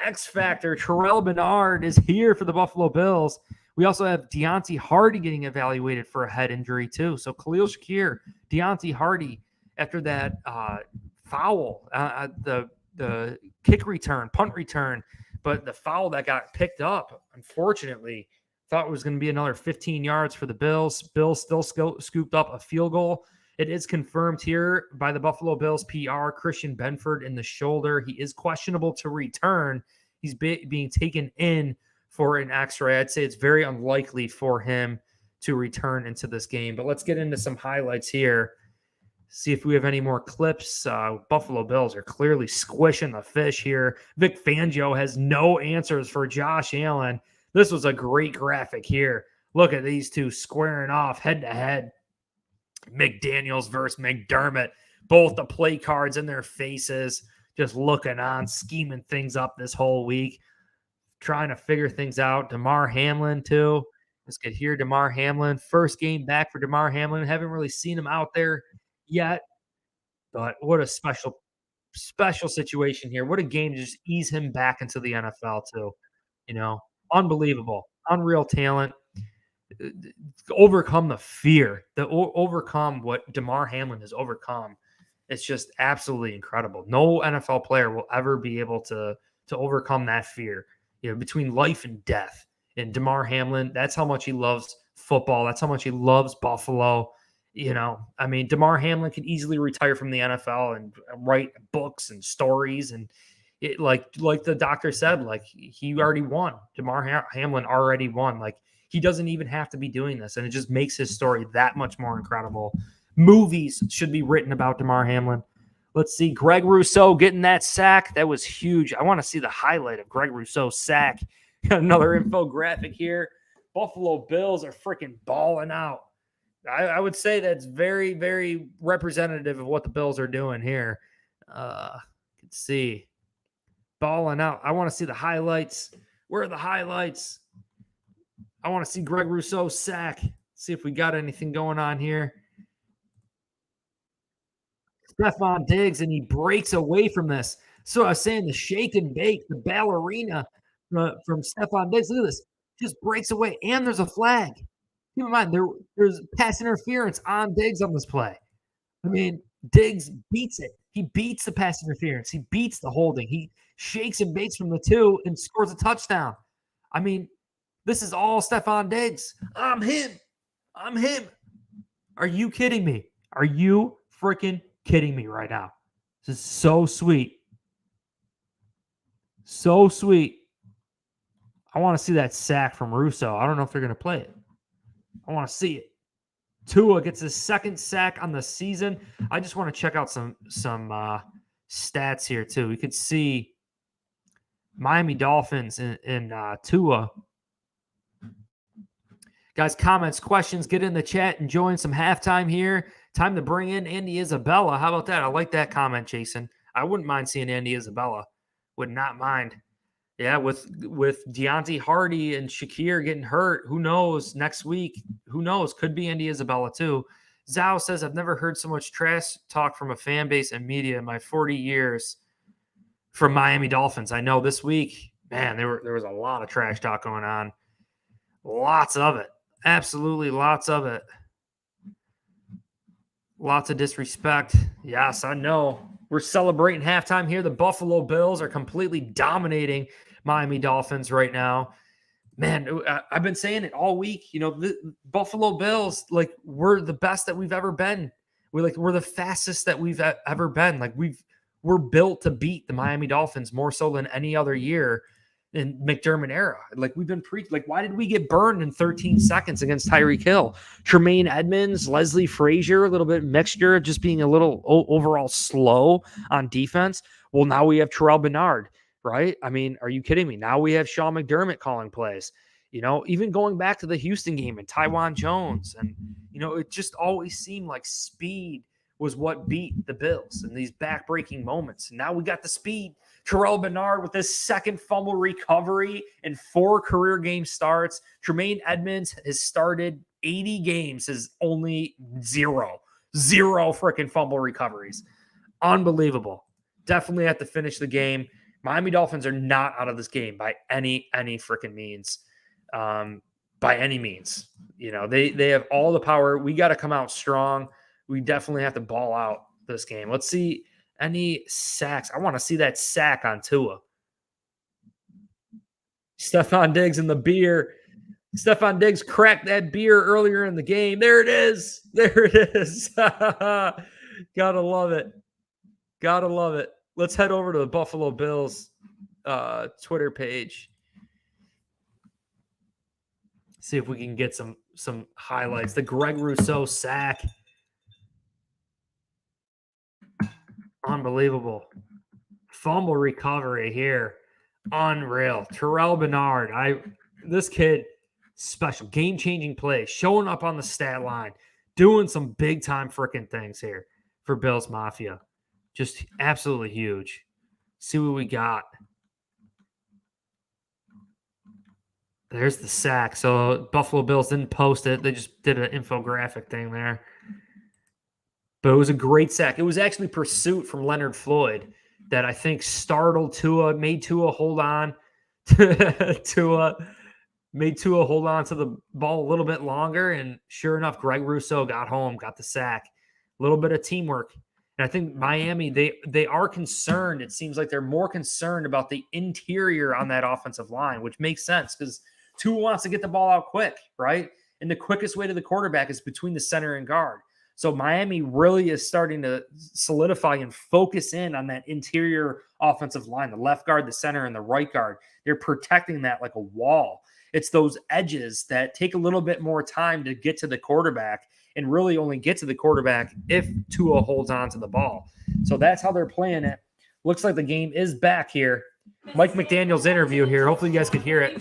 X factor, Terrell Bernard is here for the Buffalo Bills. We also have Deontay Hardy getting evaluated for a head injury too. So Khalil Shakir, Deontay Hardy, after that foul, the kick return, punt return, but the foul that got picked up, unfortunately, thought it was going to be another 15 yards for the Bills. Bills still scooped up a field goal. It is confirmed here by the Buffalo Bills PR, Christian Benford in the shoulder. He is questionable to return. He's being taken in for an x-ray. I'd say it's very unlikely for him to return into this game. But let's get into some highlights here. See if we have any more clips. Buffalo Bills are clearly squishing the fish here. Vic Fangio has no answers for Josh Allen. This was a great graphic here. Look at these two squaring off head-to-head. McDaniels versus McDermott. Both the play cards in their faces, just looking on, scheming things up this whole week. Trying to figure things out. Damar Hamlin, too. Let's get here. Damar Hamlin. First game back for Damar Hamlin. Haven't really seen him out there yet. But what a special situation here. What a game to just ease him back into the NFL, too. You know, unbelievable. Unreal talent. Overcome the fear. Overcome what Damar Hamlin has overcome. It's just absolutely incredible. No NFL player will ever be able to overcome that fear. You know, between life and death. And Damar Hamlin, that's how much he loves football. That's how much he loves Buffalo. You know, I mean, Damar Hamlin can easily retire from the NFL and write books and stories. And it, like the doctor said, like he already won. Damar Hamlin already won. Like he doesn't even have to be doing this. And it just makes his story that much more incredible. Movies should be written about Damar Hamlin. Let's see. Greg Rousseau getting that sack. That was huge. I want to see the highlight of Greg Rousseau's sack. Got another infographic here. Buffalo Bills are freaking balling out. I would say that's very, very representative of what the Bills are doing here. Let's see. Balling out. I want to see the highlights. Where are the highlights? I want to see Greg Rousseau's sack. See if we got anything going on here. Stephon Diggs, and he breaks away from this. So I was saying the shake and bake, the ballerina from Stephon Diggs. Look at this. Just breaks away, and there's a flag. Keep in mind, there's pass interference on Diggs on this play. I mean, Diggs beats it. He beats the pass interference. He beats the holding. He shakes and bakes from the 2 and scores a touchdown. I mean, This is all Stephon Diggs. I'm him. Are you kidding me? Are you freaking kidding me right now? This is so sweet. So sweet. I want to see that sack from Russo. I don't know if they're going to play it. I want to see it. Tua gets his second sack on the season. I just want to check out some stats here too. We could see Miami Dolphins in Tua. Guys, comments, questions, get in the chat and join some halftime here. Time to bring in Andy Isabella. How about that? I like that comment, Jason. I wouldn't mind seeing Andy Isabella. Would not mind. Yeah, with Deontay Hardy and Shakir getting hurt, who knows next week? Who knows? Could be Andy Isabella too. Zhao says, I've never heard so much trash talk from a fan base and media in my 40 years from Miami Dolphins. I know this week, man, there was a lot of trash talk going on. Lots of it. Absolutely lots of it. Lots of disrespect. Yes, I know. We're celebrating halftime here. The Buffalo Bills are completely dominating Miami Dolphins right now. Man, I've been saying it all week. You know, the Buffalo Bills, like, we're the best that we've ever been. We're the fastest that we've ever been. Like, we're built to beat the Miami Dolphins more so than any other year in McDermott era. Like, we've been why did we get burned in 13 seconds against Tyreek Hill? Tremaine Edmonds, Leslie Frazier, a little bit mixture of just being a little overall slow on defense. Well, now we have Terrell Bernard, right? I mean, are you kidding me? Now we have Sean McDermott calling plays. You know, even going back to the Houston game and Tywan Jones. And, you know, it just always seemed like speed was what beat the Bills in these back-breaking moments. And now we got the speed. Terrell Bernard with his second fumble recovery and 4 career game starts. Tremaine Edmonds has started 80 games, has only zero freaking fumble recoveries. Unbelievable. Definitely have to finish the game. Miami Dolphins are not out of this game by any freaking means. By any means. You know, they have all the power. We got to come out strong. We definitely have to ball out this game. Let's see any sacks. I want to see that sack on Tua. Stephon Diggs in the beer. Stephon Diggs cracked that beer earlier in the game. There it is. Gotta love it. Gotta love it. Let's head over to the Buffalo Bills Twitter page. See if we can get some highlights. The Greg Rousseau sack. Unbelievable. Fumble recovery here. Unreal. Terrell Bernard. This kid, special. Game-changing play. Showing up on the stat line. Doing some big-time freaking things here for Bills Mafia. Just absolutely huge. See what we got. There's the sack. So Buffalo Bills didn't post it. They just did an infographic thing there. But it was a great sack. It was actually pursuit from Leonard Floyd that I think startled Tua, made Tua hold on. Made Tua hold on to the ball a little bit longer. And sure enough, Greg Rousseau got home, got the sack. A little bit of teamwork. And I think Miami, they are concerned. It seems like they're more concerned about the interior on that offensive line, which makes sense because Tua wants to get the ball out quick, right? And the quickest way to the quarterback is between the center and guard. So Miami really is starting to solidify and focus in on that interior offensive line, the left guard, the center, and the right guard. They're protecting that like a wall. It's those edges that take a little bit more time to get to the quarterback and really only get to the quarterback if Tua holds on to the ball. So that's how they're playing it. Looks like the game is back here. Mike McDaniel's interview here. Hopefully you guys can hear it.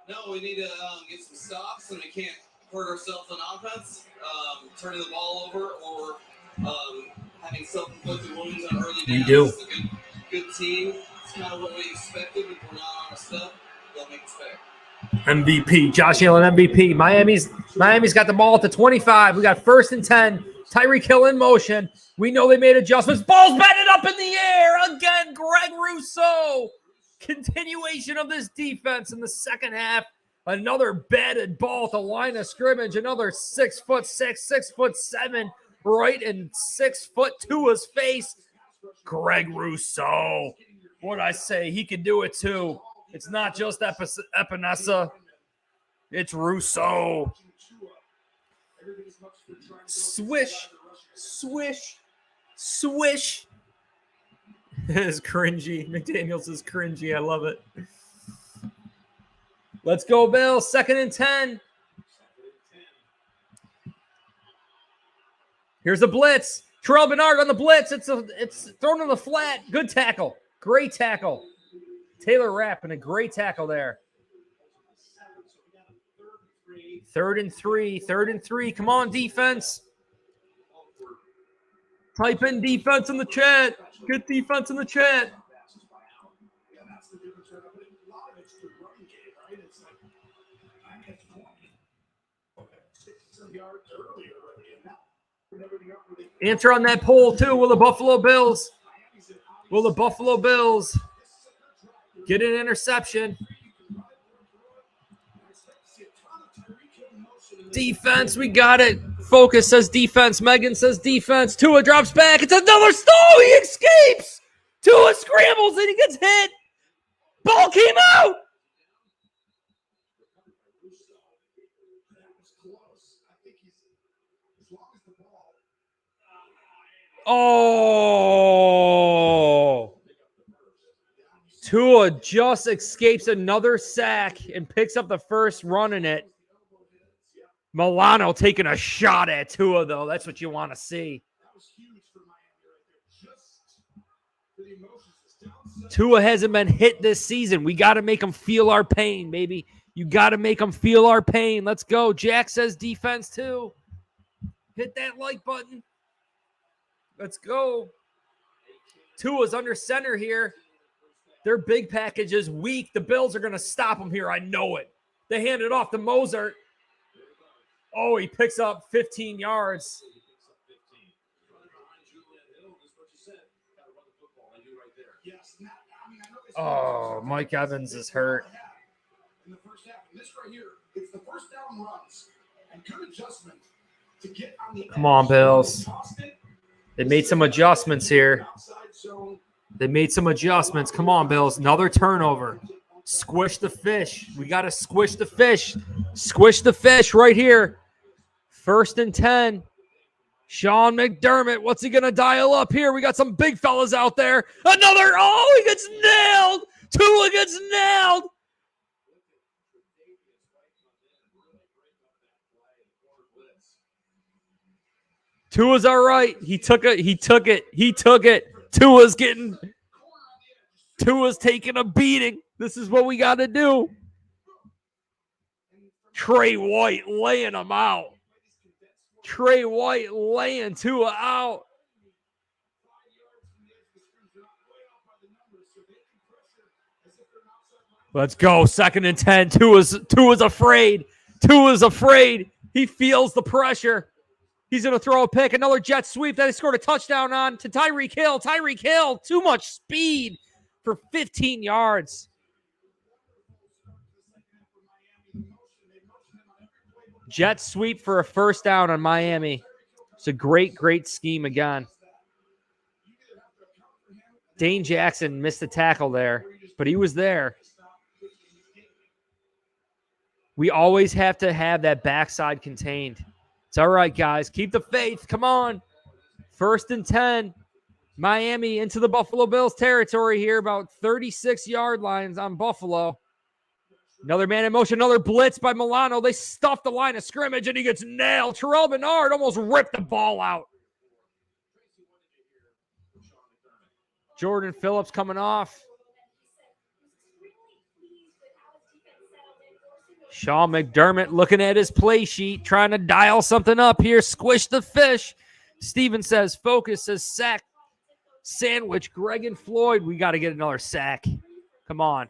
No, we need to get some stops, and we can't hurt ourselves on offense. Turning the ball over or having self-inflicted wounds on early downs. We do. It's a good team. It's kind of what we expected. If we're not on our stuff, they'll make us pay. MVP, Josh Allen MVP. Miami's got the ball at the 25. We got 1st and 10. Tyreek Hill in motion. We know they made adjustments. Ball's batted up in the air. Again, Greg Rousseau. Continuation of this defense in the second half. Another batted ball at the line of scrimmage. Another 6'6", 6'7", right in 6 foot Tua's face. Greg Rousseau. What'd I say? He could do it too. It's not just Epinesa. It's Rousseau. Swish. Swish. Swish. It's cringy. McDaniels is cringy. I love it. Let's go, Bill. 2nd and 10. Here's the blitz. Terrell Bernard on the blitz. It's thrown on the flat. Good tackle. Great tackle. Taylor Rapp and a great tackle there. 3rd and 3. 3rd and 3. Come on, defense. Type in defense in the chat. Get defense in the chat. Answer on that poll, too. Will the Buffalo Bills get an interception? Defense, we got it. Focus says defense. Megan says defense. Tua drops back. It's another stall. He escapes. Tua scrambles and he gets hit. Ball came out. Oh. Tua just escapes another sack and picks up the first run in it. Milano taking a shot at Tua, though. That's what you want to see. Tua hasn't been hit this season. We got to make him feel our pain, baby. You got to make him feel our pain. Let's go. Jack says defense, too. Hit that like button. Let's go. Tua's under center here. Their big package is weak. The Bills are going to stop him here. I know it. They hand it off to Mozart. Oh, he picks up 15 yards. Oh, Mike Evans is hurt. In the first half, and this right here, it's the first down runs and good adjustment to get on the Come on, Bills. They made some adjustments here. They made some adjustments. Come on, Bills. Another turnover. Squish the fish. We got to squish the fish. Squish the fish right here. 1st and 10. Sean McDermott. What's he going to dial up here? We got some big fellas out there. Another. Oh, he gets nailed. Tua gets nailed. Tua's all right. He took it. Tua's taking a beating. This is what we got to do. Trey White laying him out. Trey White laying Tua out. Let's go. 2nd and 10. Tua's afraid. Tua's afraid. He feels the pressure. He's going to throw a pick. Another jet sweep that he scored a touchdown on to Tyreek Hill. Tyreek Hill, too much speed for 15 yards. Jet sweep for a first down on Miami. It's a great, great scheme again. Dane Jackson missed the tackle there, but he was there. We always have to have that backside contained. It's all right, guys. Keep the faith. Come on. 1st and 10. Miami into the Buffalo Bills territory here, about 36-yard lines on Buffalo. Another man in motion, another blitz by Milano. They stuff the line of scrimmage, and he gets nailed. Terrell Bernard almost ripped the ball out. Jordan Phillips coming off. Sean McDermott looking at his play sheet, trying to dial something up here. Squish the fish. Steven says focus, says sack. Sandwich, Greg and Floyd. We got to get another sack. Come on.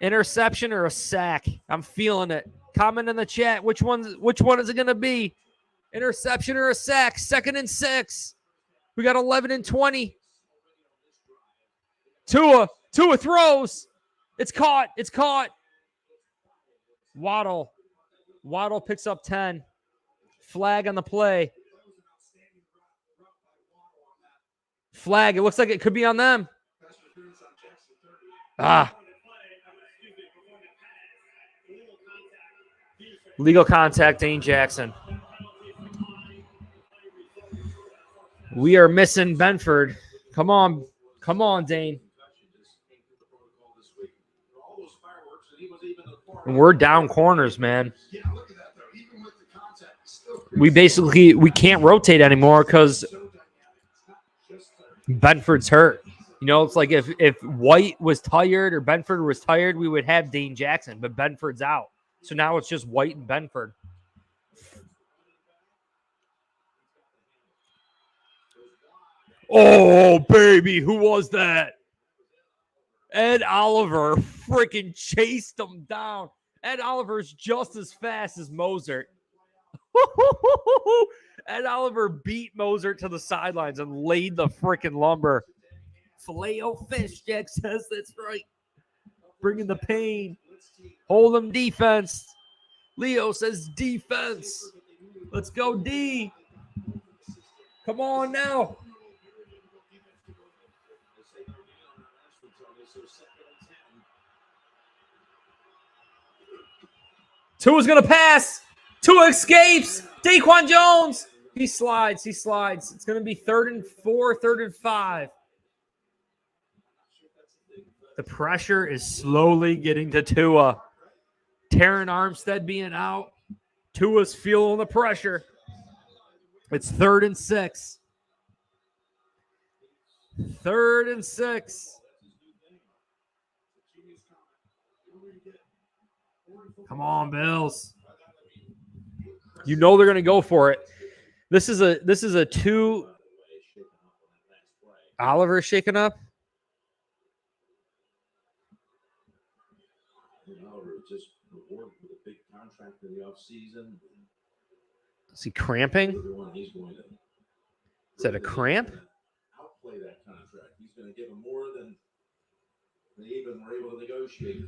Interception or a sack? I'm feeling it. Comment in the chat. Which one is it going to be? Interception or a sack? 2nd and 6. We got 11 and 20. Tua throws. It's caught. Waddle picks up 10. Flag on the play. Flag. It looks like it could be on them. Ah. Legal contact, Dane Jackson. We are missing Benford. Come on. Come on, Dane. And we're down corners, man. We can't rotate anymore because Benford's hurt. You know, it's like if White was tired or Benford was tired, we would have Dane Jackson, but Benford's out. So now it's just White and Benford. Oh, baby, who was that? Ed Oliver freaking chased him down. Ed Oliver's just as fast as Mozart. Ed Oliver beat Mozart to the sidelines and laid the freaking lumber. Filet-O-Fish, Jack says that's right. Bringing the pain. Hold them defense. Leo says defense. Let's go D. Come on now. Tua's going to pass. Tua escapes. Daquan Jones. He slides. It's going to be 3rd and 4, 3rd and 5. The pressure is slowly getting to Tua. Terran Armstead being out. Tua's feeling the pressure. It's 3rd and 6. 3rd and 6. Come on, Bills. You know they're going to go for it. This is a 2. Oliver shaken up. Is he cramping? Is that a cramp?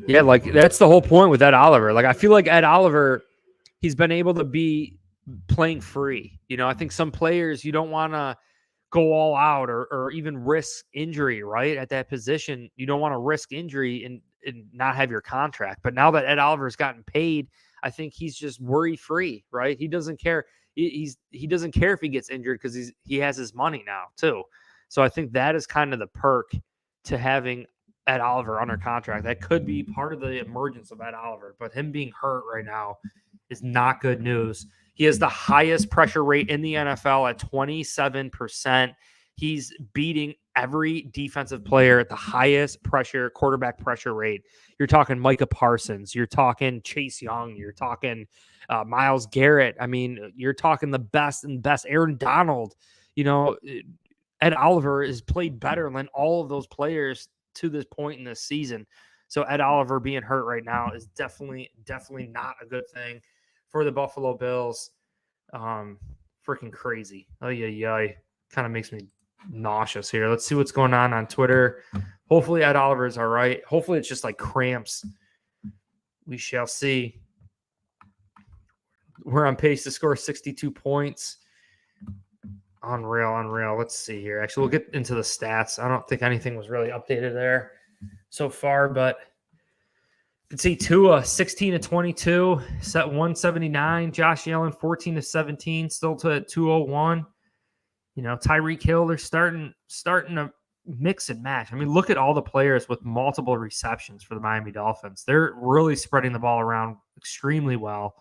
Yeah, like that's the whole point with Ed Oliver. Like I feel like Ed Oliver, he's been able to be playing free. You know, I think some players you don't want to go all out or even risk injury, right? At that position, you don't want to risk injury and not have your contract. But now that Ed Oliver's gotten paid, I think he's just worry free, right? He doesn't care. He doesn't care if he gets injured because he has his money now too. So I think that is kind of the perk to having Ed Oliver under contract. That could be part of the emergence of Ed Oliver, but him being hurt right now is not good news. He has the highest pressure rate in the NFL at 27%. He's beating every defensive player at the highest pressure, quarterback pressure rate. You're talking Micah Parsons. You're talking Chase Young. You're talking Myles Garrett. I mean, you're talking the best and best. Aaron Donald. You know, Ed Oliver has played better than all of those players to this point in this season. So Ed Oliver being hurt right now is definitely not a good thing for the Buffalo Bills. Freaking crazy. Kind of makes me nauseous here. Let's see what's going on Twitter. Hopefully Ed Oliver is all right. Hopefully it's just like cramps. We shall see. We're on pace to score 62 points. Unreal. Let's see here. Actually, we'll get into the stats. I don't think anything was really updated there so far, but you can see Tua 16-22, set 179. Josh Allen 14-17, still to 201. You know, Tyreek Hill, they're starting to mix and match. I mean, look at all the players with multiple receptions for the Miami Dolphins. They're really spreading the ball around extremely well.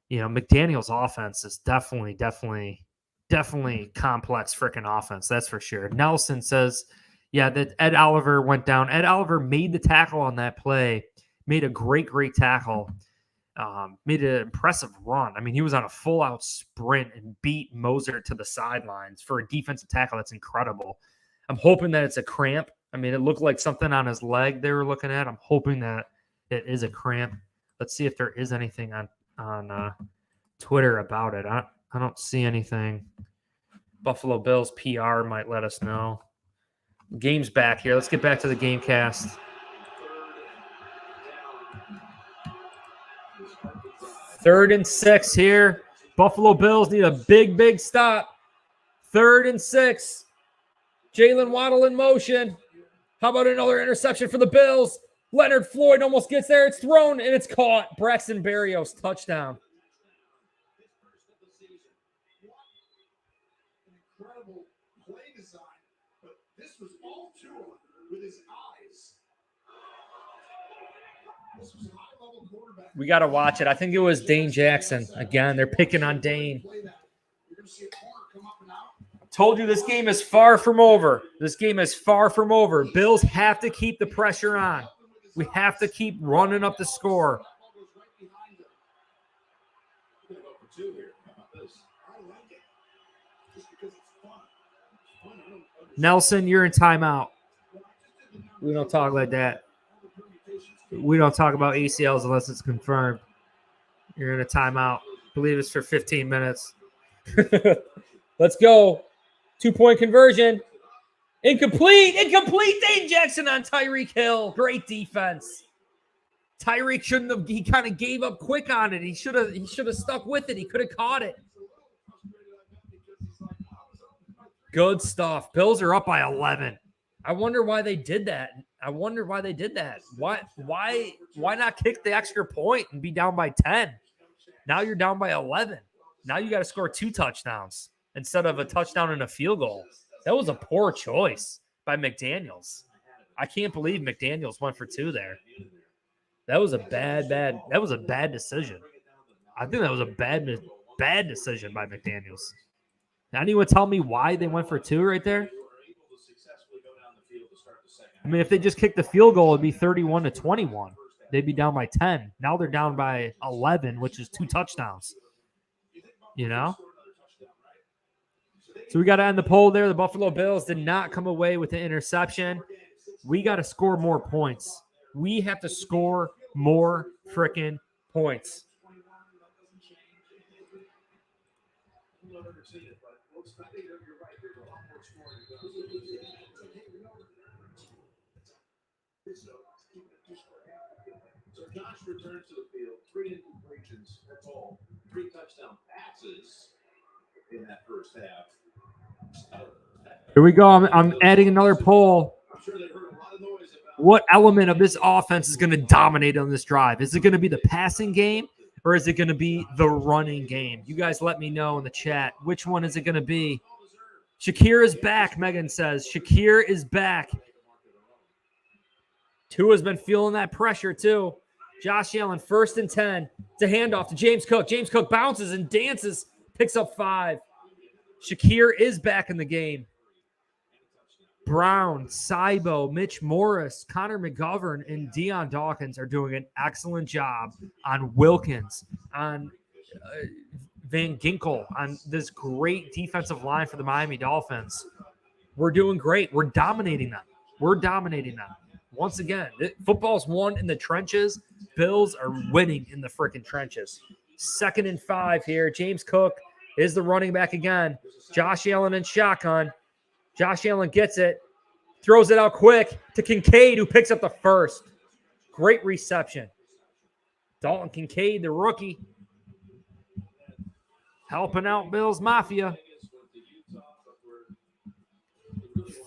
You know, McDaniel's offense is definitely complex freaking offense. That's for sure. Nelson says, yeah, that Ed Oliver went down. Ed Oliver made the tackle on that play, made a great tackle, made an impressive run. I mean, he was on a full-out sprint and beat Mozart to the sidelines for a defensive tackle. That's incredible. I'm hoping that it's a cramp. I mean, it looked like something on his leg they were looking at. I'm hoping that it is a cramp. Let's see if there is anything on Twitter about it. I don't see anything. Buffalo Bills PR might let us know. Game's back here. Let's get back to the game cast. 3rd and 6 here. Buffalo Bills need a big stop. 3rd and 6. Jalen Waddle in motion. How about another interception for the Bills? Leonard Floyd almost gets there. It's thrown and it's caught. Braxton Berrios, touchdown. Incredible play design, but this was all Tua with his eyes. This was a high-level quarterback. We got to watch it. I think it was Dane Jackson. Again, they're picking on Dane. You're going to see a corner come up and out. Told you this game is far from over. This game is far from over. Bills have to keep the pressure on. We have to keep running up the score. Nelson, you're in timeout. We don't talk like that. We don't talk about ACLs unless it's confirmed. You're in a timeout. I believe it's for 15 minutes. Let's go. 2-point conversion. Incomplete. Dane Jackson on Tyreek Hill. Great defense. Tyreek shouldn't have. He kind of gave up quick on it. He should have stuck with it. He could have caught it. Good stuff. Bills are up by 11. I wonder why they did that. Why not kick the extra point and be down by 10? Now you're down by 11. Now you got to score 2 touchdowns instead of a touchdown and a field goal. That was a poor choice by McDaniels. I can't believe McDaniels went for 2 there. That was a bad decision. I think that was a bad decision by McDaniels. Anyone tell me why they went for 2 right there? I mean, if they just kicked the field goal, it'd be 31-21. They'd be down by 10. Now they're down by 11, which is 2 touchdowns. You know? So we got to end the poll there. The Buffalo Bills did not come away with the interception. We got to score more points. We have to score more freaking points. So Josh returns to the field, 3 incompletions, that's all. 3 touchdown passes in that first half. Here we go. I'm adding another poll. I'm sure they heard a lot of noise about What element of this offense is going to dominate on this drive? Is it going to be the passing game or is it going to be the running game? You guys let me know in the chat. Which one is it going to be? Shakir is back, Megan says. Shakir is back. Tua's been feeling that pressure too. Josh Allen, 1st and 10. It's a handoff to James Cook. James Cook bounces and dances, picks up 5. Shakir is back in the game. Brown, Saibo, Mitch Morris, Connor McGovern, and Deion Dawkins are doing an excellent job on Wilkins, on Van Ginkel, on this great defensive line for the Miami Dolphins. We're doing great. We're dominating them. Once again, football's won in the trenches. Bills are winning in the freaking trenches. 2nd and 5 here. James Cook is the running back again. Josh Allen in shotgun. Josh Allen gets it. Throws it out quick to Kincaid, who picks up the 1st. Great reception. Dalton Kincaid, the rookie. Helping out Bills Mafia.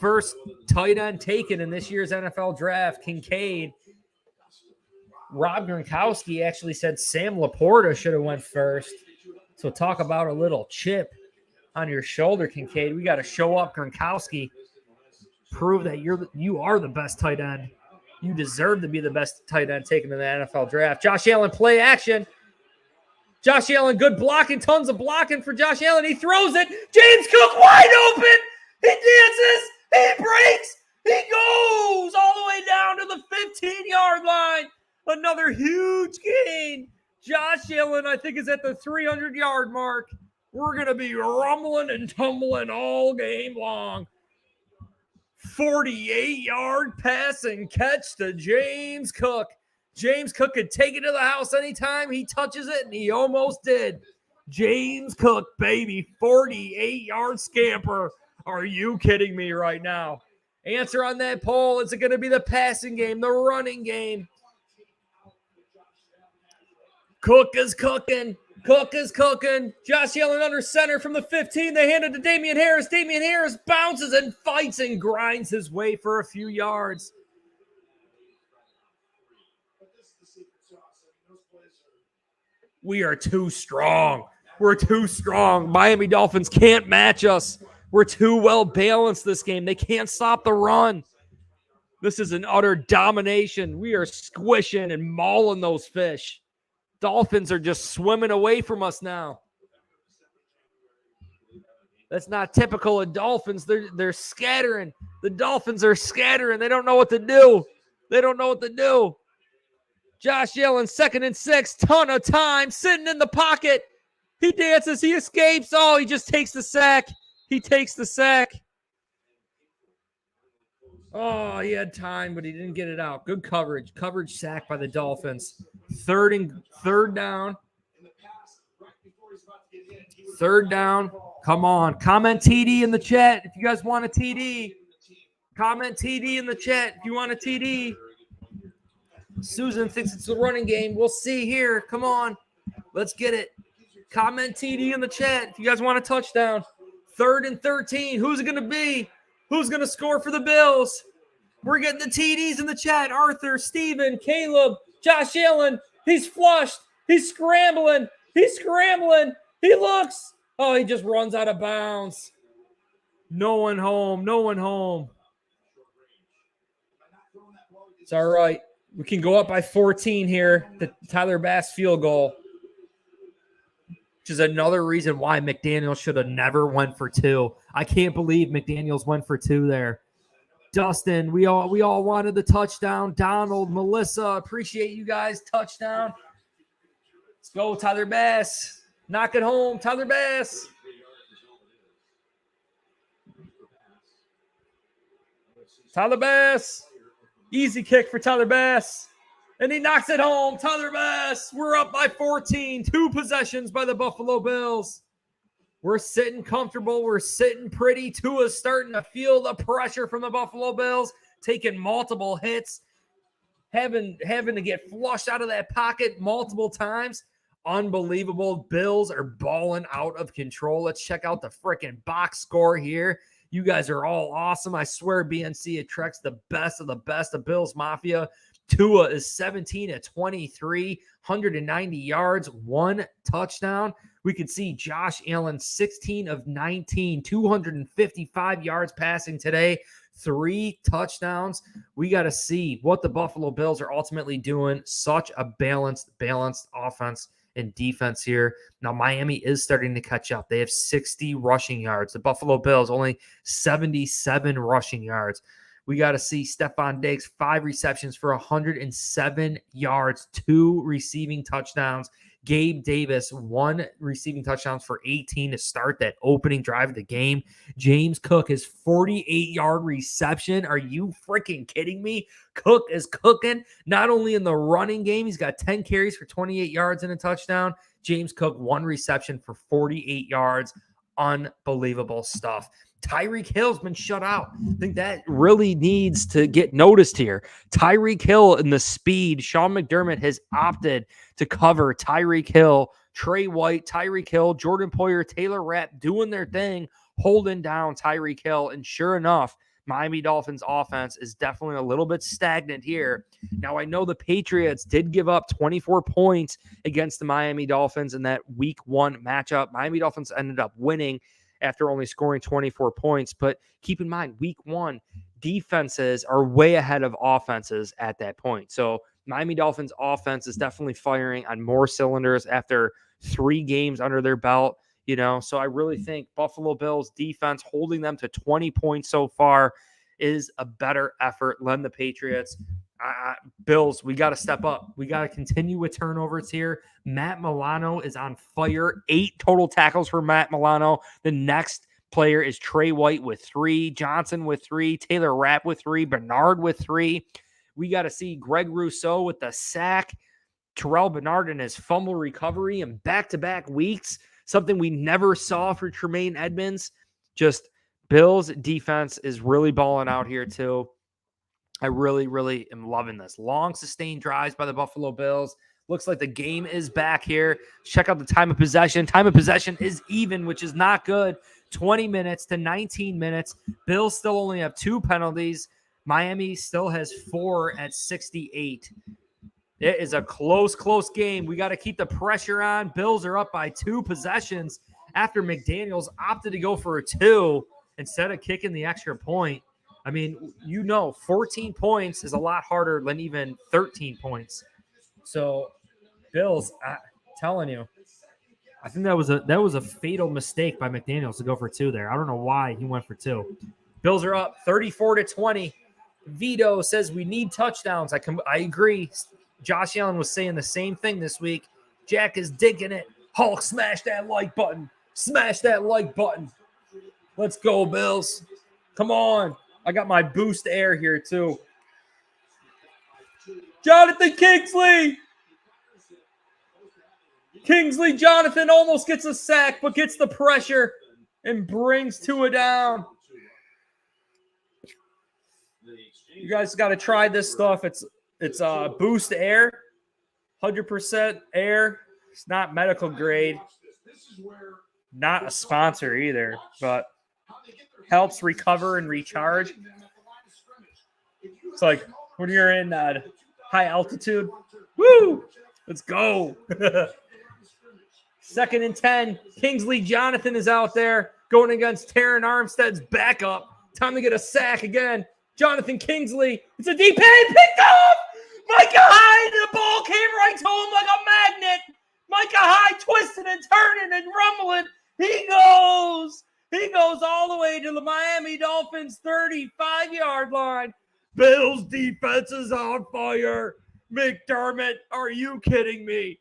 First tight end taken in this year's NFL draft, Kincaid. Rob Gronkowski actually said Sam Laporta should have went first. So talk about a little chip on your shoulder, Kincaid. We got to show up, Gronkowski. Prove that you are the best tight end. You deserve to be the best tight end taken in the NFL draft. Josh Allen, play action. Josh Allen, good blocking. Tons of blocking for Josh Allen. He throws it. James Cook wide open. He dances. He breaks. He goes all the way down to the 15-yard line. Another huge gain. Josh Allen, I think, is at the 300-yard mark. We're going to be rumbling and tumbling all game long. 48-yard pass and catch to James Cook. James Cook could take it to the house anytime he touches it, and he almost did. James Cook, baby, 48-yard scamper. Are you kidding me right now? Answer on that poll. Is it going to be the passing game, the running game? Cook is cooking. Cook is cooking. Josh Allen under center from the 15. They hand it to Damian Harris. Damian Harris bounces and fights and grinds his way for a few yards. We are too strong. We're too strong. Miami Dolphins can't match us. We're too well balanced this game. They can't stop the run. This is an utter domination. We are squishing and mauling those fish. Dolphins are just swimming away from us now. That's not typical of Dolphins. They're scattering. The Dolphins are scattering. They don't know what to do. They don't know what to do. Josh Allen, 2nd and 6, ton of time, sitting in the pocket. He dances, he escapes. Oh, he just takes the sack. He takes the sack. Oh, he had time, but he didn't get it out. Good coverage. Coverage sack by the Dolphins. Third down. Third down. Come on. Comment TD in the chat if you guys want a TD. Comment TD in the chat if you want a TD. Susan thinks it's a running game. We'll see here. Come on. Let's get it. Comment TD in the chat if you guys want a touchdown. 3rd and 13. Who's it going to be? Who's going to score for the Bills? We're getting the TDs in the chat. Arthur, Steven, Caleb, Josh Allen. He's flushed. He's scrambling. He's scrambling. He looks. Oh, he just runs out of bounds. No one home. No one home. It's all right. We can go up by 14 here. The Tyler Bass field goal. Which is another reason why McDaniels should have never went for 2. I can't believe McDaniels went for 2 there. Dustin, we all wanted the touchdown. Donald, Melissa, appreciate you guys. Touchdown. Let's go, Tyler Bass. Knock it home, Tyler Bass. Tyler Bass. Easy kick for Tyler Bass. And he knocks it home. Tyler Bass. We're up by 14. 2 possessions by the Buffalo Bills. We're sitting comfortable. We're sitting pretty. Tua's starting to feel the pressure from the Buffalo Bills, taking multiple hits, having to get flushed out of that pocket multiple times. Unbelievable. Bills are balling out of control. Let's check out the freaking box score here. You guys are all awesome. I swear BNC attracts the best of Bills Mafia. Tua is 17 at 23, 190 yards, 1 touchdown. We could see Josh Allen 16 of 19, 255 yards passing today, 3 touchdowns. We got to see what the Buffalo Bills are ultimately doing. Such a balanced offense and defense here. Now, Miami is starting to catch up. They have 60 rushing yards. The Buffalo Bills only 77 rushing yards. We got to see Stephon Diggs, 5 receptions for 107 yards, 2 receiving touchdowns. Gabe Davis, 1 receiving touchdowns for 18 to start that opening drive of the game. James Cook, his 48-yard reception. Are you freaking kidding me? Cook is cooking. Not only in the running game, he's got 10 carries for 28 yards and a touchdown. James Cook, 1 reception for 48 yards. Unbelievable stuff. Tyreek Hill's been shut out. I think that really needs to get noticed here. Tyreek Hill and the speed. Sean McDermott has opted to cover Tyreek Hill, Trey White, Tyreek Hill, Jordan Poyer, Taylor Rapp doing their thing, holding down Tyreek Hill. And sure enough, Miami Dolphins offense is definitely a little bit stagnant here. Now, I know the Patriots did give up 24 points against the Miami Dolphins in that week 1 matchup. Miami Dolphins ended up winning after only scoring 24 points. But keep in mind, week 1, defenses are way ahead of offenses at that point. So Miami Dolphins offense is definitely firing on more cylinders after 3 games under their belt. So I really think Buffalo Bills defense holding them to 20 points so far is a better effort than the Patriots. Bills, we got to step up. We got to continue with turnovers here. Matt Milano is on fire. 8 total tackles for Matt Milano. The next player is Trey White with 3, Johnson with 3, Taylor Rapp with 3, Bernard with 3. We got to see Greg Rousseau with the sack, Terrell Bernard in his fumble recovery and back-to-back weeks, something we never saw for Tremaine Edmonds. Just Bills defense is really balling out here too. I really, really am loving this. Long sustained drives by the Buffalo Bills. Looks like the game is back here. Check out the time of possession. Time of possession is even, which is not good. 20 minutes to 19 minutes. Bills still only have 2 penalties. Miami still has 4 at 68. It is a close game. We got to keep the pressure on. Bills are up by 2 possessions after McDaniels opted to go for a 2 instead of kicking the extra point. I mean, 14 points is a lot harder than even 13 points. So, Bills, I'm telling you, I think that was a fatal mistake by McDaniels to go for 2 there. I don't know why he went for 2. Bills are up 34-20. Vito says we need touchdowns. I agree. Josh Allen was saying the same thing this week. Jack is digging it. Hulk, smash that like button. Smash that like button. Let's go, Bills. Come on. I got my boost air here, too. Jonathan Kingsley. Jonathan almost gets a sack, but gets the pressure and brings Tua down. You guys got to try this stuff. It's boost air, 100% air. It's not medical grade. Not a sponsor either, but helps recover and recharge. It's like when you're in high altitude. Woo! Let's go. 2nd and 10. Kingsley Jonathan is out there going against Terron Armstead's backup. Time to get a sack again. Jonathan Kingsley. It's a deep hit. Picked off. Micah Hyde. The ball came right to him like a magnet. Micah Hyde twisting and turning and rumbling. He goes all the way to the Miami Dolphins 35-yard line. Bills defense is on fire. McDermott, are you kidding me?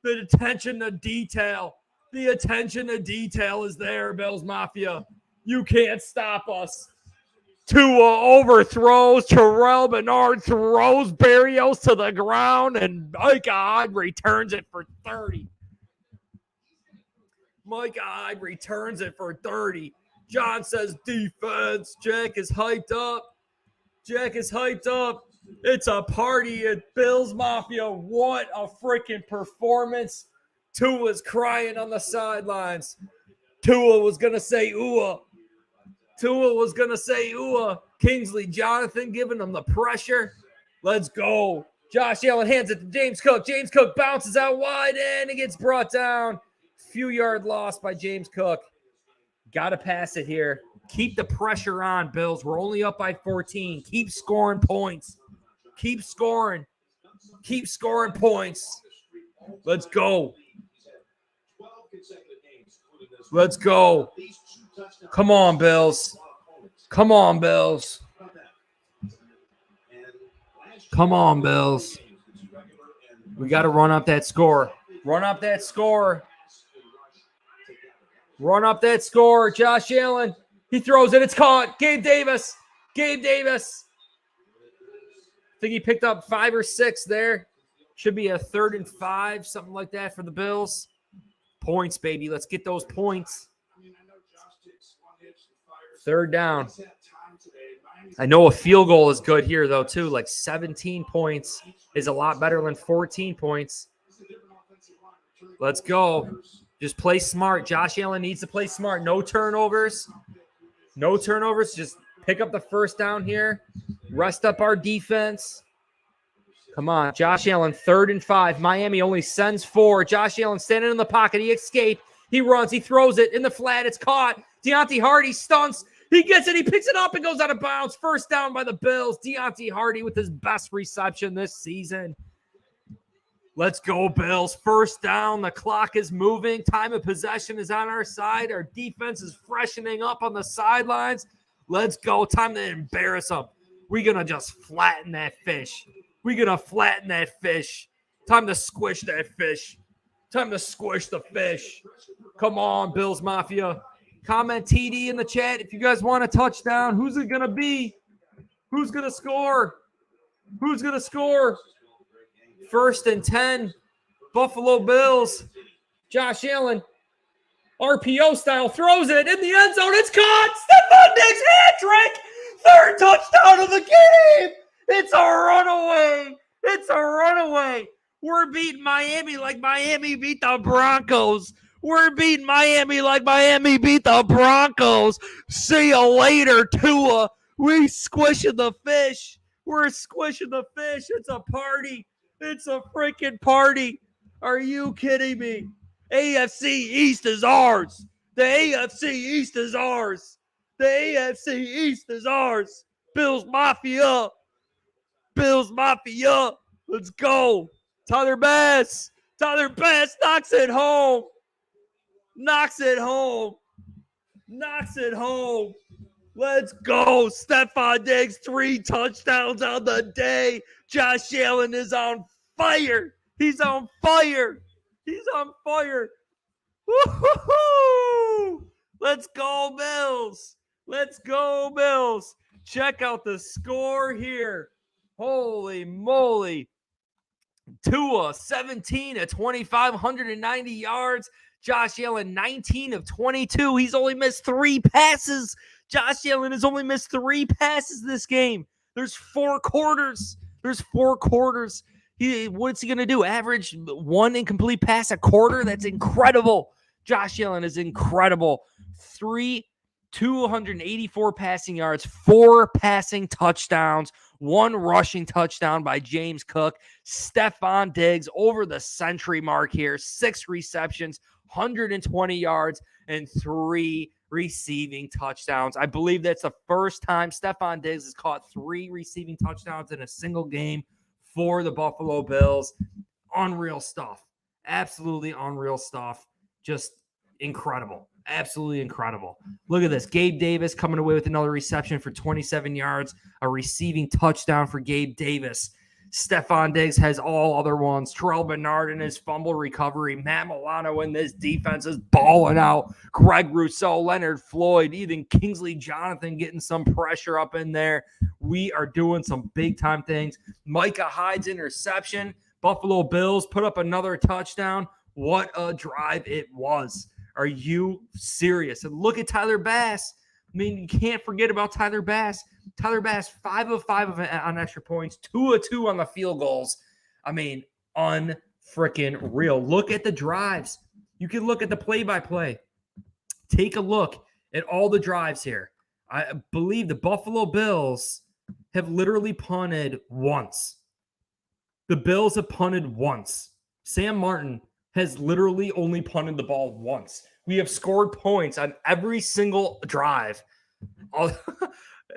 The attention to detail. The attention to detail is there, Bills Mafia. You can't stop us. Tua overthrows. Terrell Bernard throws Berrios to the ground, and Micah Hyde returns it for 30. Micah Hyde returns it for 30. John says defense. Jack is hyped up. It's a party at Bills Mafia. What a freaking performance. Tua's crying on the sidelines. Tua was going to say ooh. Kingsley Jonathan giving him the pressure. Let's go. Josh Allen hands it to James Cook. James Cook bounces out wide and it gets brought down. Few yard loss by James Cook. Got to pass it here. Keep the pressure on, Bills. We're only up by 14. Keep scoring points. Keep scoring points. Let's go. Come on, Bills. Come on, Bills. We got to run up that score. Josh Allen. He throws it. It's caught. Gabe Davis. I think he picked up 5 or 6 there. Should be a 3rd and 5, something like that for the Bills. Points, baby. Let's get those points. 3rd down. I know a field goal is good here, though, too. Like 17 points is a lot better than 14 points. Let's go. Just play smart. Josh Allen needs to play smart. No turnovers. Just pick up the 1st down here. Rest up our defense. Come on. Josh Allen, 3rd and 5. Miami only sends 4. Josh Allen standing in the pocket. He escaped. He runs. He throws it in the flat. It's caught. Deontay Hardy stunts. He gets it. He picks it up and goes out of bounds. 1st down by the Bills. Deontay Hardy with his best reception this season. Let's go, Bills. 1st down. The clock is moving. Time of possession is on our side. Our defense is freshening up on the sidelines. Let's go. Time to embarrass them. We're going to just flatten that fish. Time to squish that fish. Time to squish the fish. Come on, Bills Mafia. Comment TD in the chat if you guys want a touchdown. Who's it going to be? Who's going to score? 1st and 10. Buffalo Bills. Josh Allen. RPO style throws it in the end zone. It's caught. Stephon Diggs hat trick. 3rd touchdown of the game. It's a runaway. We're beating Miami like Miami beat the Broncos. We're beating Miami like Miami beat the Broncos. See you later, Tua. We squishing the fish. We're squishing the fish. It's a party. It's a freaking party. Are you kidding me? AFC East is ours. The AFC East is ours. The AFC East is ours. Bills Mafia. Bills Mafia. Let's go. Tyler Bass. Tyler Bass knocks it home. Knocks it home. Knocks it home. Let's go. Stephon Diggs, 3 touchdowns on the day. Josh Allen is on fire. He's on fire. He's on fire. Woo-hoo-hoo! Let's go, Bills. Let's go, Bills. Check out the score here. Holy moly. Tua, 17 of 25, 190 yards. Josh Allen, 19 of 22. He's only missed 3 passes. Josh Allen has only missed 3 passes this game. There's 4 quarters. What's he going to do? Average 1 incomplete pass a quarter? That's incredible. Josh Allen is incredible. 284 passing yards, 4 passing touchdowns, 1 rushing touchdown by James Cook. Stephon Diggs over the century mark here. 6 receptions, 120 yards, and 3 receiving touchdowns. I believe that's the first time Stephon Diggs has caught 3 receiving touchdowns in a single game for the Buffalo Bills. Unreal stuff. Absolutely unreal stuff. Just incredible. Absolutely incredible. Look at this. Gabe Davis coming away with another reception for 27 yards, a receiving touchdown for Gabe Davis. Stephon Diggs has all other ones. Terrell Bernard in his fumble recovery. Matt Milano in this defense is balling out. Greg Rousseau, Leonard Floyd, even Kingsley Jonathan getting some pressure up in there. We are doing some big-time things. Micah Hyde's interception. Buffalo Bills put up another touchdown. What a drive it was. Are you serious? And look at Tyler Bass. I mean, you can't forget about Tyler Bass. Tyler Bass, 5 of 5 on extra points, 2 of 2 on the field goals. I mean, unfreaking real. Look at the drives. You can look at the play-by-play. Take a look at all the drives here. I believe the Buffalo Bills have literally punted once. The Bills have punted once. Sam Martin has literally only punted the ball once. We have scored points on every single drive.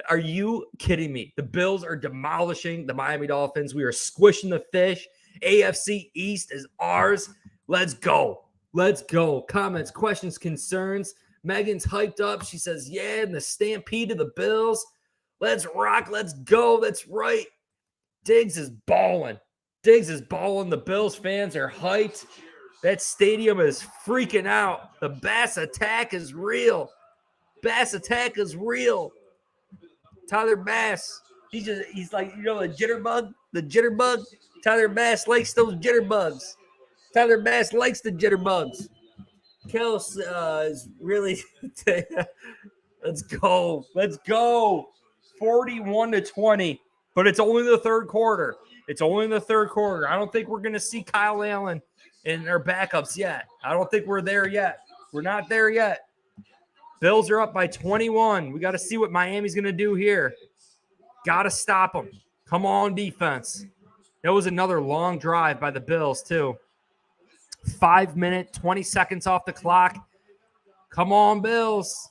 Are you kidding me? The Bills are demolishing the Miami Dolphins. We are squishing the fish. AFC East is ours. Let's go. Let's go. Comments, questions, concerns. Megan's hyped up. She says, yeah, and the stampede of the Bills. Let's rock. Let's go. That's right. Diggs is balling. Diggs is balling. The Bills fans are hyped. That stadium is freaking out. The Bass attack is real. Bass attack is real. Tyler Bass, he's like, you know, the jitterbug. Tyler Bass likes those jitterbugs. Tyler Bass likes the jitterbugs. Kels is really, let's go. 41-20, but it's only the third quarter. I don't think we're going to see Kyle Allen and their backups yet. I don't think we're there yet. We're not there yet. Bills are up by 21. We got to see what Miami's going to do here. Got to stop them. Come on, defense. That was another long drive by the Bills, too. 5 minutes, 20 seconds off the clock. Come on, Bills.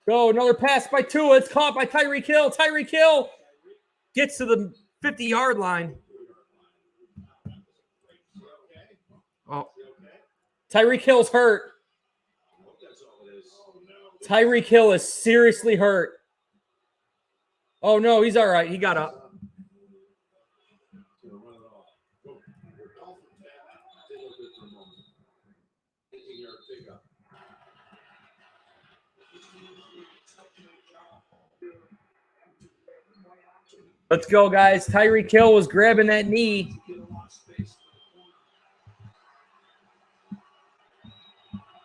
Go, another pass by Tua. It's caught by Tyreek Hill. Tyreek Hill gets to the 50-yard line. Oh, Tyreek Hill's hurt. Tyreek Hill is seriously hurt. Oh, no, he's all right. He got up. Let's go, guys. Tyreek Hill was grabbing that knee.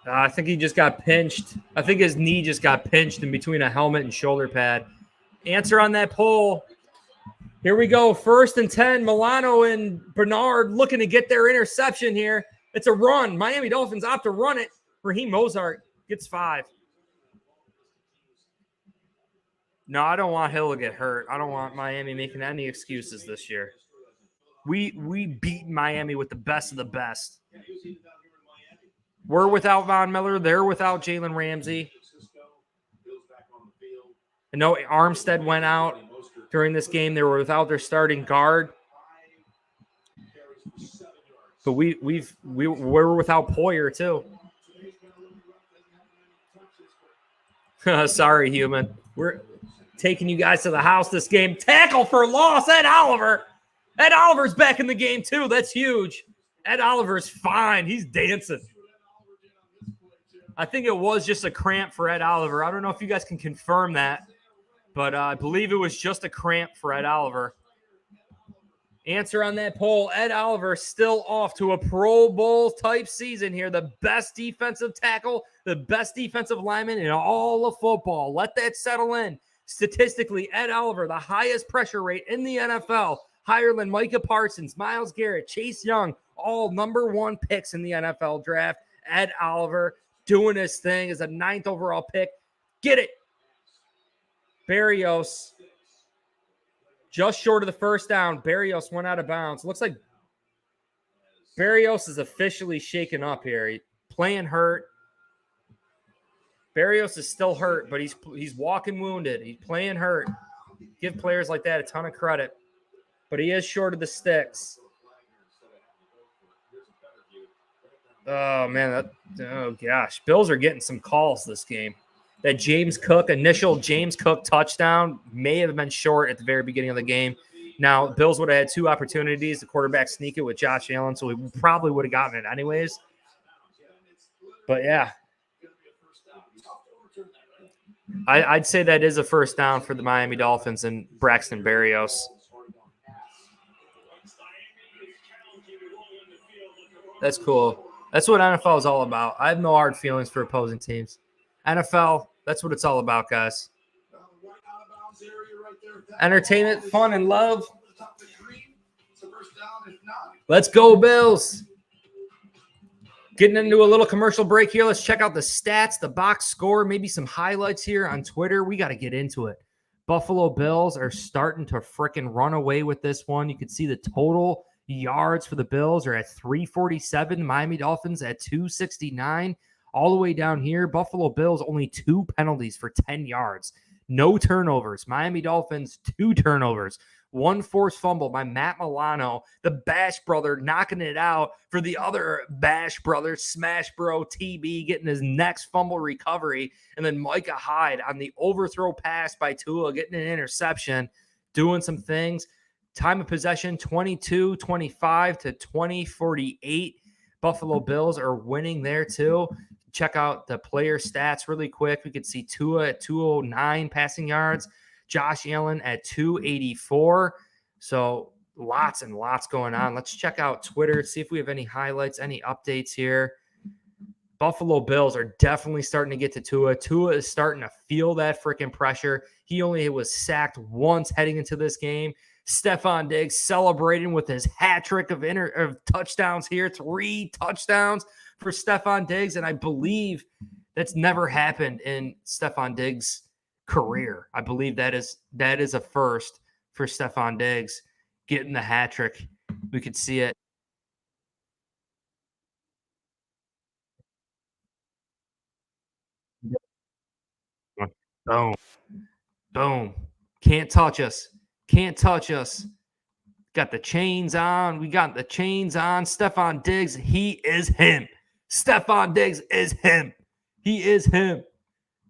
I think he just got pinched. I think his knee just got pinched in between a helmet and shoulder pad. Answer on that poll. Here we go. 1st and 10. Milano and Bernard looking to get their interception here. It's a run. Miami Dolphins opt to run it. Raheem Mozart gets 5. No, I don't want Hill to get hurt. I don't want Miami making any excuses this year. We beat Miami with the best of the best. We're without Von Miller. They're without Jalen Ramsey. I know Armstead went out during this game. They were without their starting guard. But we're without Poyer too. Sorry, human. We're taking you guys to the house this game. Tackle for loss, Ed Oliver. Ed Oliver's back in the game too. That's huge. Ed Oliver's fine. He's dancing. I think it was just a cramp for Ed Oliver. I don't know if you guys can confirm that, but I believe it was just a cramp for Ed Oliver. Answer on that poll. Ed Oliver still off to a Pro Bowl type season here. The best defensive tackle, the best defensive lineman in all of football. Let that settle in. Statistically, Ed Oliver, the highest pressure rate in the NFL, higher than Micah Parsons, Myles Garrett, Chase Young, all #1 picks in the NFL draft. Ed Oliver doing his thing as a 9th overall pick. Get it. Berrios. Just short of the first down. Berrios went out of bounds. Looks like Berrios is officially shaken up here. He's playing hurt. Berrios is still hurt, but he's walking wounded. He's playing hurt. Give players like that a ton of credit. But he is short of the sticks. Oh, man. Oh, gosh. Bills are getting some calls this game. That initial James Cook touchdown may have been short at the very beginning of the game. Now, Bills would have had 2 opportunities. The quarterback sneak it with Josh Allen, so we probably would have gotten it anyways. But, yeah. I'd say that is a first down for the Miami Dolphins and Braxton Berrios. That's cool. That's what NFL is all about. I have no hard feelings for opposing teams. NFL, that's what it's all about, guys. Entertainment, fun, and love. Let's go, Bills. Getting into a little commercial break here. Let's check out the stats, the box score, maybe some highlights here on Twitter. We got to get into it. Buffalo Bills are starting to freaking run away with this one. You can see the total yards for the Bills are at 347. Miami Dolphins at 269. All the way down here, Buffalo Bills only 2 penalties for 10 yards. No turnovers. Miami Dolphins, 2 turnovers. 1 forced fumble by Matt Milano, the Bash brother knocking it out for the other Bash brother, Smash Bro TB, getting his next fumble recovery. And then Micah Hyde on the overthrow pass by Tua, getting an interception, doing some things. Time of possession, 22-25 to 20-48. Buffalo Bills are winning there too. Check out the player stats really quick. We could see Tua at 209 passing yards. Josh Allen at 284. So lots and lots going on. Let's check out Twitter, see if we have any highlights, any updates here. Buffalo Bills are definitely starting to get to Tua. Tua is starting to feel that freaking pressure. He only was sacked once heading into this game. Stephon Diggs celebrating with his hat trick of touchdowns here. 3 touchdowns for Stephon Diggs. And I believe that's never happened in Stephon Diggs' career. I believe that is a first for Stephon Diggs getting the hat trick. We could see it. Boom. Boom. Can't touch us. Can't touch us. Got the chains on. We got the chains on. Stephon Diggs, he is him. Stephon Diggs is him. He is him.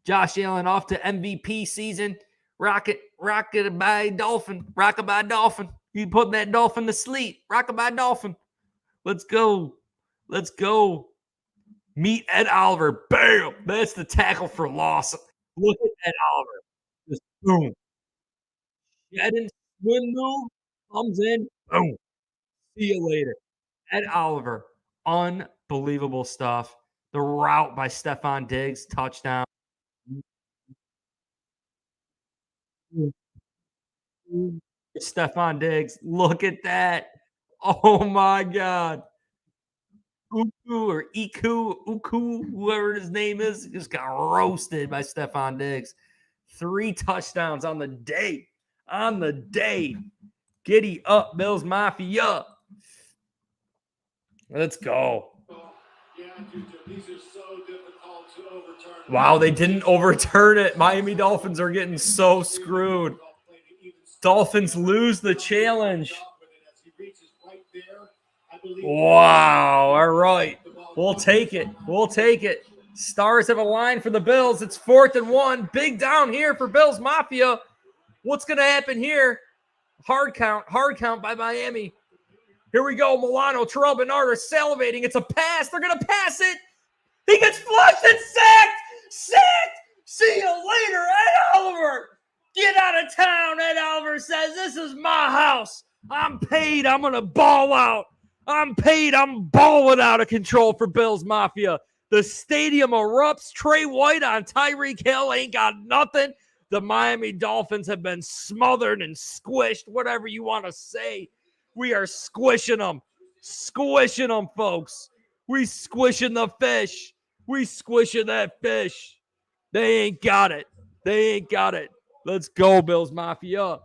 Josh Allen off to MVP season. Rocket by Dolphin. Rockabye Dolphin. You putting that Dolphin to sleep. Rockabye Dolphin. Let's go. Let's go. Meet Ed Oliver. Bam. That's the tackle for loss. Look at Ed Oliver. Just boom. Head swim move. Comes in. Boom. See you later. Ed Oliver. Unbelievable stuff. The route by Stephon Diggs, touchdown. Stephon Diggs, look at that. Oh my God. Uku or Uku, whoever his name is, just got roasted by Stephon Diggs. 3 touchdowns on the day. On the day. Giddy up, Bills Mafia. Let's go. Wow, they didn't overturn it. Miami Dolphins are getting so screwed. Dolphins lose the challenge. Wow, all right. We'll take it. We'll take it. Stars have aligned for the Bills. It's 4th and 1. Big down here for Bills Mafia. What's going to happen here? Hard count by Miami. Here we go. Milano, Terrell Bernard are salivating. It's a pass. They're going to pass it. He gets flushed and sacked. Sacked. See you later, Ed Oliver. Get out of town, Ed Oliver says. This is my house. I'm paid. I'm going to ball out. I'm paid. I'm balling out of control for Bills Mafia. The stadium erupts. Trey White on Tyreek Hill ain't got nothing. The Miami Dolphins have been smothered and squished, whatever you want to say. We are squishing them. Squishing them, folks. We squishing the fish. We squishing that fish. They ain't got it. They ain't got it. Let's go, Bills Mafia.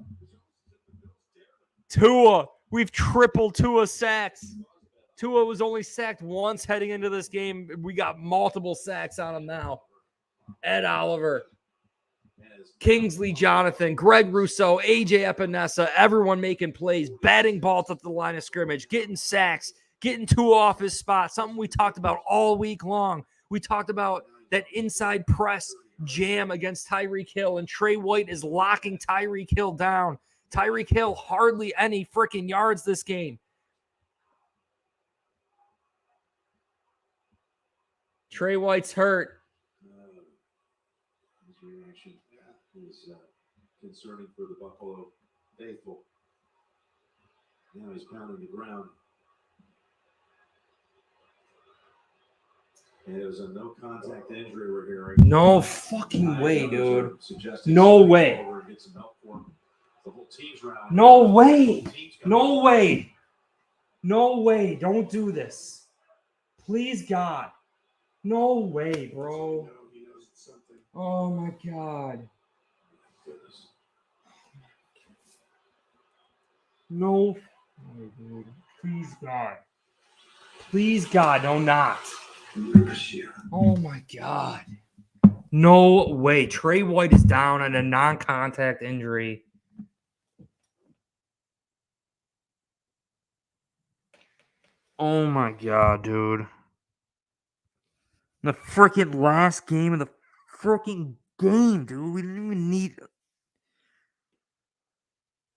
Tua. We've tripled Tua sacks. Tua was only sacked once heading into this game. We got multiple sacks on him now. Ed Oliver. Kingsley Jonathan, Greg Rousseau, AJ Epinesa, everyone making plays, batting balls up the line of scrimmage, getting sacks, getting Tua off his spot, something we talked about all week long. We talked about that inside press jam against Tyreek Hill, and Trey White is locking Tyreek Hill down. Tyreek Hill hardly any freaking yards this game. Trey White's hurt. Is concerning for the Buffalo faithful. Now he's pounding the ground. And it was a no contact injury we're hearing. No fucking way, dude. No way. No way. No way. No way. Don't do this. Please, God. No way, bro. Oh, my God. No. Dude. Please, God. Please, God, no not. Oh, my God. No way. Trey White is down on a non-contact injury. Oh, my God, dude. The freaking last game of the freaking game, dude. We didn't even need...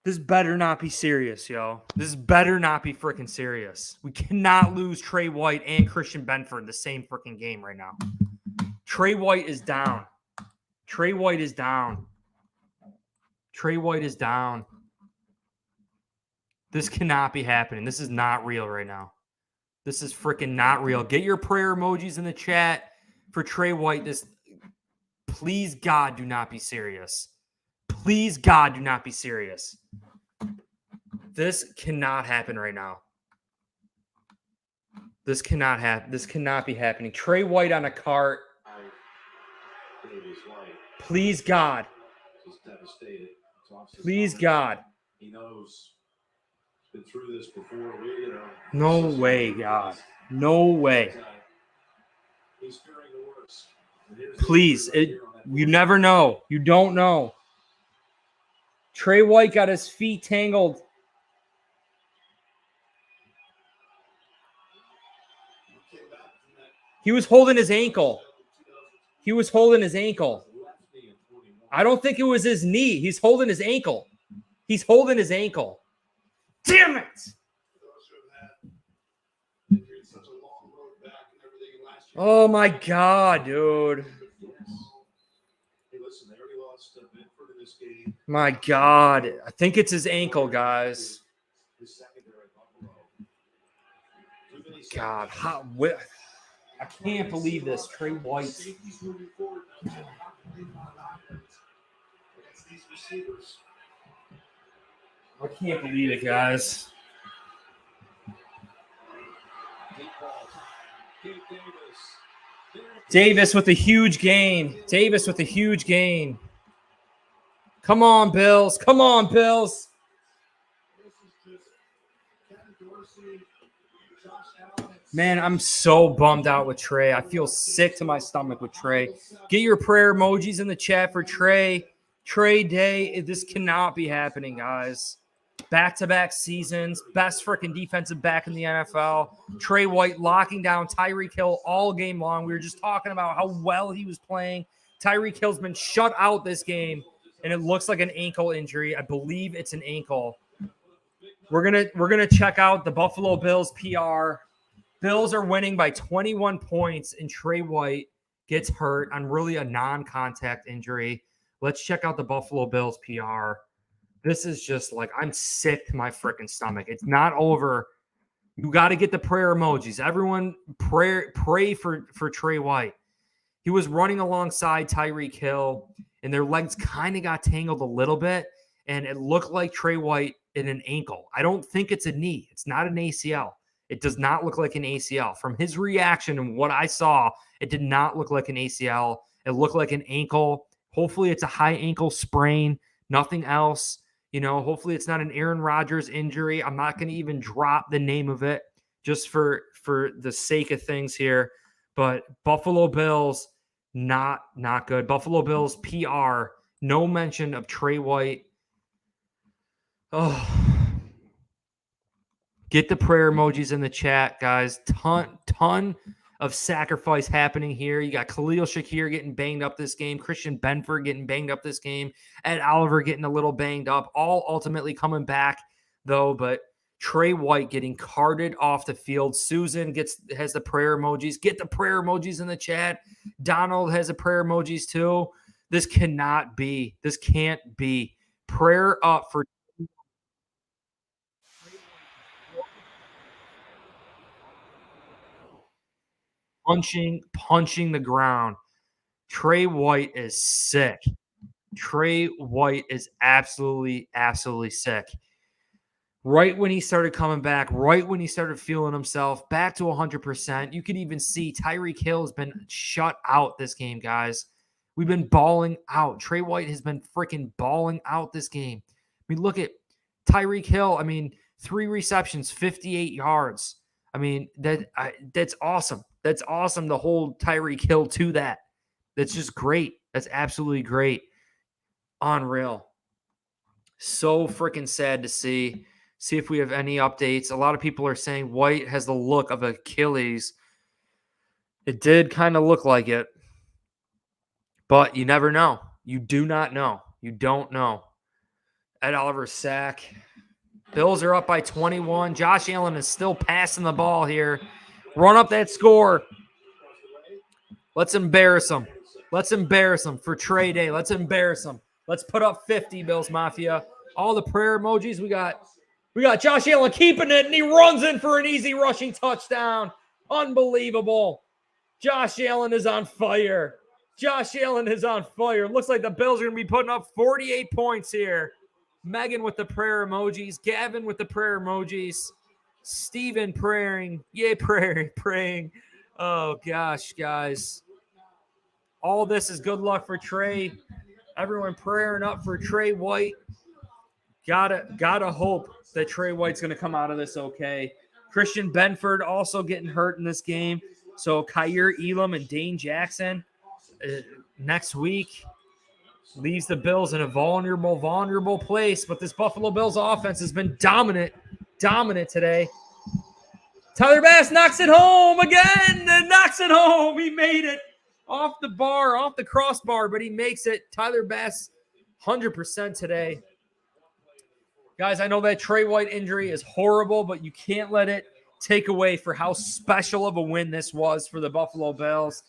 This better not be serious, yo. This better not be freaking serious. We cannot lose Trey White and Christian Benford the same freaking game right now. Trey White is down. Trey White is down. Trey White is down. This cannot be happening. This is not real right now. This is freaking not real. Get your prayer emojis in the chat for Trey White. This, please, God, do not be serious. Please, God, do not be serious. This cannot happen right now. This cannot happen. This cannot be happening. Trey White on a cart. Please, God. Please, God. He knows. He's been through this before. No way, God. No way. He's fearing the worst. Please, you never know. You don't know. Trey White got his feet tangled. He was holding his ankle. He was holding his ankle. I don't think it was his knee. He's holding his ankle. He's holding his ankle. Damn it! Oh my God, dude. My God. I think it's his ankle, guys. God, I can't believe this. Trey White. Safeties moving forward. How can they not against these receivers? I can't believe it, guys. Davis with a huge gain. Davis with a huge gain. Come on, Bills. Come on, Bills. Man, I'm so bummed out with Trey. I feel sick to my stomach with Trey. Get your prayer emojis in the chat for Trey. Trey Day. This cannot be happening, guys. Back-to-back seasons. Best freaking defensive back in the NFL. Trey White locking down Tyreek Hill all game long. We were just talking about how well he was playing. Tyreek Hill's been shut out this game, and it looks like an ankle injury. I believe it's an ankle. We're gonna check out the Buffalo Bills PR. Bills are winning by 21 points, and Trey White gets hurt on really a non-contact injury. Let's check out the Buffalo Bills PR. This is just like, I'm sick to my freaking stomach. It's not over. You got to get the prayer emojis. Everyone pray for Trey White. He was running alongside Tyreek Hill, and their legs kind of got tangled a little bit, and it looked like Trey White in an ankle. I don't think it's a knee. It's not an ACL. It does not look like an ACL. From his reaction and what I saw, it did not look like an ACL. It looked like an ankle. Hopefully it's a high ankle sprain, nothing else. You know, hopefully it's not an Aaron Rodgers injury. I'm not going to even drop the name of it just for the sake of things here. But Buffalo Bills, not good. Buffalo Bills PR, no mention of Trey White. Oh, get the prayer emojis in the chat, guys. Ton of sacrifice happening here. You got Khalil Shakir getting banged up this game. Christian Benford getting banged up this game. Ed Oliver getting a little banged up. All ultimately coming back, though. But Trey White getting carted off the field. Susan has the prayer emojis. Get the prayer emojis in the chat. Donald has the prayer emojis too. This cannot be. This can't be. Prayer up for punching the ground. Trey White is sick. Trey White is absolutely sick. Right when he started coming back, right when he started feeling himself back to 100%, you can even see Tyreek Hill has been shut out this game, guys. We've been balling out. Trey White has been freaking balling out this game. I mean, look at Tyreek Hill. I mean, 3 receptions, 58 yards. I mean, that's awesome. That's awesome to hold Tyreek Hill to that. That's just great. That's absolutely great. Unreal. So freaking sad to see. See if we have any updates. A lot of people are saying White has the look of Achilles. It did kind of look like it. But you never know. You do not know. You don't know. Ed Oliver sack. Bills are up by 21. Josh Allen is still passing the ball here. Run up that score. Let's embarrass them. Let's embarrass them for Trey Day. Let's embarrass them. Let's put up 50, Bills Mafia. All the prayer emojis. We got Josh Allen keeping it, and he runs in for an easy rushing touchdown. Unbelievable. Josh Allen is on fire. Josh Allen is on fire. Looks like the Bills are going to be putting up 48 points here. Megan with the prayer emojis. Gavin with the prayer emojis. Steven praying. Yay, praying. Oh, gosh, guys. All this is good luck for Trey. Everyone praying up for Trey White. Gotta hope that Trey White's going to come out of this okay. Christian Benford also getting hurt in this game. So Kyer Elam and Dane Jackson next week leaves the Bills in a vulnerable place. But this Buffalo Bills offense has been dominant today. Tyler Bass knocks it home again and knocks it home. He made it off the bar, off the crossbar, but he makes it. Tyler Bass, 100% today. Guys, I know that Trey White injury is horrible, but you can't let it take away for how special of a win this was for the Buffalo Bills.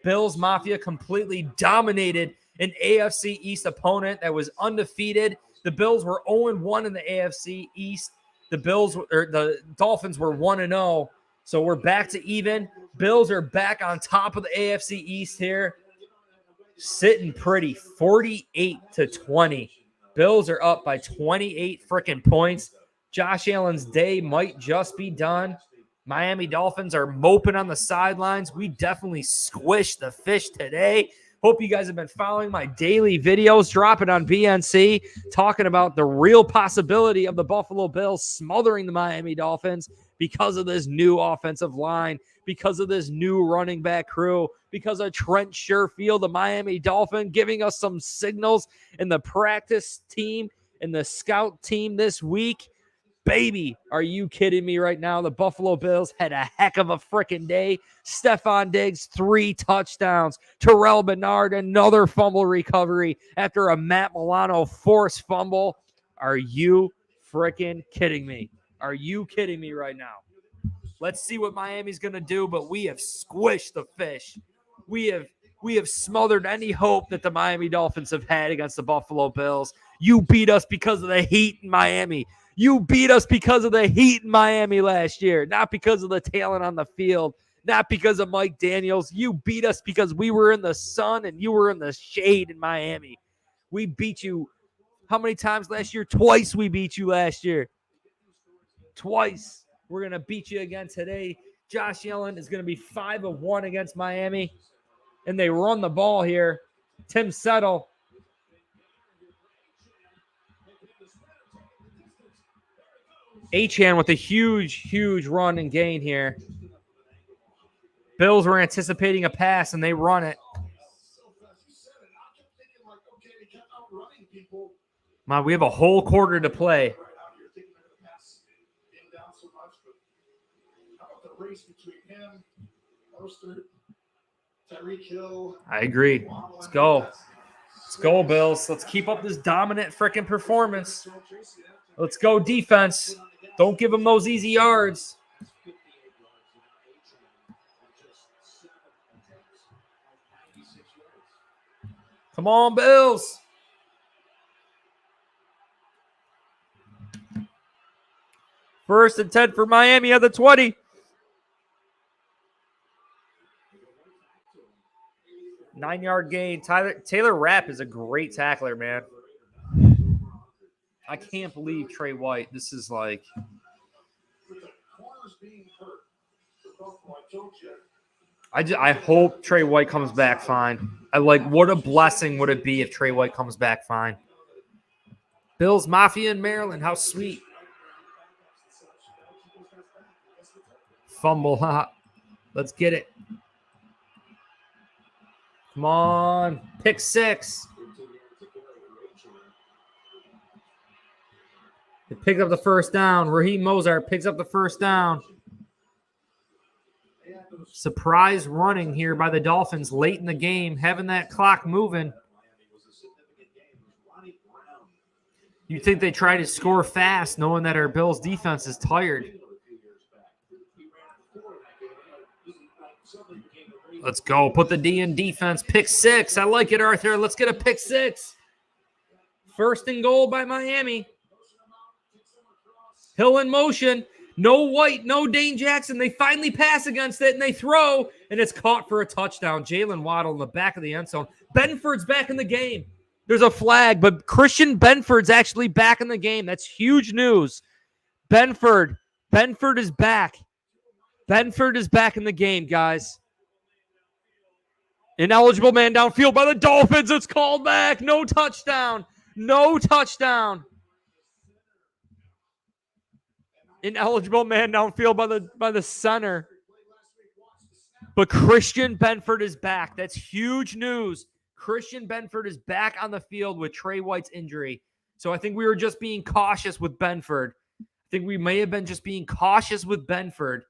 Bills Mafia completely dominated an AFC East opponent that was undefeated. The Bills were 0-1 in the AFC East. The Dolphins were 1-0. So we're back to even. Bills are back on top of the AFC East here. Sitting pretty, 48-20. Bills are up by 28 freaking points. Josh Allen's day might just be done. Miami Dolphins are moping on the sidelines. We definitely squished the fish today. Hope you guys have been following my daily videos, dropping on BNC, talking about the real possibility of the Buffalo Bills smothering the Miami Dolphins because of this new offensive line, because of this new running back crew, because of Trent Sherfield, the Miami Dolphin, giving us some signals in the practice team and the scout team this week. Baby, are you kidding me right now? The Buffalo Bills had a heck of a freaking day. Stephon Diggs, 3 touchdowns. Terrell Bernard, another fumble recovery after a Matt Milano forced fumble. Are you freaking kidding me? Are you kidding me right now? Let's see what Miami's going to do, but we have squished the fish. We have smothered any hope that the Miami Dolphins have had against the Buffalo Bills. You beat us because of the heat in Miami. You beat us because of the heat in Miami last year, not because of the talent on the field, not because of Mike Daniels. You beat us because we were in the sun and you were in the shade in Miami. We beat you how many times last year? Twice we beat you last year. Twice. We're going to beat you again today. Josh Allen is going to be 5 of 1 against Miami, and they run the ball here. Tim Settle. Achane with a huge run and gain here. Bills were anticipating a pass, and they run it. Man, we have a whole quarter to play. I agree. Let's go. Let's go, Bills. Let's keep up this dominant freaking performance. Let's go defense. Don't give them those easy yards. Come on, Bills. First and 10 for Miami at the 20. Nine-yard gain. Taylor Rapp is a great tackler, man. I can't believe Trey White. This is like... I hope Trey White comes back fine. What a blessing would it be if Trey White comes back fine. Bills Mafia in Maryland. How sweet. Fumble, huh? Let's get it. Come on. Pick 6. They picked up the first down. Raheem Mostert picks up the first down. Surprise running here by the Dolphins late in the game, having that clock moving. You think they try to score fast, knowing that our Bills defense is tired. Let's go. Put the D in defense. Pick 6. I like it, Arthur. Let's get a pick 6. First and goal by Miami. Hill in motion. No White, no Dane Jackson. They finally pass against it, and they throw, and it's caught for a touchdown. Jalen Waddle in the back of the end zone. Benford's back in the game. There's a flag, but Christian Benford's actually back in the game. That's huge news. Benford is back. Benford is back in the game, guys. Ineligible man downfield by the Dolphins. It's called back. No touchdown. No touchdown. Ineligible man downfield by the center. But Christian Benford is back. That's huge news. Christian Benford is back on the field with Trey White's injury. So I think we were just being cautious with Benford. I think we may have been just being cautious with Benford.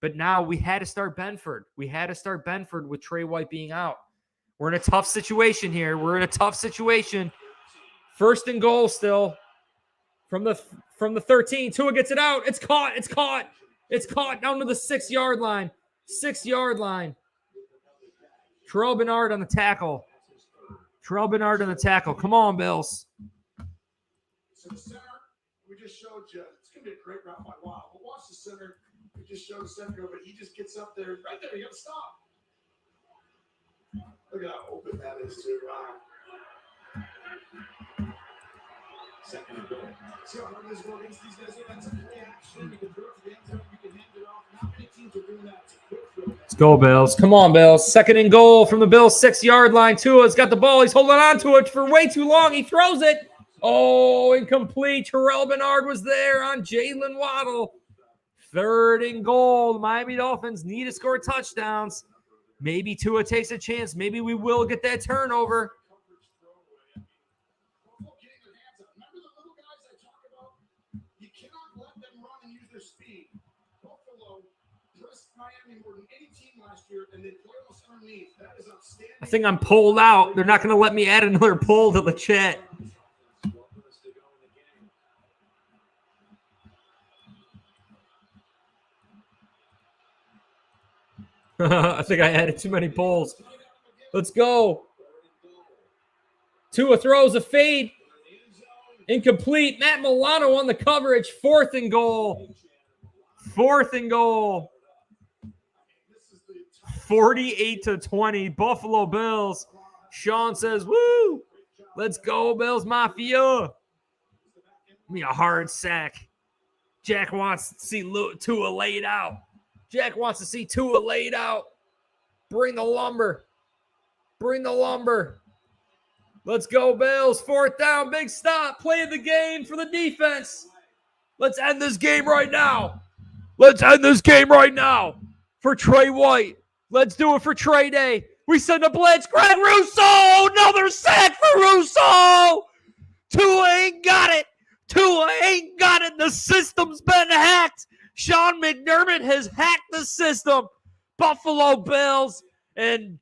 But now we had to start Benford. We had to start Benford with Trey White being out. We're in a tough situation here. We're in a tough situation. First and goal still. From the 13, Tua gets it out. It's caught. It's caught. It's caught down to the 6-yard line. 6-yard line. Terrell Bernard on the tackle. Terrell Bernard on the tackle. Come on, Bills. So the center, we just showed you, it's going to be a great route by Waddle. But watch the center. we just showed a second ago, but he just gets up there. Right there, you got to stop. Look at how open that is, too. Wow. Second and goal. See how hard it is to go against these guys? That's a play action. You can throw it to the end zone. You can hand it off. Not many teams are doing that. It's a quick throw. Let's go, Bills. Come on, Bills. Second and goal from the Bills' 6-yard line. Tua's got the ball. He's holding on to it for way too long. He throws it. Oh, incomplete. Terrell Bernard was there on Jalen Waddle. Third and goal. The Miami Dolphins need to score touchdowns. Maybe Tua takes a chance. Maybe we will get that turnover. I think I'm pulled out. They're not going to let me add another poll to the chat. I think I added too many polls. Let's go. Tua throws a fade. Incomplete. Matt Milano on the coverage. Fourth and goal. 48-20. Buffalo Bills. Sean says, woo. Let's go, Bills Mafia. Give me a hard sack. Jack wants to see Tua laid out. Jack wants to see Tua laid out. Bring the lumber. Let's go, Bills. Fourth down, big stop. Play the game for the defense. Let's end this game right now. For Trey White. Let's do it for Trey Day. We send a blitz. Greg Rousseau. Another sack for Rousseau. Tua ain't got it. The system's been hacked. Sean McDermott has hacked the system. Buffalo Bills and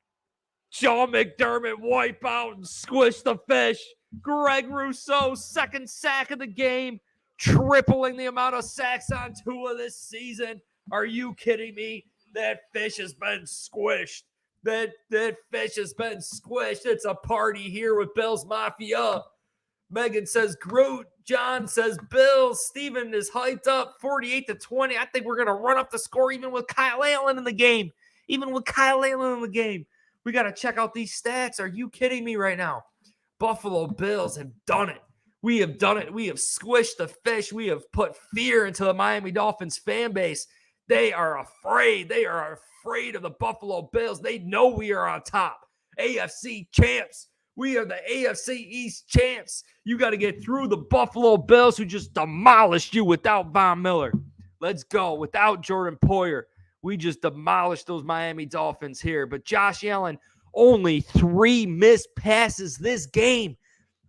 Sean McDermott wipe out and squish the fish. Greg Rousseau, second sack of the game, tripling the amount of sacks on Tua this season. Are you kidding me? That fish has been squished. That fish has been squished. It's a party here with Bills Mafia. Megan says Groot. John says Bills. Steven is hyped up 48-20. I think we're going to run up the score even with Kyle Allen in the game. We got to check out these stats. Are you kidding me right now? Buffalo Bills have done it. We have done it. We have squished the fish. We have put fear into the Miami Dolphins fan base. They are afraid. They are afraid of the Buffalo Bills. They know we are on top. AFC champs. We are the AFC East champs. You got to get through the Buffalo Bills who just demolished you without Von Miller. Let's go. Without Jordan Poyer, we just demolished those Miami Dolphins here. But Josh Allen, only 3 missed passes this game.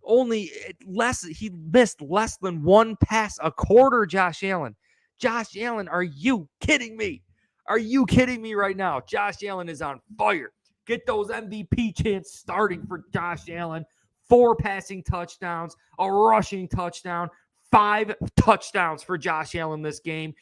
He missed less than 1 pass a quarter, Josh Allen. Josh Allen, are you kidding me? Are you kidding me right now? Josh Allen is on fire. Get those MVP chants starting for Josh Allen. 4 passing touchdowns, a rushing touchdown, 5 touchdowns for Josh Allen this game.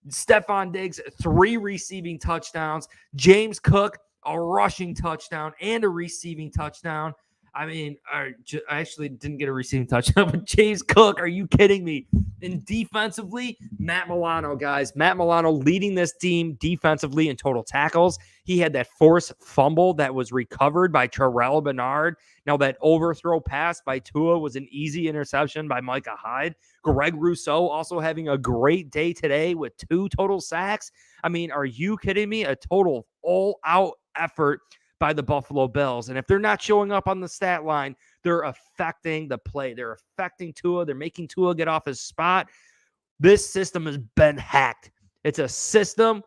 Stephon Diggs, 3 receiving touchdowns. James Cook, a rushing touchdown and a receiving touchdown. I mean, I actually didn't get a receiving touchdown, but James Cook, are you kidding me? And defensively, Matt Milano, guys. Matt Milano leading this team defensively in total tackles. He had that forced fumble that was recovered by Terrell Bernard. Now, that overthrow pass by Tua was an easy interception by Micah Hyde. Greg Rousseau also having a great day today with 2 total sacks. I mean, are you kidding me? A total all-out effort by the Buffalo Bills. And if they're not showing up on the stat line, they're affecting the play. They're affecting Tua. They're making Tua get off his spot. This system has been hacked. It's a system,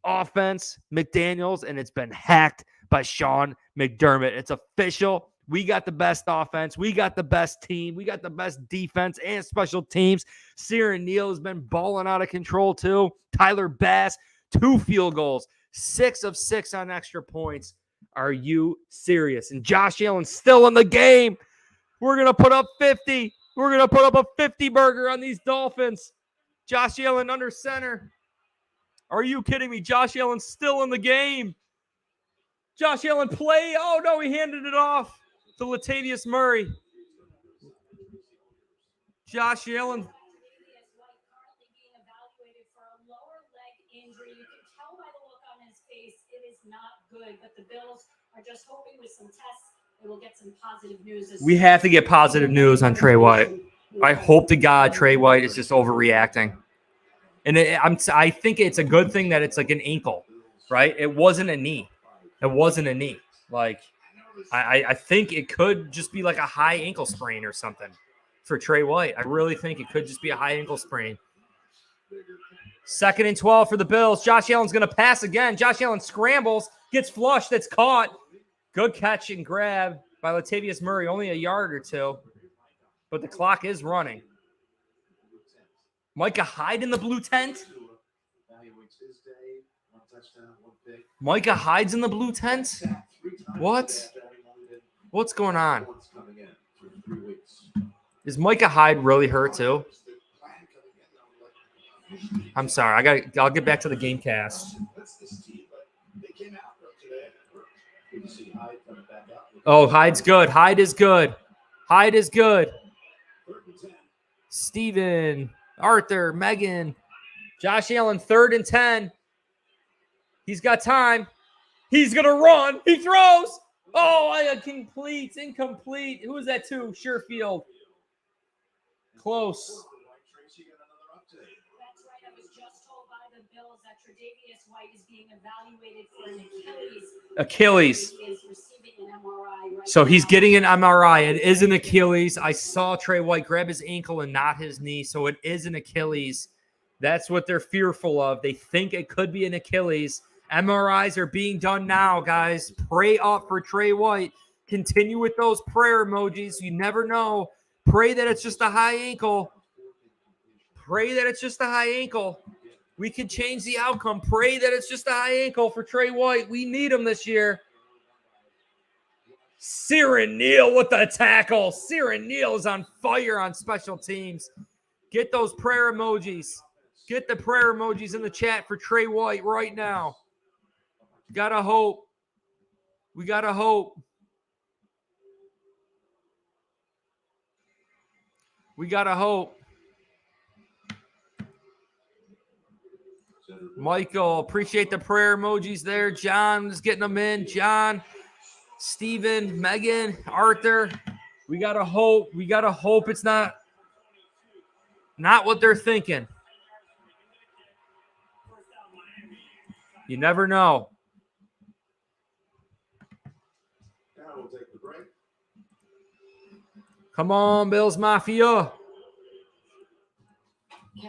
offense, McDaniels, and it's been hacked by Sean McDermott. It's official. We got the best offense. We got the best team. We got the best defense and special teams. Siran Neal has been balling out of control too. Tyler Bass, 2 field goals. 6 of 6 on extra points. Are you serious? And Josh Allen's still in the game. We're going to put up 50. We're going to put up a 50 burger on these Dolphins. Josh Allen under center. Are you kidding me? Josh Allen's still in the game. Josh Allen play. Oh, no, he handed it off to Latavius Murray. Josh Allen. good, but the Bills are just hoping with some tests they will get some positive news. We have to get positive news on Trey White. I hope to God Trey White is just overreacting. And I think it's a good thing that it's like an ankle, right? It wasn't a knee. It wasn't a knee. Like, I think it could just be like a high ankle sprain or something for Trey White. I really think it could just be a high ankle sprain. 2nd and 12 for the Bills. Josh Allen's going to pass again. Josh Allen scrambles, gets flushed. That's caught. Good catch and grab by Latavius Murray. Only a yard or two, but the clock is running. Micah Hyde in the blue tent? Micah Hyde's in the blue tent? What? What's going on? Is Micah Hyde really hurt too? I'm sorry. I'll get back to the game cast. Oh, Hyde's good. Hyde is good. Hyde is good. Steven, Arthur, Megan, Josh Allen, 3rd and 10. He's got time. He's going to run. He throws. Oh, incomplete. Who is that to? Sherfield. Close. That's right. I was just told by the Bills that Tre'Davious White is being evaluated for an Achilles. He is receiving an MRI right So he's now. getting an MRI. It is an Achilles. I saw Trey White grab his ankle and not his knee. So it is an Achilles. That's what they're fearful of. They think it could be an Achilles. MRIs are being done now, guys. Pray up for Trey White. Continue with those prayer emojis. You never know. Pray that it's just a high ankle. Pray that it's just a high ankle. We can change the outcome. Pray that it's just a high ankle for Trey White. We need him this year. Siren Neal with the tackle. Siren Neal is on fire on special teams. Get those prayer emojis. Get the prayer emojis in the chat for Trey White right now. Gotta hope. We gotta hope. We gotta hope. Michael, appreciate the prayer emojis there. John is getting them in. John, Steven, Megan, Arthur. We gotta hope. We gotta hope it's not what they're thinking. You never know. Come on, Bills Mafia.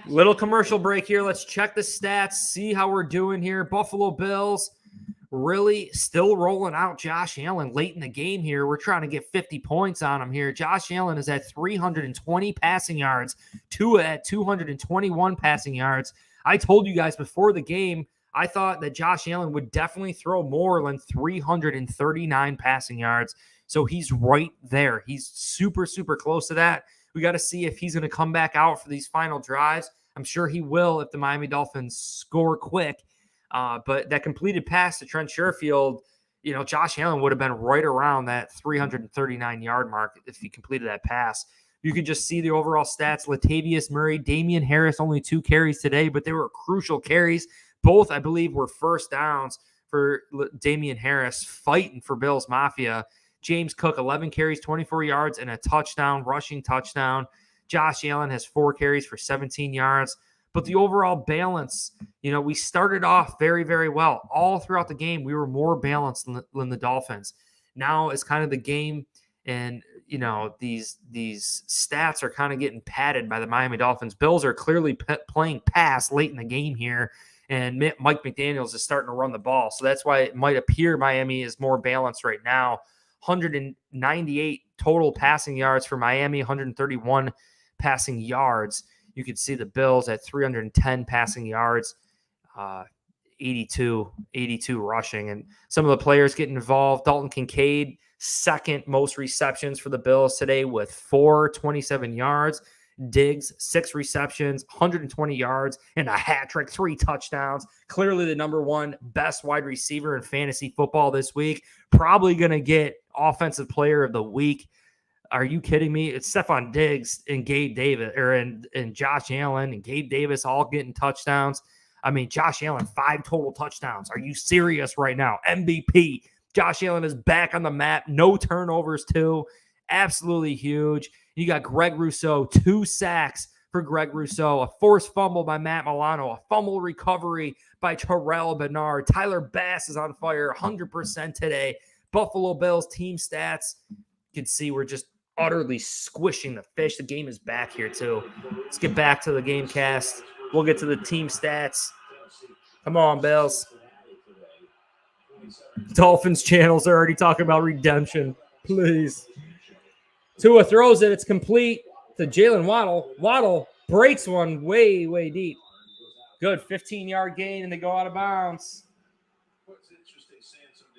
Little commercial break here. Let's check the stats, see how we're doing here. Buffalo Bills really still rolling out Josh Allen late in the game here. We're trying to get 50 points on him here. Josh Allen is at 320 passing yards, Tua at 221 passing yards. I told you guys before the game, I thought that Josh Allen would definitely throw more than 339 passing yards. So he's right there. He's super, super close to that. We got to see if he's going to come back out for these final drives. I'm sure he will if the Miami Dolphins score quick. But that completed pass to Trent Sherfield, Josh Allen would have been right around that 339-yard mark if he completed that pass. You can just see the overall stats. Latavius Murray, Damian Harris, only 2 carries today, but they were crucial carries. Both, I believe, were first downs for Damian Harris, fighting for Bills Mafia. James Cook, 11 carries, 24 yards, and a touchdown, rushing touchdown. Josh Allen has 4 carries for 17 yards. But the overall balance, we started off very, very well. All throughout the game, we were more balanced than the Dolphins. Now it's kind of the game, and, these stats are kind of getting padded by the Miami Dolphins. Bills are clearly playing pass late in the game here, and Mike McDaniels is starting to run the ball. So that's why it might appear Miami is more balanced right now. 198 total passing yards for Miami, 131 passing yards. You can see the Bills at 310 passing yards, 82 rushing. And some of the players getting involved. Dalton Kincaid, second most receptions for the Bills today with 427 yards. Diggs, 6 receptions, 120 yards, and a hat trick, 3 touchdowns. Clearly the number 1 best wide receiver in fantasy football this week. Probably going to get offensive player of the week. Are you kidding me? It's Stephon Diggs and Gabe Davis, and Josh Allen and Gabe Davis all getting touchdowns. I mean, Josh Allen, 5 total touchdowns. Are you serious right now? MVP. Josh Allen is back on the map. No turnovers, too. Absolutely huge. You got Greg Rousseau, 2 sacks for Greg Rousseau, a forced fumble by Matt Milano, a fumble recovery by Terrell Bernard. Tyler Bass is on fire, 100% today. Buffalo Bills team stats. You can see we're just utterly squishing the fish. The game is back here, too. Let's get back to the game cast. We'll get to the team stats. Come on, Bills. Dolphins channels are already talking about redemption. Please. Tua throws it. It's complete to Jalen Waddle. Waddle breaks one way, way deep. Good 15-yard gain, and they go out of bounds.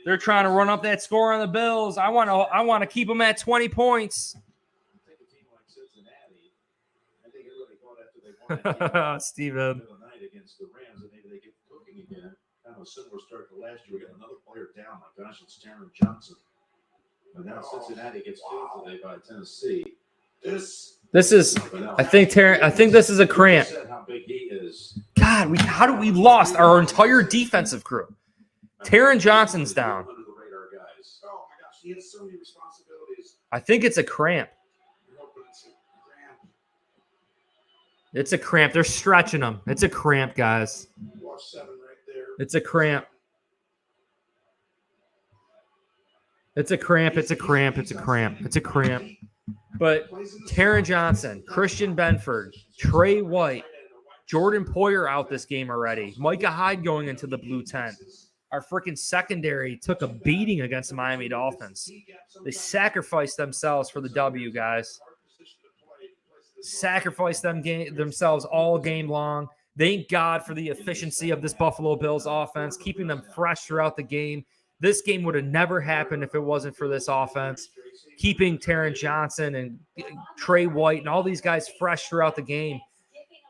They're trying to run up that score on the Bills. I want to keep them at 20 points. Steven. A similar start to last year. We got another player down. My gosh, it's Taron Johnson. But now Cincinnati gets killed today by Tennessee. This is, I think this is a cramp. How big he is. God, we lost our entire defensive crew. Taron Johnson's down. Under the radar guys. Oh my gosh, he has so many responsibilities. I think it's a cramp. It's a cramp. They're stretching him. It's a cramp, guys. Watch 7 right there. It's a cramp. It's a cramp. It's a cramp. It's a cramp. It's a cramp. But Taron Johnson, Christian Benford, Trey White, Jordan Poyer out this game already. Micah Hyde going into the blue tent. Our freaking secondary took a beating against the Miami Dolphins. They sacrificed themselves for the W, guys. Sacrificed themselves all game long. Thank God for the efficiency of this Buffalo Bills offense, keeping them fresh throughout the game. This game would have never happened if it wasn't for this offense. Keeping Taron Johnson and Trey White and all these guys fresh throughout the game.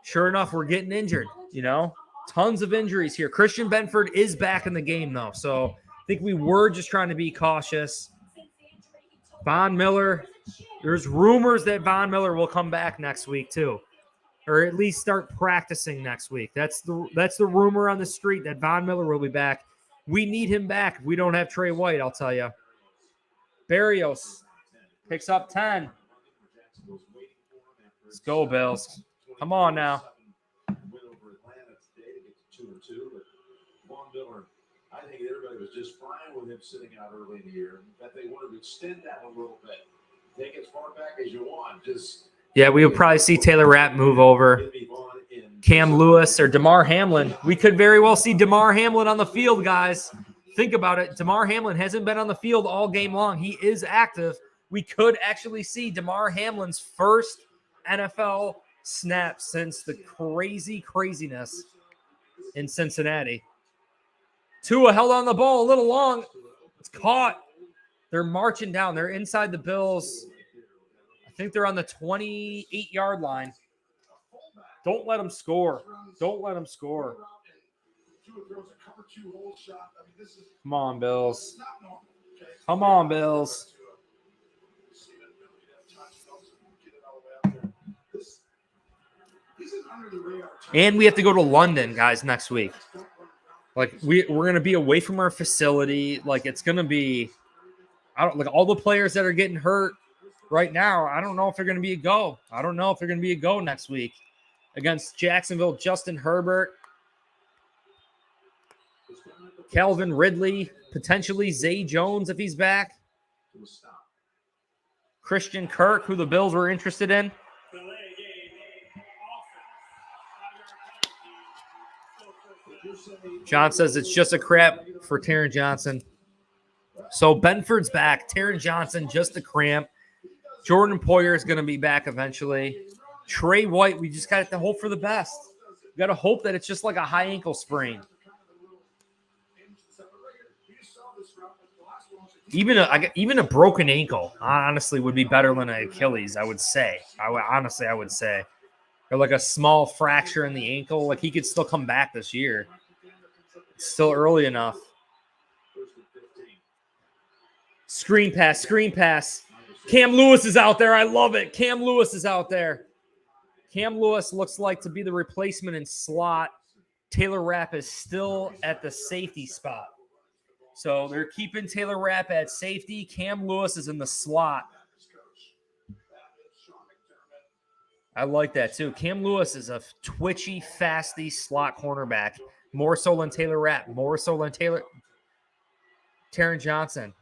Sure enough, we're getting injured, you know. Tons of injuries here. Christian Benford is back in the game, though. So I think we were just trying to be cautious. Von Miller, there's rumors that Von Miller will come back next week, too. Or at least start practicing next week. That's the rumor on the street that Von Miller will be back. We need him back if we don't have Trey White, I'll tell you. Barrios picks up 10. Let's go, Bills. Come on now. I think everybody was just fine with him sitting out early in the year. That they wanted to extend that a little bit. Take as far back as you want. Yeah, we would probably see Taylor Rapp move over. Cam Lewis or Damar Hamlin. We could very well see Damar Hamlin on the field, guys. Think about it. Damar Hamlin hasn't been on the field all game long. He is active. We could actually see Damar Hamlin's first NFL snap since the craziness in Cincinnati. Tua held on the ball a little long. It's caught. They're marching down. They're inside the Bills. I think they're on the 28-yard line. Don't let them score. Don't let them score. Come on, Bills. Come on, Bills. And we have to go to London, guys, next week. Like, we're going to be away from our facility. Like, it's going to be all the players that are getting hurt right now, I don't know if they're going to be a go. I don't know if they're going to be a go next week. Against Jacksonville, Justin Herbert, Calvin Ridley, potentially Zay Jones if he's back. Christian Kirk, who the Bills were interested in. John says it's just a crap for Taron Johnson. So Benford's back. Taron Johnson, just a cramp. Jordan Poyer is going to be back eventually. Trey White, we just got to hope for the best. We got to hope that it's just like a high ankle sprain. Even a broken ankle, honestly, would be better than an Achilles, I would say. I would say. Or like a small fracture in the ankle. Like, he could still come back this year. It's still early enough. Screen pass. Cam Lewis is out there. I love it. Cam Lewis is out there. Cam Lewis looks like to be the replacement in slot Taylor Rapp is still at the safety spot. So they're keeping Taylor Rapp at safety. Cam Lewis is in the slot. I like that too. Cam Lewis is a twitchy, fasty slot cornerback. More so than Taylor Rapp. More so than Taron Johnson.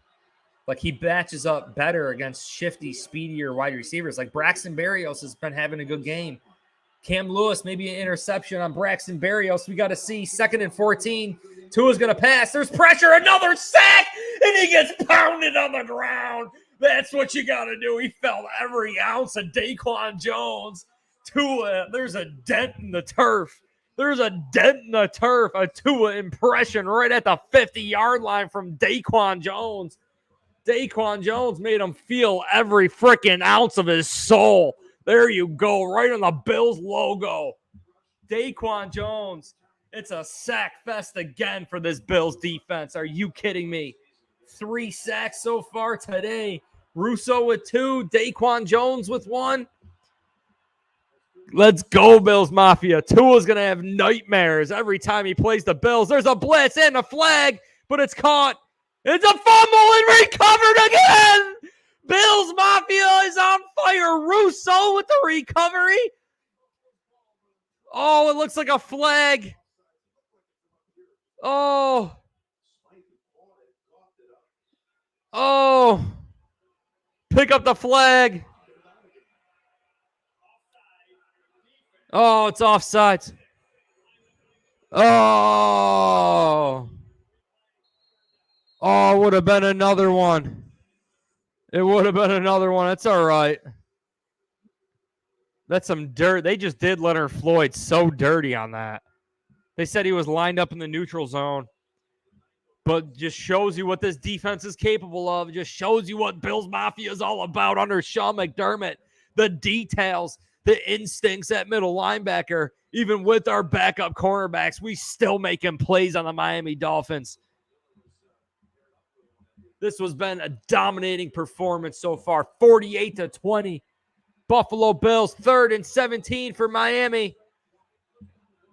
Like, he matches up better against shifty, speedier wide receivers. Like, Braxton Berrios has been having a good game. Cam Lewis, maybe an interception on Braxton Berrios. We got to see 2nd and 14. Tua's going to pass. There's pressure. Another sack. And he gets pounded on the ground. That's what you got to do. He felt every ounce of Daquan Jones. Tua, there's a dent in the turf. There's a dent in the turf. A Tua impression right at the 50-yard line from Daquan Jones. Daquan Jones made him feel every freaking ounce of his soul. There you go, right on the Bills logo. Daquan Jones. It's a sack fest again for this Bills defense. Are you kidding me? 3 sacks so far today. Russo with 2. Daquan Jones with 1. Let's go, Bills Mafia. Tua's going to have nightmares every time he plays the Bills. There's a blitz and a flag, but it's caught. It's a fumble and recovered again. Bills Mafia is on fire. Russo with the recovery. Oh, it looks like a flag. Oh. Oh. Pick up the flag. Oh, it's offsides. Oh. Oh, it would have been another one. It would have been another one. It's all right. That's some dirt. They just did Leonard Floyd so dirty on that. They said he was lined up in the neutral zone. But just shows you what this defense is capable of. It just shows you what Bills Mafia is all about under Sean McDermott. The details, the instincts at middle linebacker. Even with our backup cornerbacks, we still making plays on the Miami Dolphins. This has been a dominating performance so far. 48-20. Buffalo Bills, 3rd and 17 for Miami.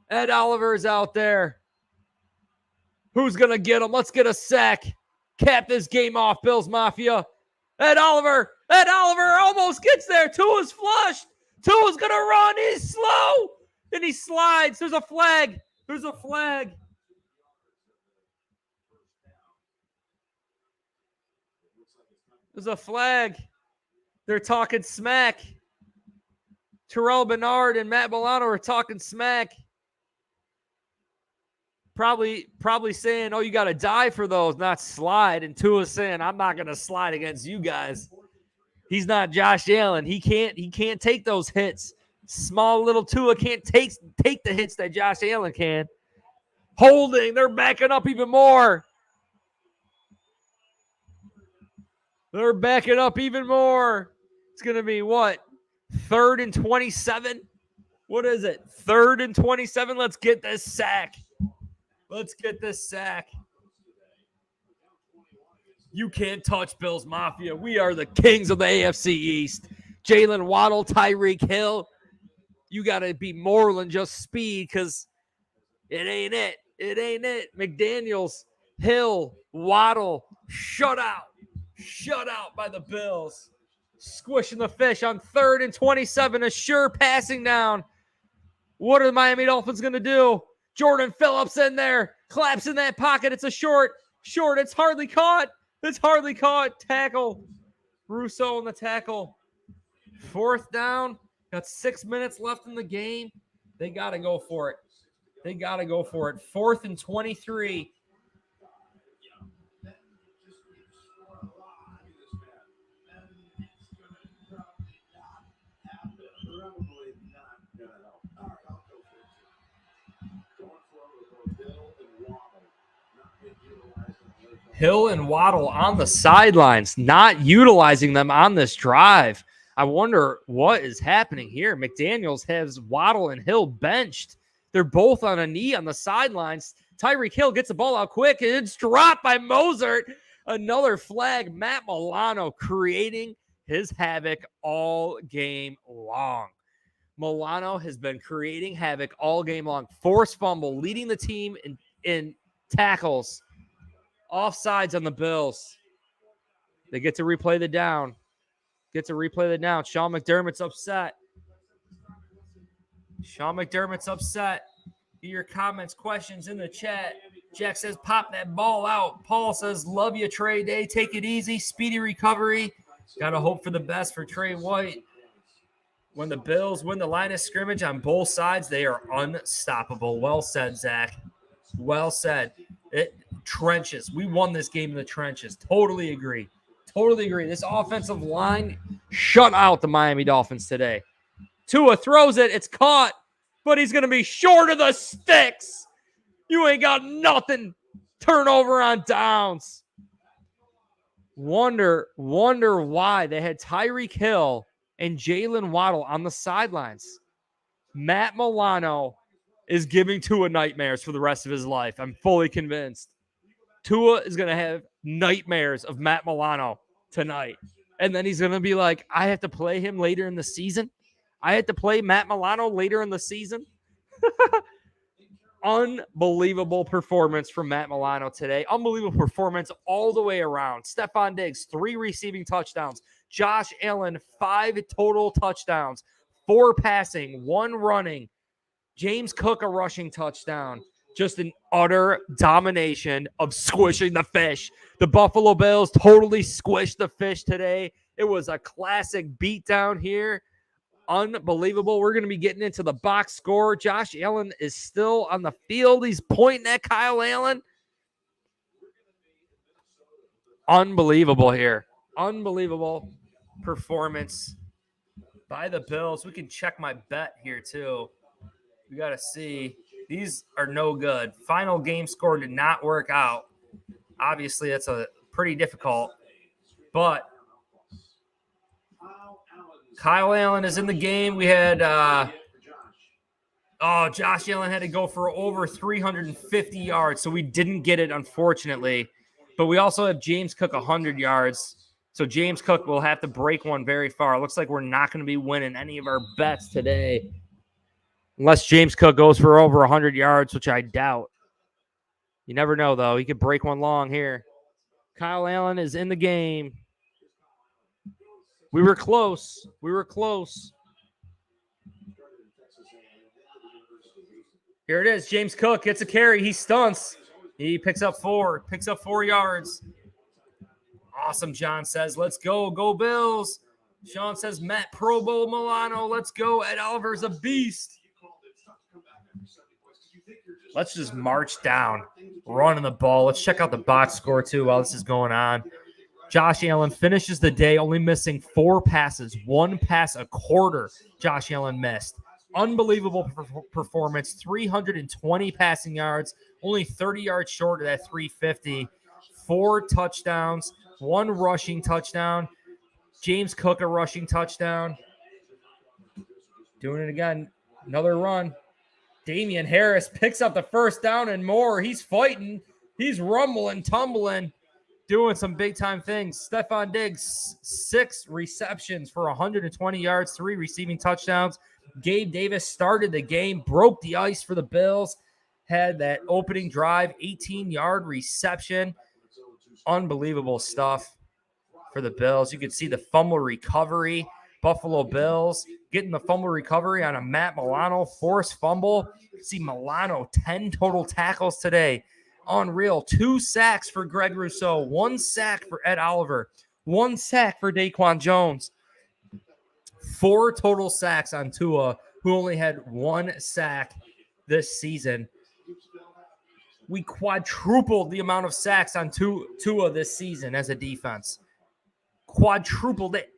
Ed Oliver's out there. Who's going to get him? Let's get a sack. Cap this game off, Bills Mafia. Ed Oliver almost gets there. Tua's flushed. Tua's going to run. He's slow. And he slides. There's a flag. There's a flag. There's a flag. They're talking smack. Terrell Bernard and Matt Milano are talking smack. Probably saying, oh, you got to die for those, not slide. And Tua's saying, I'm not going to slide against you guys. He's not Josh Allen. He can't take those hits. Small little Tua can't take the hits that Josh Allen can. Holding. They're backing up even more. They're backing up even more. It's going to be what? 3rd and 27? What is it? 3rd and 27? Let's get this sack. Let's get this sack. You can't touch Bills Mafia. We are the kings of the AFC East. Jalen Waddle, Tyreek Hill. You got to be more than just speed because it ain't it. It ain't it. McDaniels, Hill, Waddle, shut out. Shut out by the Bills. Squishing the fish on 3rd and 27. A sure passing down. What are the Miami Dolphins going to do? Jordan Phillips in there. Claps in that pocket. It's a short. It's hardly caught. Tackle. Russo on the tackle. 4th down. Got 6 minutes left in the game. They got to go for it. 4th and 23. Hill and Waddle on the sidelines, not utilizing them on this drive. I wonder what is happening here. McDaniels has Waddle and Hill benched. They're both on a knee on the sidelines. Tyreek Hill gets the ball out quick, and it's dropped by Mozart. Another flag. Matt Milano creating his havoc all game long. Milano has been creating havoc all game long. Forced fumble, leading the team in tackles. Offsides on the Bills. They get to replay the down. Sean McDermott's upset. Get your comments, questions in the chat. Jack says, pop that ball out. Paul says, love you, Trey Day. Take it easy. Speedy recovery. Got to hope for the best for Trey White. When the Bills win the line of scrimmage on both sides, they are unstoppable. Well said, Zach. Well said. Trenches. We won this game in the trenches. Totally agree. This offensive line shut out the Miami Dolphins today. Tua throws it. It's caught, but he's going to be short of the sticks. You ain't got nothing. Turnover on downs. Wonder why they had Tyreek Hill and Jalen Waddle on the sidelines. Matt Milano is giving Tua nightmares for the rest of his life. I'm fully convinced. Tua is going to have nightmares of Matt Milano tonight. And then he's going to be like, I have to play him later in the season. I had to play Matt Milano later in the season. Unbelievable performance from Matt Milano today. Unbelievable performance all the way around. Stephon Diggs, 3 receiving touchdowns. Josh Allen, 5 total touchdowns. 4 passing, 1 running. James Cook, a rushing touchdown. Just an utter domination of squishing the fish. The Buffalo Bills totally squished the fish today. It was a classic beatdown here. Unbelievable. We're going to be getting into the box score. Josh Allen is still on the field. He's pointing at Kyle Allen. Unbelievable here. Unbelievable performance by the Bills. We can check my bet here too. We got to see. These are no good. Final game score did not work out. Obviously, that's a pretty difficult. But Kyle Allen is in the game. We had Josh Allen had to go for over 350 yards, so we didn't get it, unfortunately. But we also have James Cook 100 yards. So James Cook will have to break one very far. It looks like we're not going to be winning any of our bets today. Unless James Cook goes for over 100 yards, which I doubt. You never know, though. He could break one long here. Kyle Allen is in the game. We were close. Here it is. James Cook gets a carry. He stunts. He picks up 4 yards. Awesome, John says. Let's go. Go Bills. Sean says, Matt Pro Bowl Milano. Let's go. Ed Oliver's a beast. Let's just march down, running the ball. Let's check out the box score, too, while this is going on. Josh Allen finishes the day only missing 4 passes, 1 pass a quarter Josh Allen missed. Unbelievable performance, 320 passing yards, only 30 yards short of that 350. 4 touchdowns, 1 rushing touchdown. James Cook, a rushing touchdown. Doing it again. Another run. Damian Harris picks up the first down and more. He's fighting. He's rumbling, tumbling, doing some big-time things. Stephon Diggs, 6 receptions for 120 yards, 3 receiving touchdowns. Gabe Davis started the game, broke the ice for the Bills, had that opening drive, 18-yard reception. Unbelievable stuff for the Bills. You could see the fumble recovery. Buffalo Bills getting the fumble recovery on a Matt Milano forced fumble. You see Milano, 10 total tackles today. Unreal. 2 sacks for Greg Rousseau. 1 sack for Ed Oliver. 1 sack for Daquan Jones. 4 total sacks on Tua, who only had 1 sack this season. We quadrupled the amount of sacks on Tua this season as a defense. Quadrupled it.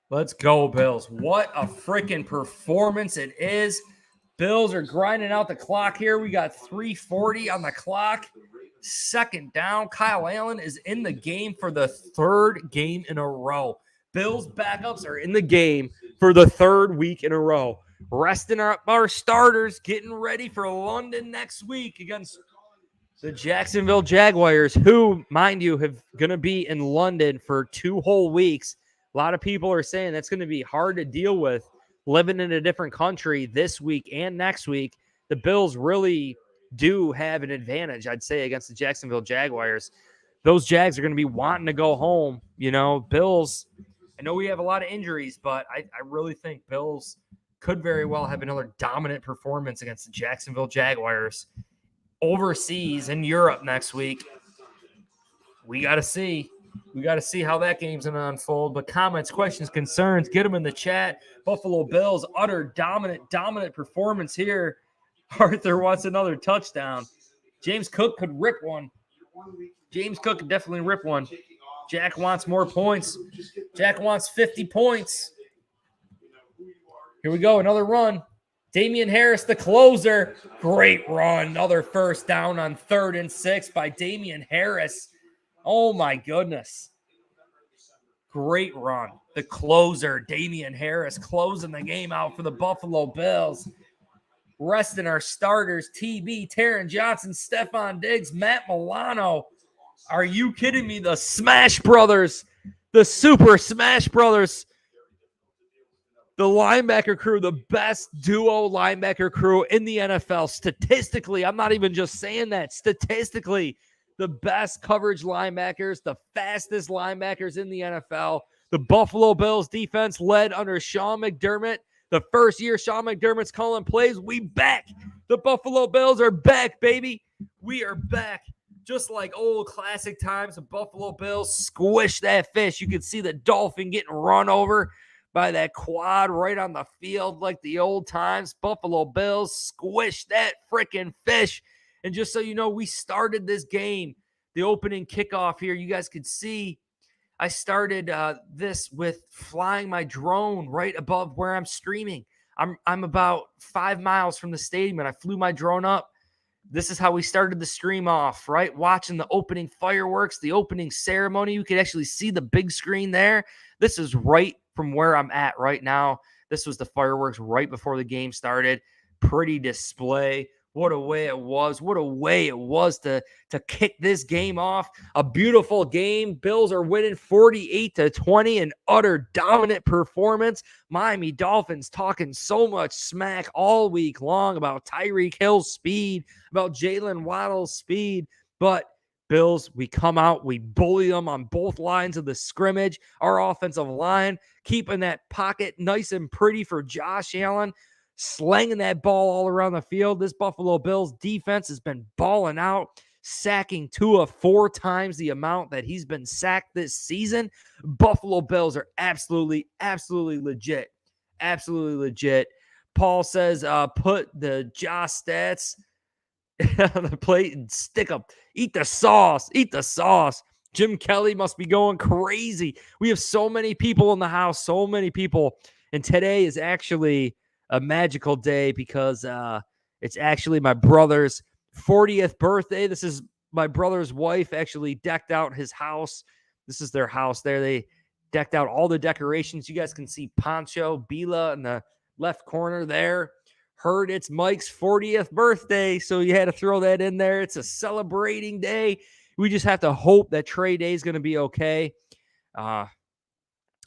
Let's go, Bills. What a freaking performance it is. Bills are grinding out the clock here. We got 3:40 on the clock. 2nd down. Kyle Allen is in the game for the 3rd game in a row. Bills backups are in the game for the 3rd week in a row. Resting our starters, getting ready for London next week against the Jacksonville Jaguars, who, mind you, have going to be in London for 2 whole weeks. A lot of people are saying that's going to be hard to deal with living in a different country this week and next week. The Bills really do have an advantage, I'd say, against the Jacksonville Jaguars. Those Jags are going to be wanting to go home. Bills, I know we have a lot of injuries, but I really think Bills could very well have another dominant performance against the Jacksonville Jaguars overseas in Europe next week. We got to see. We got to see how that game's going to unfold. But comments, questions, concerns, get them in the chat. Buffalo Bills, utter dominant performance here. Arthur wants another touchdown. James Cook could rip one. James Cook could definitely rip one. Jack wants more points. Jack wants 50 points. Here we go, another run. Damian Harris, the closer. Great run. Another first down on 3rd and 6 by Damian Harris. Oh, my goodness. Great run. The closer, Damian Harris, closing the game out for the Buffalo Bills. Resting our starters, TB, Taron Johnson, Stephon Diggs, Matt Milano. Are you kidding me? The Smash Brothers, the Super Smash Brothers, the linebacker crew, the best duo linebacker crew in the NFL. Statistically, I'm not even just saying that. Statistically, the best coverage linebackers, the fastest linebackers in the NFL. The Buffalo Bills defense led under Sean McDermott. The first year Sean McDermott's calling plays, we back. The Buffalo Bills are back, baby. We are back. Just like old classic times, the Buffalo Bills squish that fish. You can see the Dolphin getting run over by that quad right on the field like the old times. Buffalo Bills squish that freaking fish. And just so you know, we started this game, the opening kickoff here. You guys could see I started this with flying my drone right above where I'm streaming. I'm about 5 miles from the stadium, and I flew my drone up. This is how we started the stream off, right? Watching the opening fireworks, the opening ceremony. You could actually see the big screen there. This is right from where I'm at right now. This was the fireworks right before the game started. Pretty display. What a way it was. What a way it was to kick this game off. A beautiful game. Bills are winning 48-20, an utter dominant performance. Miami Dolphins talking so much smack all week long about Tyreek Hill's speed, about Jalen Waddle's speed. But Bills, we come out, we bully them on both lines of the scrimmage. Our offensive line keeping that pocket nice and pretty for Josh Allen, slanging that ball all around the field. This Buffalo Bills defense has been balling out, sacking Tua 4 times the amount that he's been sacked this season. Buffalo Bills are absolutely legit. Absolutely legit. Paul says, put the Josh stats on the plate and stick them. Eat the sauce. Eat the sauce. Jim Kelly must be going crazy. We have so many people in the house, so many people. And today is actually a magical day because it's actually my brother's 40th birthday. This is my brother's wife actually decked out his house. This is their house there. They decked out all the decorations. You guys can see Poncho, Bila in the left corner there. Heard it's Mike's 40th birthday, so you had to throw that in there. It's a celebrating day. We just have to hope that Trey Day is going to be okay.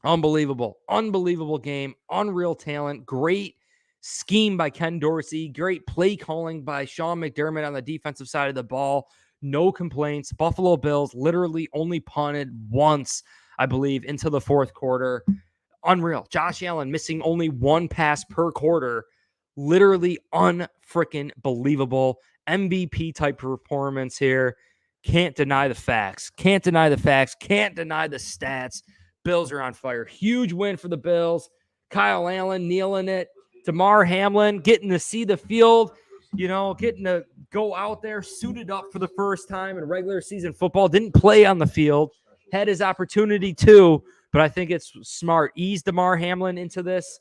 Unbelievable game. Unreal talent. Great scheme by Ken Dorsey. Great play calling by Sean McDermott on the defensive side of the ball. No complaints. Buffalo Bills literally only punted once, I believe, into the fourth quarter. Unreal. Josh Allen missing only 1 pass per quarter. Literally unfreaking believable. MVP type performance here. Can't deny the facts. Can't deny the stats. Bills are on fire. Huge win for the Bills. Kyle Allen kneeling it. Damar Hamlin getting to see the field, getting to go out there suited up for the first time in regular season football. Didn't play on the field. Had his opportunity too, but I think it's smart. Ease Damar Hamlin into this.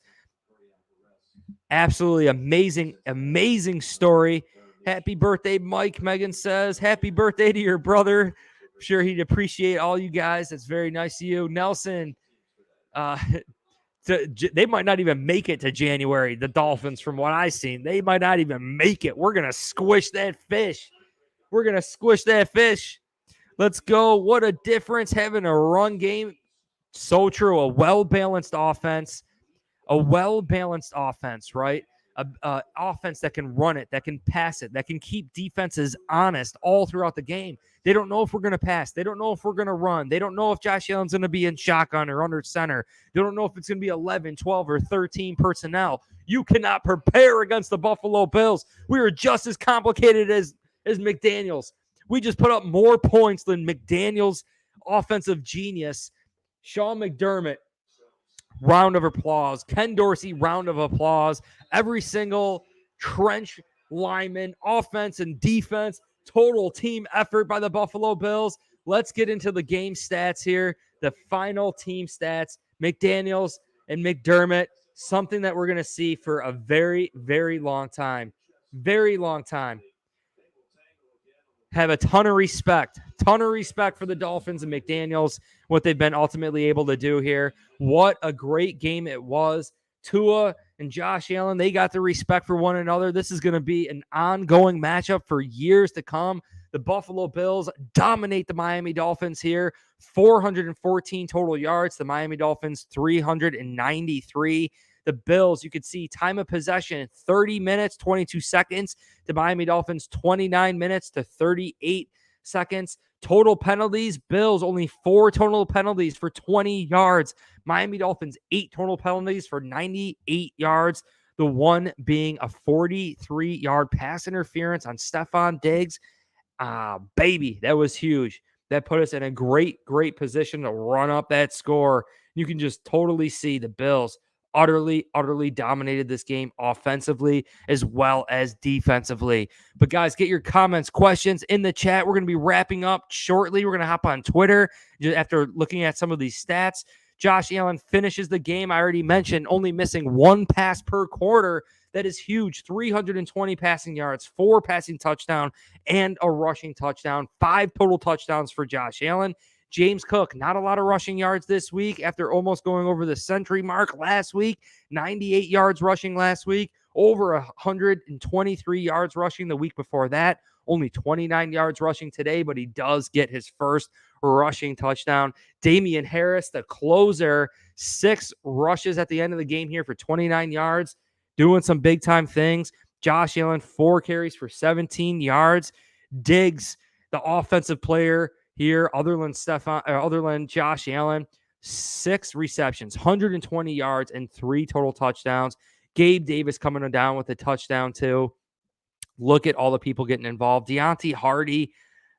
Absolutely amazing story. Happy birthday, Mike. Megan says, happy birthday to your brother. I'm sure he'd appreciate all you guys. That's very nice of you. Nelson, they might not even make it to January, the Dolphins, from what I've seen. They might not even make it. We're going to squish that fish. Let's go. What a difference having a run game. So true. A well-balanced offense. A well-balanced offense, right? A offense that can run it, that can pass it, that can keep defenses honest all throughout the game. They don't know if we're going to pass. They don't know if we're going to run. They don't know if Josh Allen's going to be in shotgun or under center. They don't know if it's going to be 11, 12, or 13 personnel. You cannot prepare against the Buffalo Bills. We are just as complicated as McDaniels. We just put up more points than McDaniels' offensive genius. Sean McDermott, round of applause. Ken Dorsey, round of applause. Every single trench lineman, offense and defense, total team effort by the Buffalo Bills. Let's get into the game stats here. The final team stats. McDaniels and McDermott, something that we're going to see for a very, very long time. Very long time. Have a ton of respect for the Dolphins and McDaniels, what they've been ultimately able to do here. What a great game it was. Tua and Josh Allen, they got the respect for one another. This is going to be an ongoing matchup for years to come. The Buffalo Bills dominate the Miami Dolphins here. 414 total yards. The Miami Dolphins, 393. The Bills, you could see time of possession, 30 minutes, 22 seconds. The Miami Dolphins, 29 minutes to 38 seconds. Total penalties, Bills, only 4 total penalties for 20 yards. Miami Dolphins, 8 total penalties for 98 yards. The one being a 43-yard pass interference on Stephon Diggs. Baby, that was huge. That put us in a great, great position to run up that score. You can just totally see the Bills utterly dominated this game offensively as well as defensively. But guys, get your comments, questions in the chat. We're going to be wrapping up shortly. We're going to hop on Twitter after looking at some of these stats. Josh Allen finishes the game. I already mentioned only missing 1 pass per quarter. That is huge. 320 passing yards, 4 passing touchdowns, and a rushing touchdown. 5 total touchdowns for Josh Allen. James Cook, not a lot of rushing yards this week after almost going over the century mark last week. 98 yards rushing last week. Over 123 yards rushing the week before that. Only 29 yards rushing today, but he does get his first rushing touchdown. Damian Harris, the closer, 6 rushes at the end of the game here for 29 yards. Doing some big-time things. Josh Allen, 4 carries for 17 yards. Diggs, the offensive player here, other than Josh Allen, 6 receptions, 120 yards, and 3 total touchdowns. Gabe Davis coming down with a touchdown, too. Look at all the people getting involved. Deontay Hardy,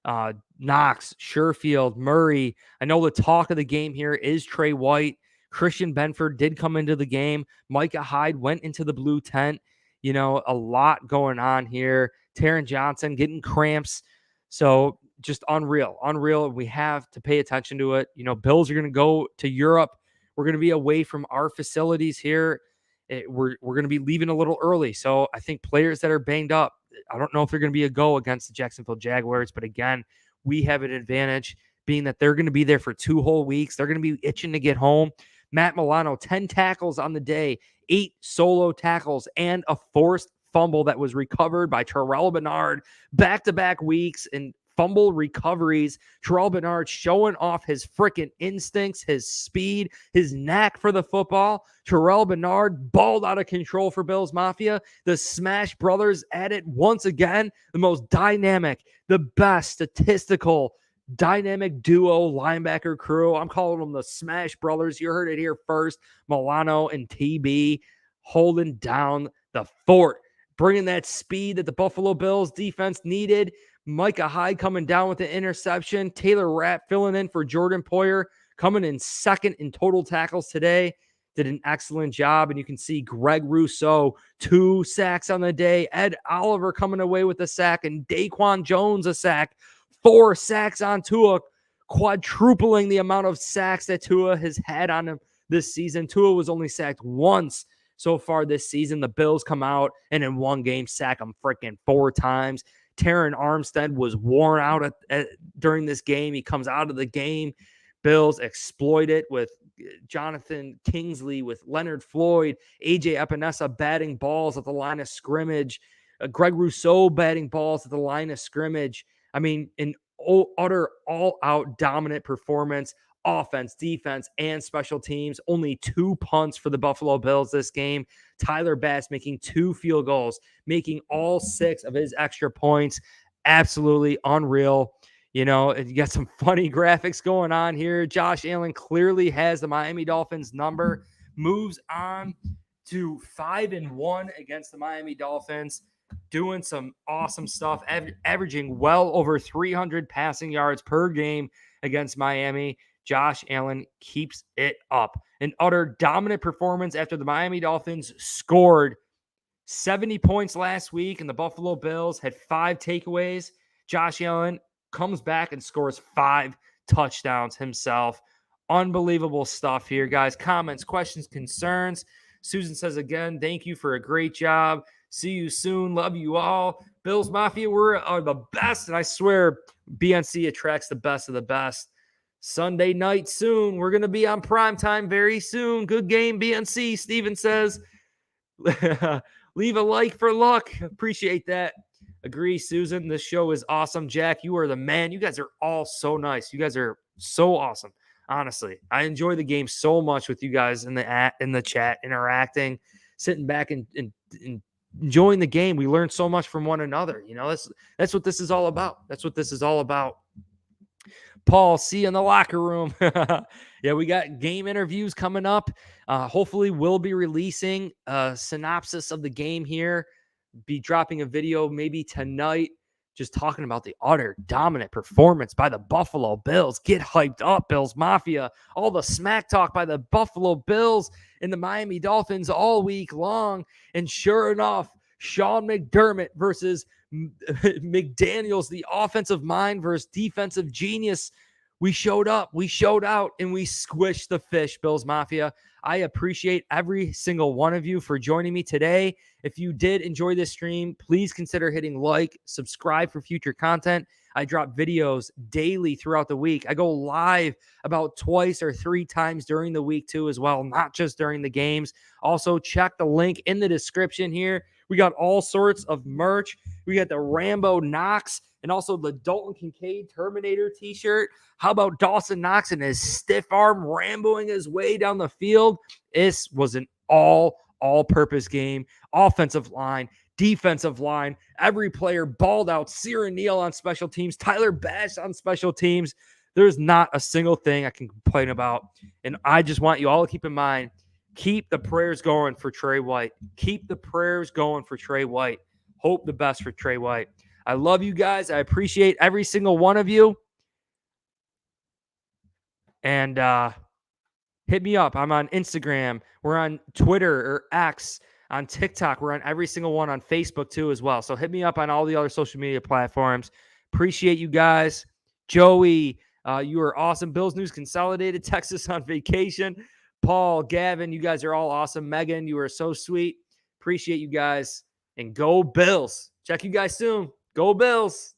Knox, Sherfield, Murray. I know the talk of the game here is Trey White. Christian Benford did come into the game. Micah Hyde went into the blue tent. You know, a lot going on here. Taron Johnson getting cramps. So just unreal. We have to pay attention to it. You know, Bills are going to go to Europe. We're going to be away from our facilities here. We're going to be leaving a little early. So I think players that are banged up, I don't know if they're going to be a go against the Jacksonville Jaguars. But again, we have an advantage being that they're going to be there for 2 whole weeks. They're going to be itching to get home. Matt Milano, 10 tackles on the day, 8 solo tackles, and a forced fumble that was recovered by Terrell Bernard back-to-back weeks and fumble recoveries. Terrell Bernard showing off his freaking instincts, his speed, his knack for the football. Terrell Bernard balled out of control for Bills Mafia. The Smash Brothers at it once again. The most dynamic, the best statistical dynamic duo linebacker crew. I'm calling them the Smash Brothers. You heard it here first. Milano and TB holding down the fort, bringing that speed that the Buffalo Bills defense needed. Micah Hyde coming down with the interception. Taylor Rapp filling in for Jordan Poyer, coming in second in total tackles today. Did an excellent job. And you can see Greg Rousseau, 2 sacks on the day. Ed Oliver coming away with a sack, and Daquan Jones a sack. 4 sacks on Tua, quadrupling the amount of sacks that Tua has had on him this season. Tua was only sacked once so far this season. The Bills come out and in one game sack him freaking 4 times. Terran Armstead was worn out during this game. He comes out of the game. Bills exploit it with Jonathan Kingsley, with Leonard Floyd, AJ Epinesa batting balls at the line of scrimmage, Greg Rousseau batting balls at the line of scrimmage. I mean, an utter all-out dominant performance. offense, defense, and special teams. Only 2 punts for the Buffalo Bills this game. Tyler Bass making 2 field goals, making all 6 of his extra points. Absolutely unreal. You got some funny graphics going on here. Josh Allen clearly has the Miami Dolphins number, moves on to 5-1 against the Miami Dolphins, doing some awesome stuff, averaging well over 300 passing yards per game against Miami. Josh Allen keeps it up. An utter dominant performance after the Miami Dolphins scored 70 points last week, and the Buffalo Bills had 5 takeaways. Josh Allen comes back and scores 5 touchdowns himself. Unbelievable stuff here, guys. Comments, questions, concerns. Susan says again, thank you for a great job. See you soon. Love you all. Bills Mafia, are the best. And I swear, BNC attracts the best of the best. Sunday night soon. We're going to be on primetime very soon. Good game, BNC. Steven says, leave a like for luck. Appreciate that. Agree, Susan. This show is awesome. Jack, you are the man. You guys are all so nice. You guys are so awesome. Honestly, I enjoy the game so much with you guys in the chat, interacting, sitting back and enjoying the game. We learn so much from one another. That's what this is all about. That's what this is all about. Paul, see you in the locker room. Yeah, we got game interviews coming up. Hopefully, we'll be releasing a synopsis of the game here. Be dropping a video maybe tonight, just talking about the utter dominant performance by the Buffalo Bills. Get hyped up, Bills Mafia. All the smack talk by the Buffalo Bills and the Miami Dolphins all week long. And sure enough, Sean McDermott versus McDaniels, the offensive mind versus defensive genius. We showed up, we showed out, and we squished the fish, Bills Mafia. I appreciate every single one of you for joining me today. If you did enjoy this stream, please consider hitting like, subscribe for future content. I drop videos daily throughout the week. I go live about 2 or 3 times during the week too as well, not just during the games. Also, check the link in the description here. We got all sorts of merch. We got the Rambo Knox and also the Dalton Kincaid Terminator t-shirt. How about Dawson Knox and his stiff arm Ramboing his way down the field? This was an all-purpose game. Offensive line, defensive line, every player balled out. Ciara Neal on special teams, Tyler Bass on special teams. There's not a single thing I can complain about. And I just want you all to keep in mind, keep the prayers going for Trey White. Keep the prayers going for Trey White. Hope the best for Trey White. I love you guys. I appreciate every single one of you. And hit me up. I'm on Instagram. We're on Twitter or X. On TikTok. We're on every single one on Facebook too as well. So hit me up on all the other social media platforms. Appreciate you guys. Joey, you are awesome. Bills News Consolidated. Texas on vacation. Paul, Gavin, you guys are all awesome. Megan, you are so sweet. Appreciate you guys. And go Bills. Check you guys soon. Go Bills.